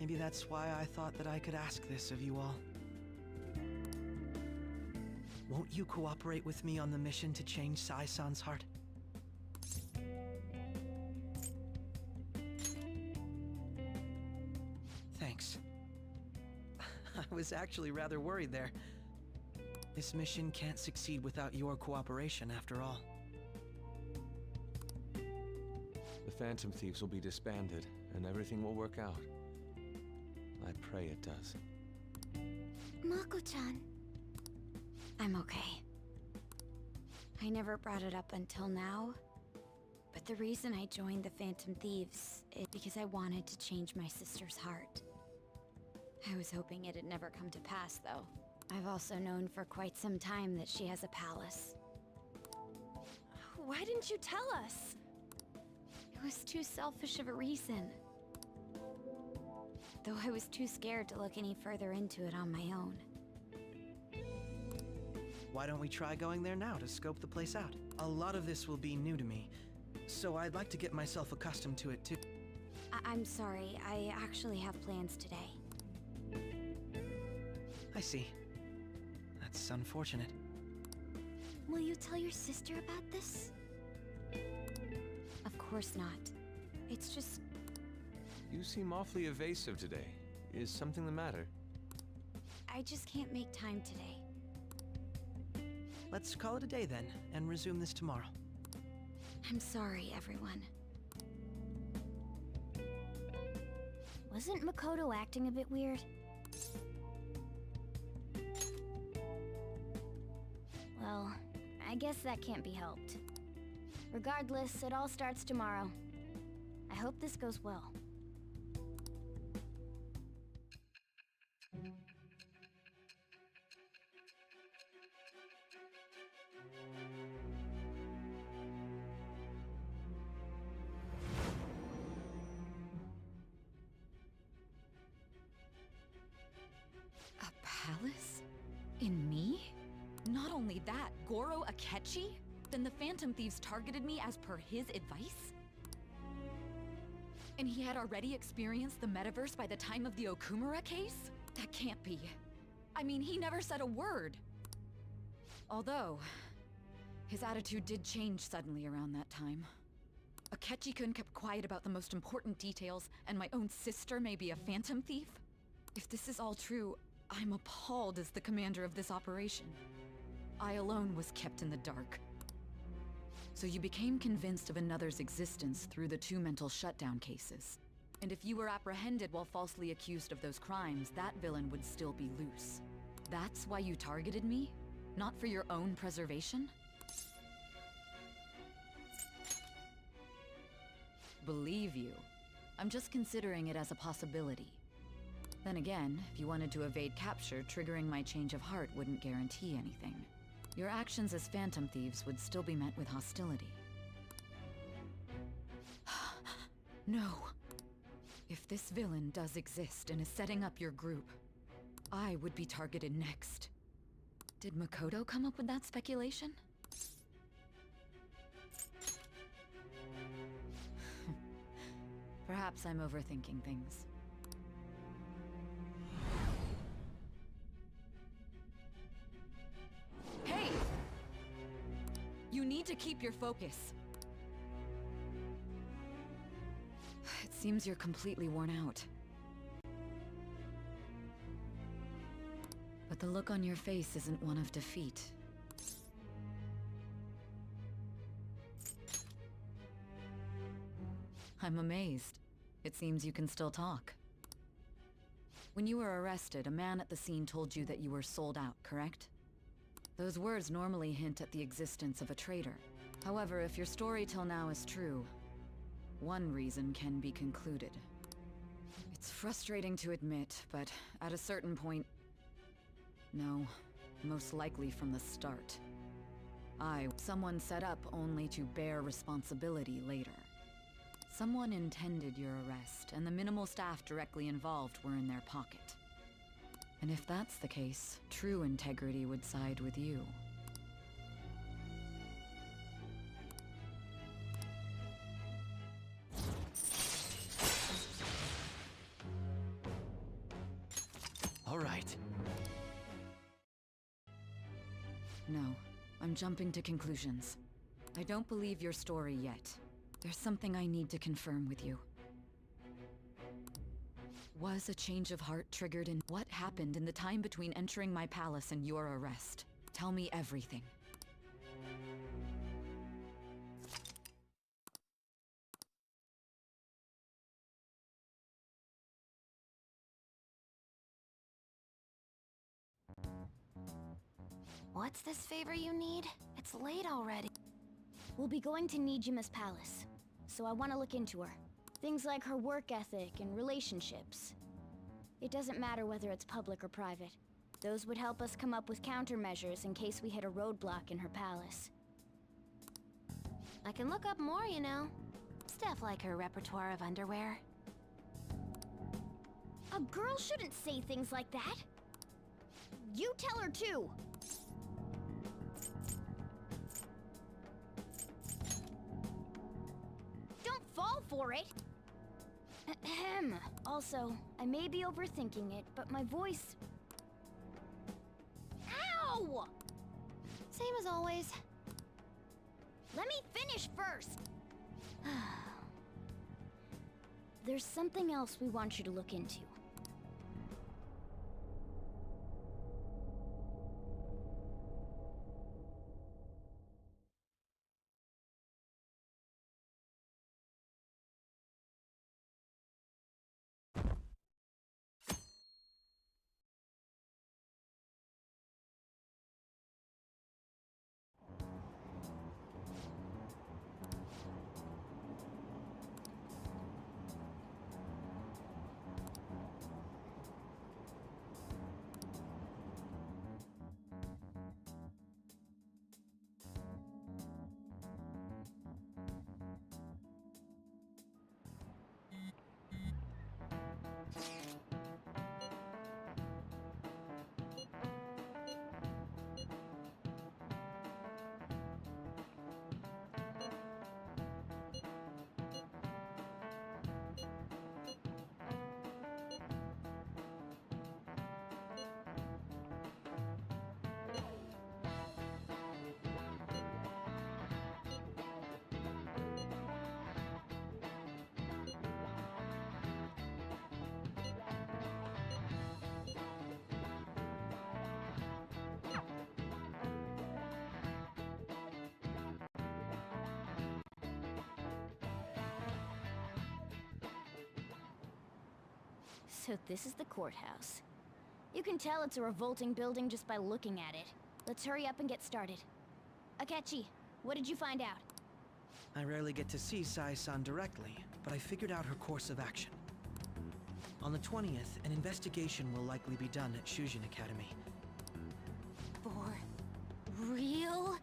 Maybe that's why I thought that I could ask this of you all. Won't you cooperate with me on the mission to change Sai-san's heart? Thanks. I was actually rather worried there. This mission can't succeed without your cooperation, after all. The Phantom Thieves will be disbanded, and everything will work out. I pray it does. Mako-chan. I'm okay. I never brought it up until now, but the reason I joined the Phantom Thieves is because I wanted to change my sister's heart. I was hoping it'd never come to pass, though. I've also known for quite some time that she has a palace. Why didn't you tell us? It was too selfish of a reason. Though I was too scared to look any further into it on my own. Why don't we try going there now to scope the place out? A lot of this will be new to me, so I'd like to get myself accustomed to it too. I'm sorry, I actually have plans today. I see. That's unfortunate. Will you tell your sister about this? Of course not. It's just... You seem awfully evasive today. Is something the matter? I just can't make time today. Let's call it a day then, and resume this tomorrow. I'm sorry, everyone. Wasn't Makoto acting a bit weird? Well, I guess that can't be helped. Regardless, it all starts tomorrow. I hope this goes well. A palace? In me? Not only that, Goro Akechi? Then the Phantom Thieves targeted me as per his advice? And he had already experienced the metaverse by the time of the Okumura case? That can't be. I mean, he never said a word. Although, his attitude did change suddenly around that time. Akechi-kun kept quiet about the most important details, and my own sister may be a Phantom Thief? If this is all true, I'm appalled as the commander of this operation. I alone was kept in the dark. So you became convinced of another's existence through the 2 mental shutdown cases. And if you were apprehended while falsely accused of those crimes, that villain would still be loose. That's why you targeted me? Not for your own preservation? Believe you. I'm just considering it as a possibility. Then again, if you wanted to evade capture, triggering my change of heart wouldn't guarantee anything. Your actions as Phantom Thieves would still be met with hostility. No. If this villain does exist and is setting up your group, I would be targeted next. Did Makoto come up with that speculation? Perhaps I'm overthinking things. Hey! You need to keep your focus. It seems you're completely worn out. But the look on your face isn't one of defeat. I'm amazed. It seems you can still talk. When you were arrested, a man at the scene told you that you were sold out, correct? Those words normally hint at the existence of a traitor. However, if your story till now is true, one reason can be concluded. It's frustrating to admit, but at a certain point... No, most likely from the start. Someone set up only to bear responsibility later. Someone intended your arrest, and the minimal staff directly involved were in their pocket. And if that's the case, true integrity would side with you. All right. No, I'm jumping to conclusions. I don't believe your story yet. There's something I need to confirm with you. Was a change of heart triggered in what happened in the time between entering my palace and your arrest? Tell me everything. What's this favor you need? It's late already. We'll be going to Nijima's palace, so I want to look into her. Things like her work ethic and relationships. It doesn't matter whether it's public or private. Those would help us come up with countermeasures in case we hit a roadblock in her palace. I can look up more, you know. Stuff like her repertoire of underwear. A girl shouldn't say things like that. You tell her too. Don't fall for it. Ahem. Also, I may be overthinking it, but my voice... Ow! Same as always. Let me finish first. There's something else we want you to look into. So this is the courthouse. You can tell it's a revolting building just by looking at it. Let's hurry up and get started. Akechi, what did you find out? I rarely get to see Sai-san directly, but I figured out her course of action. On the 20th, an investigation will likely be done at Shujin Academy. For real?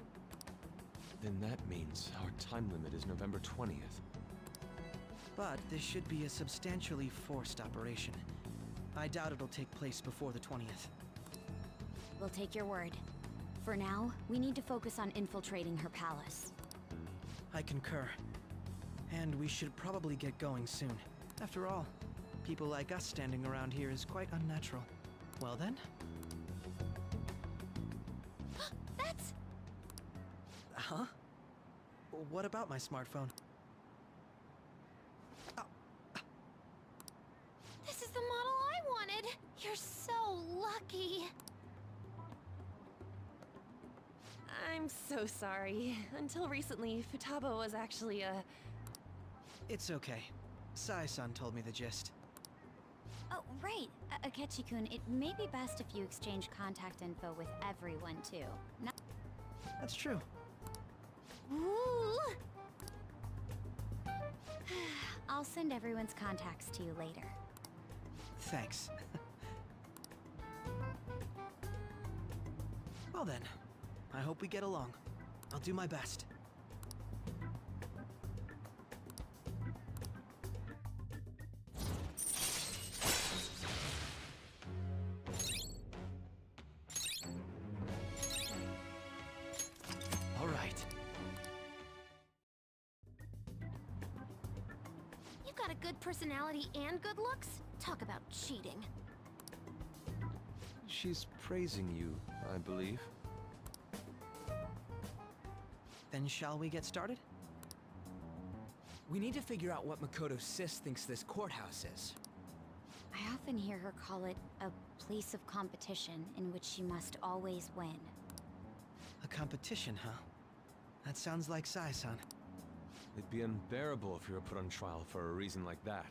Then that means our time limit is November 20th. But this should be a substantially forced operation. I doubt it'll take place before the 20th. We'll take your word. For now, we need to focus on infiltrating her palace. I concur. And we should probably get going soon. After all, people like us standing around here is quite unnatural. Well then? That's... Huh? What about my smartphone? This is the model I wanted! You're so lucky! I'm so sorry. Until recently, Futaba was actually a... It's okay. Sai-san told me the gist. Oh, right. Akechi-kun, it may be best if you exchange contact info with everyone, too. That's true. Ooh! I'll send everyone's contacts to you later. Thanks. Well then, I hope we get along. I'll do my best. All right. You got a good personality and good looks? Talk about cheating. She's praising you, I believe. Then shall we get started? We need to figure out what Makoto Sis thinks this courthouse is. I often hear her call it a place of competition in which she must always win. A competition, huh? That sounds like Sai-san. It'd be unbearable if you were put on trial for a reason like that.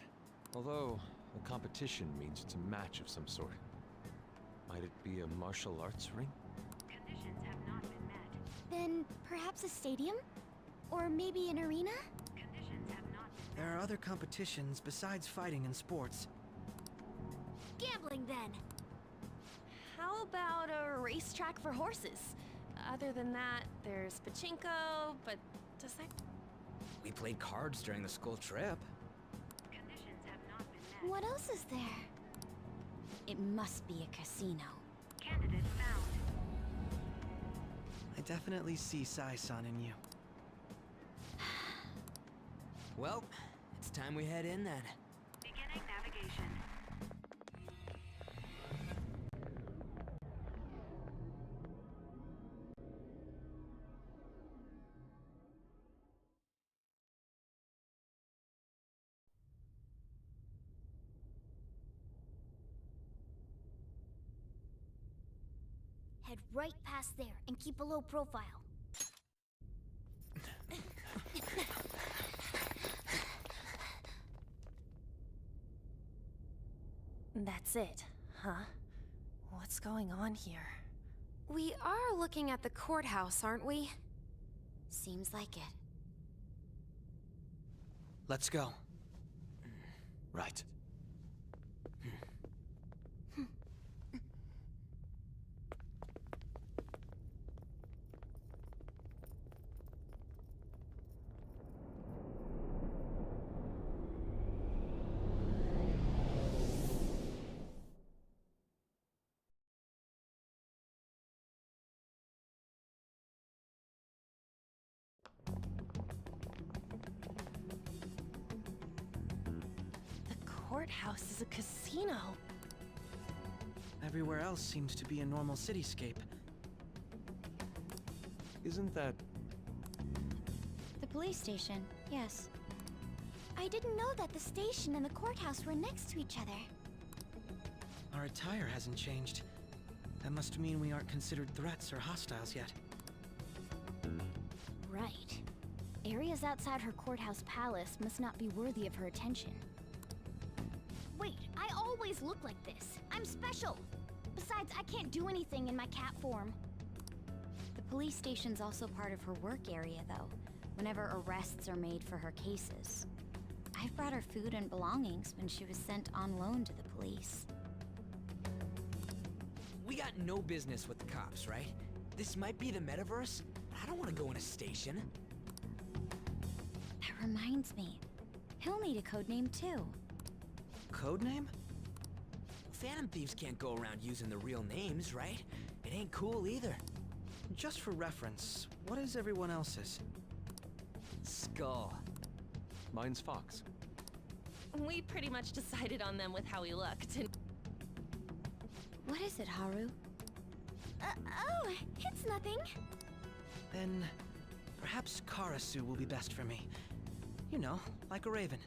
Although, a competition means it's a match of some sort. Might it be a martial arts ring? Conditions have not been met. Then perhaps a stadium? Or maybe an arena? Conditions have not been There are other competitions besides fighting and sports. Gambling, then! How about a racetrack for horses? Other than that, there's pachinko, but does that... We played cards during the school trip. Conditions have not been met. What else is there? It must be a casino. Candidate found. I definitely see Sai-san in you. Well, it's time we head in then. Beginning navigation. Head right past there and keep a low profile. That's it, huh? What's going on here? We are looking at the courthouse, aren't we? Seems like it. Let's go. Right. Courthouse is a casino. Everywhere else seems to be a normal cityscape. Isn't that... The police station, yes. I didn't know that the station and the courthouse were next to each other. Our attire hasn't changed. That must mean we aren't considered threats or hostiles yet. Right. Areas outside her courthouse palace must not be worthy of her attention. Wait, I always look like this. I'm special. Besides, I can't do anything in my cat form. The police station's also part of her work area, though, whenever arrests are made for her cases. I've brought her food and belongings when she was sent on loan to the police. We got no business with the cops, right? This might be the metaverse, but I don't want to go in a station. That reminds me. He'll need a codename, too. Codename? Phantom thieves can't go around using the real names, right? It ain't cool either. Just for reference, what is everyone else's? Skull. Mine's Fox. We pretty much decided on them with how he looked. And What is it, Haru? Oh, it's nothing. Then perhaps Karasu will be best for me. You know, like a raven.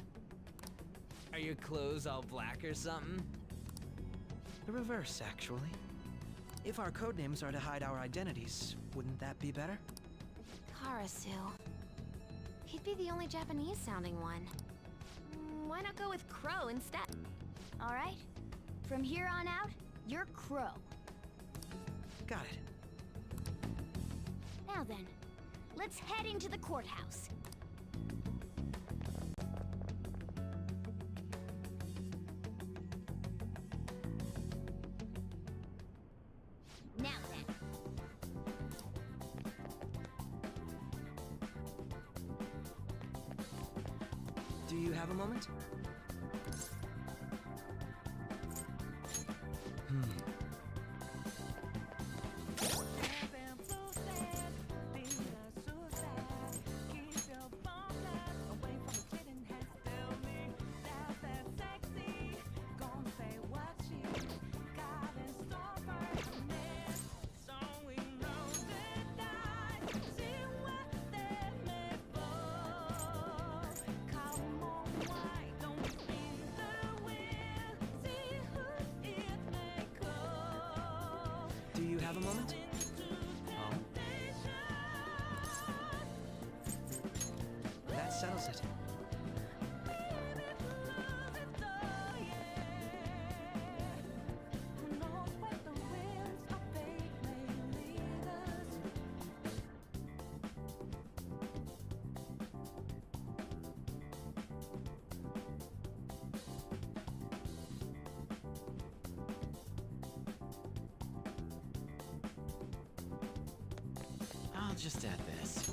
Are your clothes all black or something? The reverse, actually. If our codenames are to hide our identities, wouldn't that be better? Karasu. He'd be the only Japanese-sounding one. Why not go with Crow instead? All right. From here on out, you're Crow. Got it. Now then, let's head into the courthouse. Now then. Do you have a moment? Do you have a moment? Oh. That settles it. I'll just add this.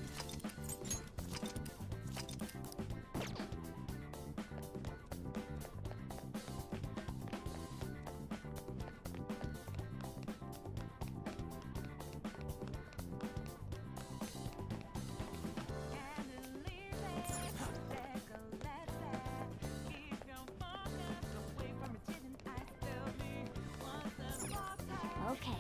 Okay.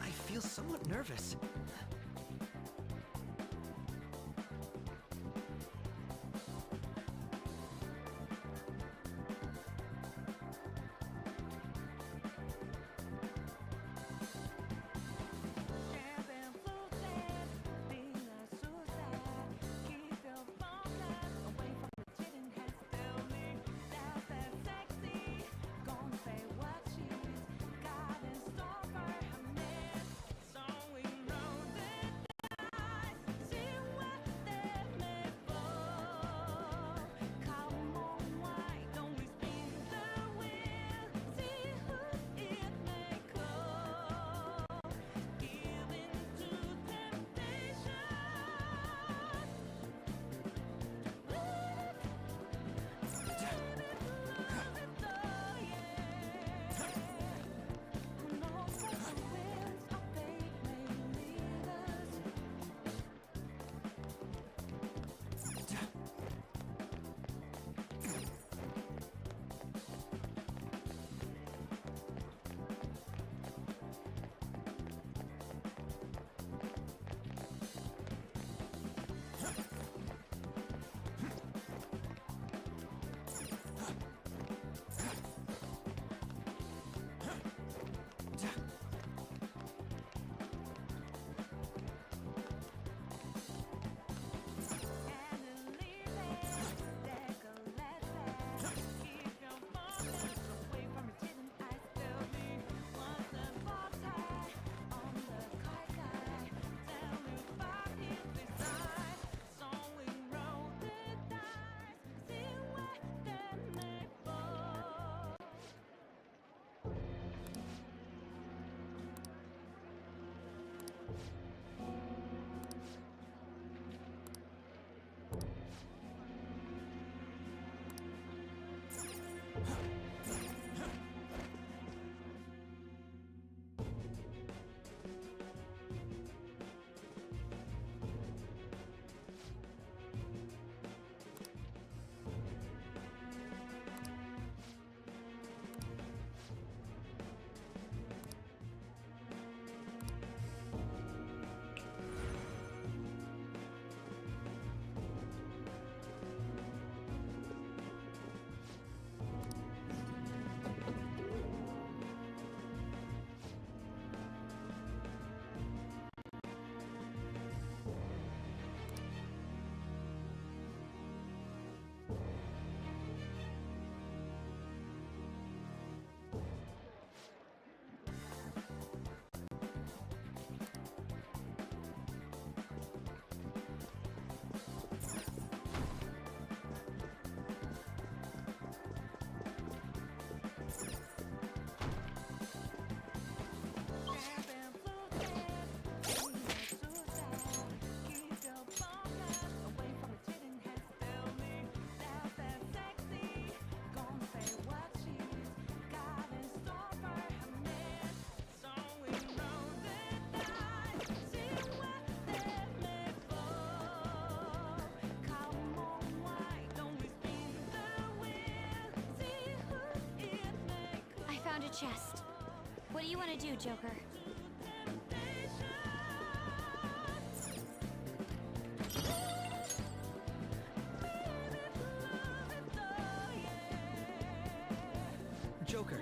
I feel somewhat nervous. found a chest. What do you want to do, Joker? Joker.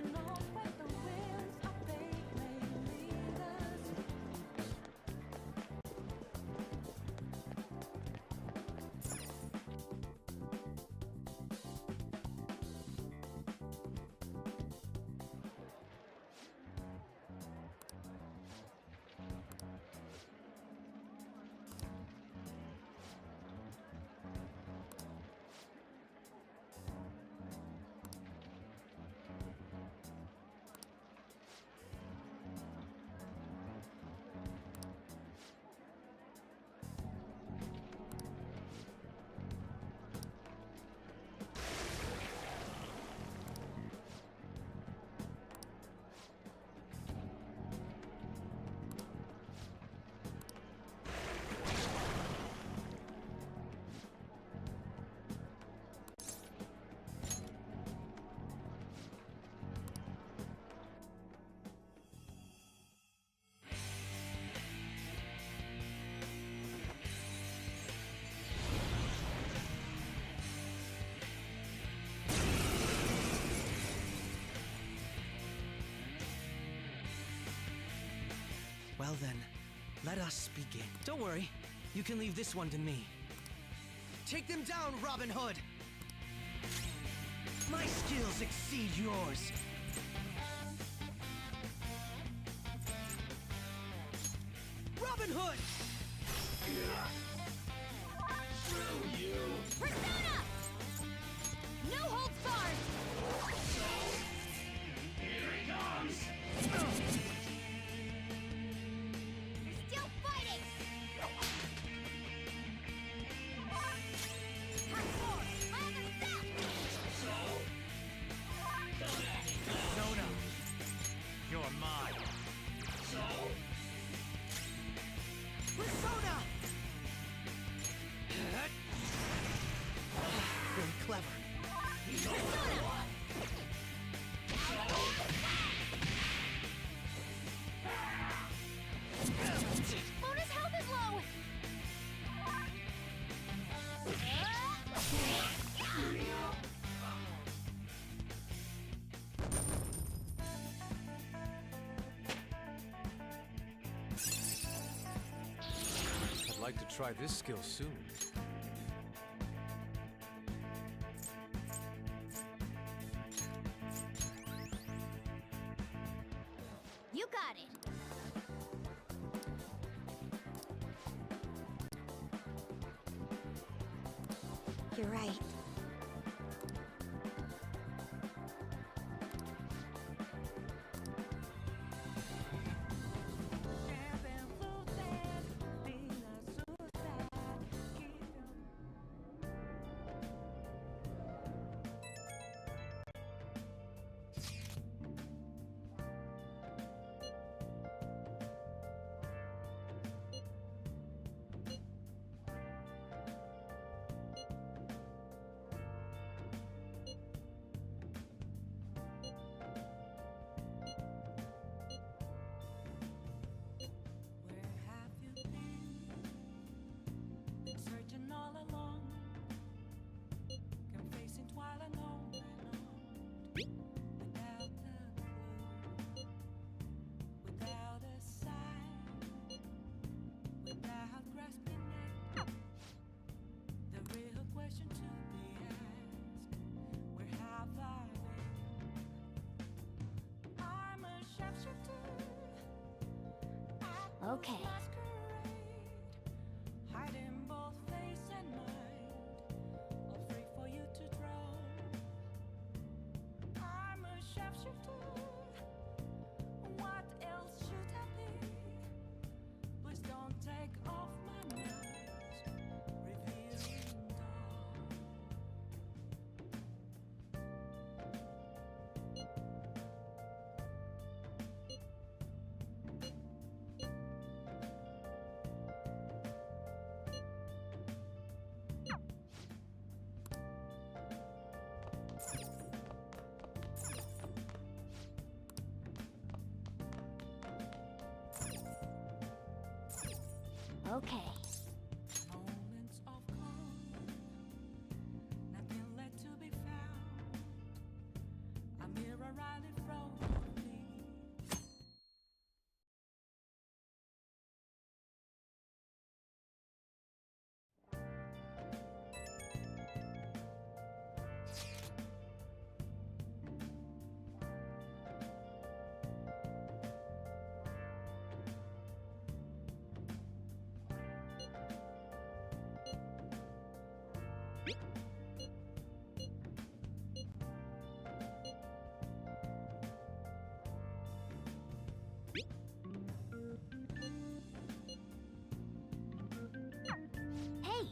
Well then, let us begin. Don't worry. You can leave this one to me. Take them down, Robin Hood! My skills exceed yours. Robin Hood! Screw you! Persona! No holds barred! Here he comes! You're still fighting! Hardcore! My other self! Persona! You're mine. Persona! Very clever. Mona's health is low! I'd like to try this skill soon. You got it. You're right. Been searching all along, confessing twilight on and on, without a clue, without a sign, without grasping it. The real question to be asked: where have I been? I'm a sharpshooter. Okay. Hiding both face and mind, all free for you to draw. I'm a sharpshooter. What else should I be? Please don't take off my mask, revealing dawn. Okay. Moments of calm, nothing left to be found. A mirror right in front of me. Hey!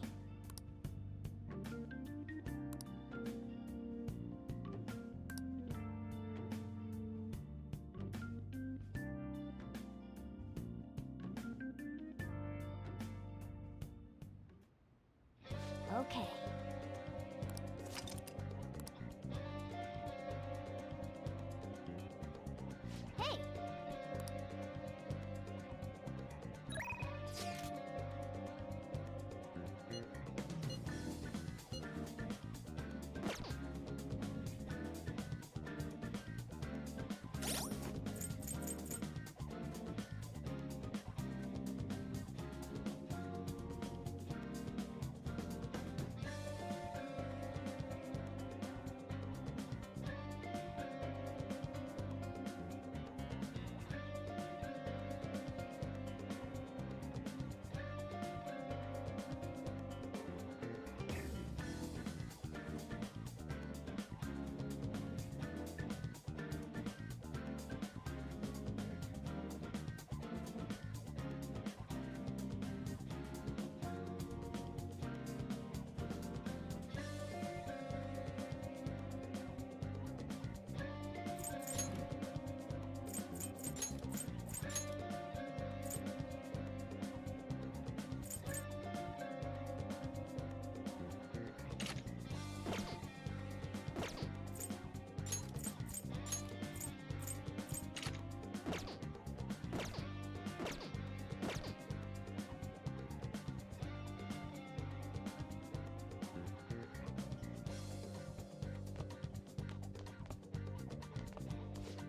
Okay. Hey!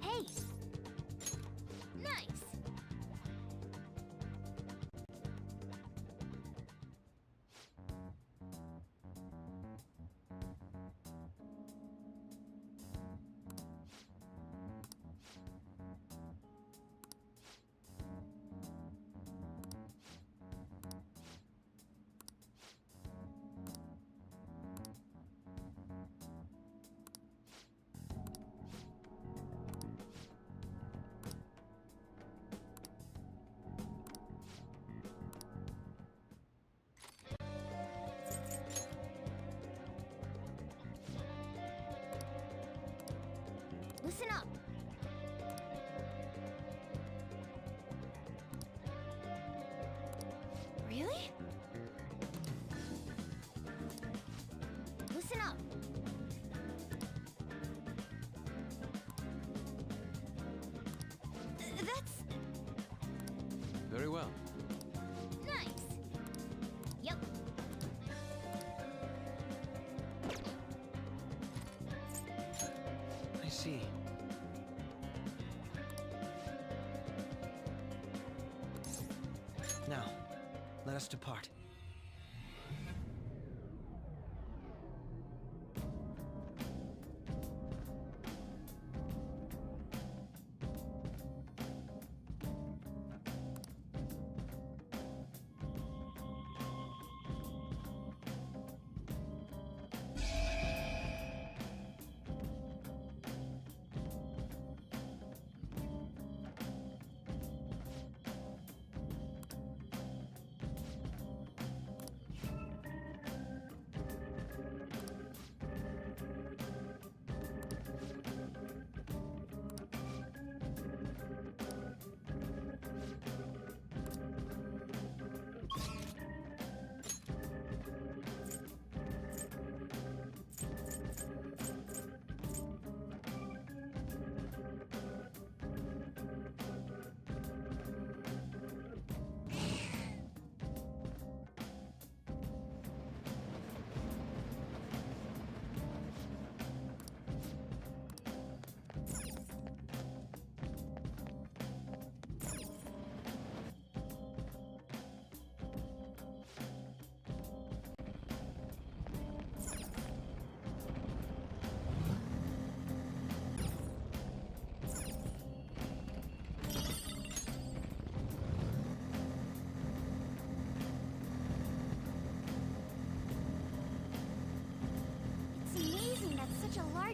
Hey! Nice! Listen up! Really? Listen up! That's Very well. nice! Yep. I see. Now, let us depart.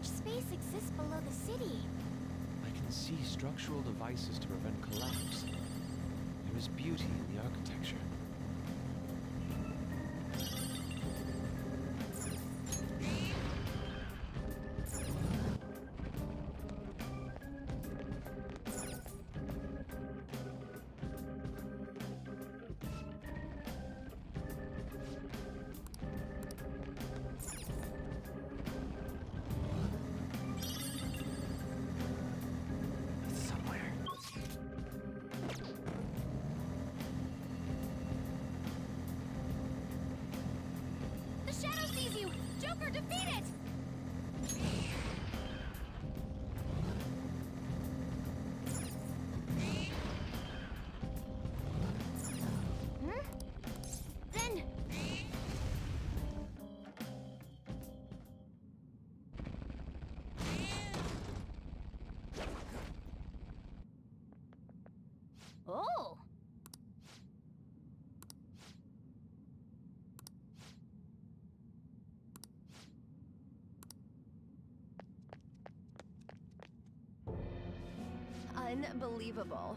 space exists below the city? I can see structural devices to prevent collapse. There is beauty in the architecture. The shadow sees you! Joker, defeat it! Hmm? Then... Oh! Unbelievable.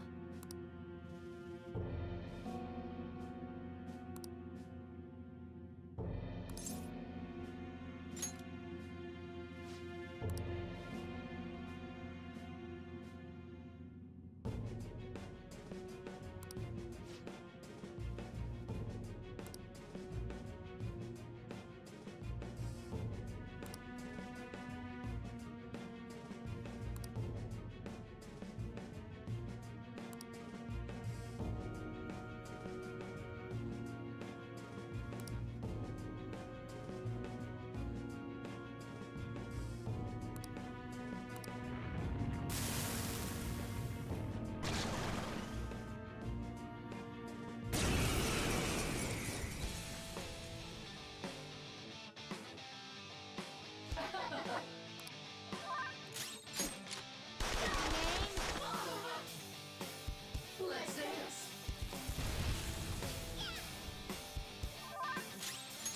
Let's dance.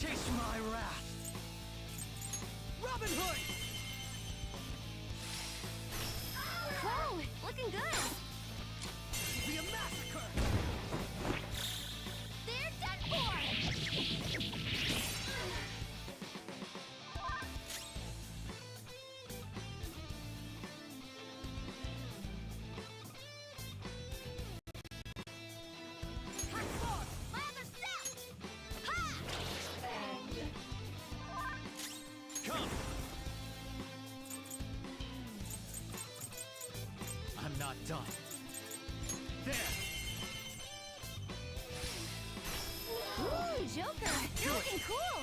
Taste my wrath! Robin Hood! Whoa! Looking good! It'll be a massacre! They're done for! My other step! Ha! Come! I'm not done. There! Ooh, Joker! You're looking cool!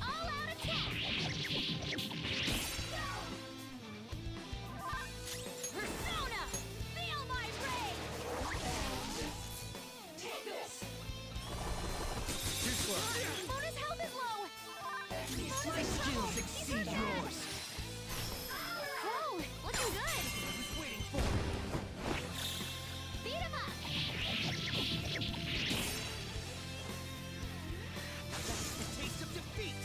All out attack! Persona! Feel my rage! Take this. Too close. Mona's health is low! My skills exceed yours! Whoa! Looking good! I was waiting for it. Beat him up! That's the taste of defeat!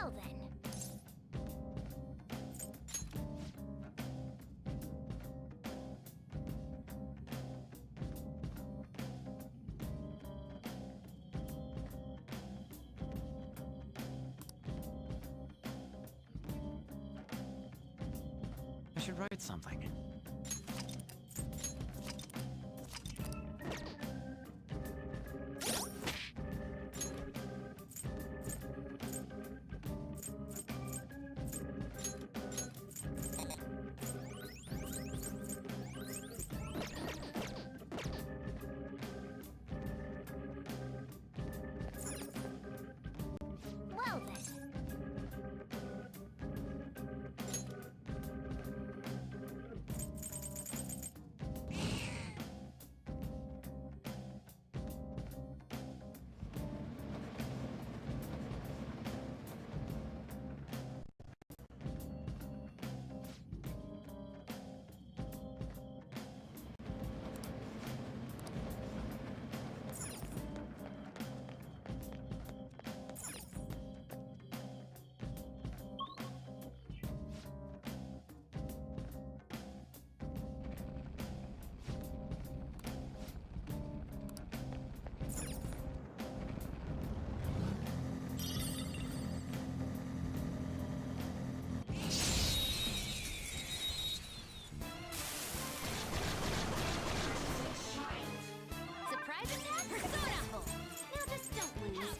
Well then. I should write something. Well then. Surprise attack, Persona! Now just don't lose.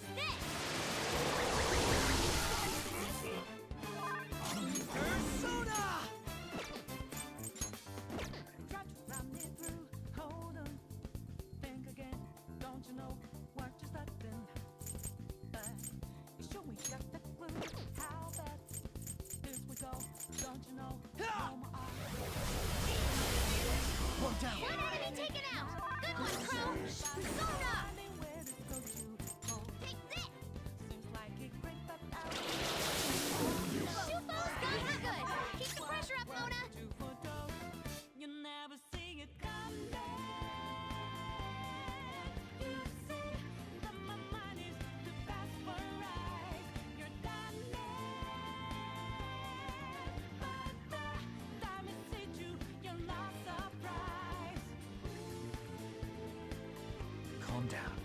Persona! Try to run me through. Hold on. Think again. Don't you know what you're starting? But you sure we got the clue. How bad this we go? Don't you know? No more One down. One enemy taken out! Good one, Crow! Persona! Take this! Two foes got her good! Keep the pressure up, Mona! You never see it coming. You see that my mind is too fast for eyes. You're done. But the time is hit you, you're not surprised. Calm down.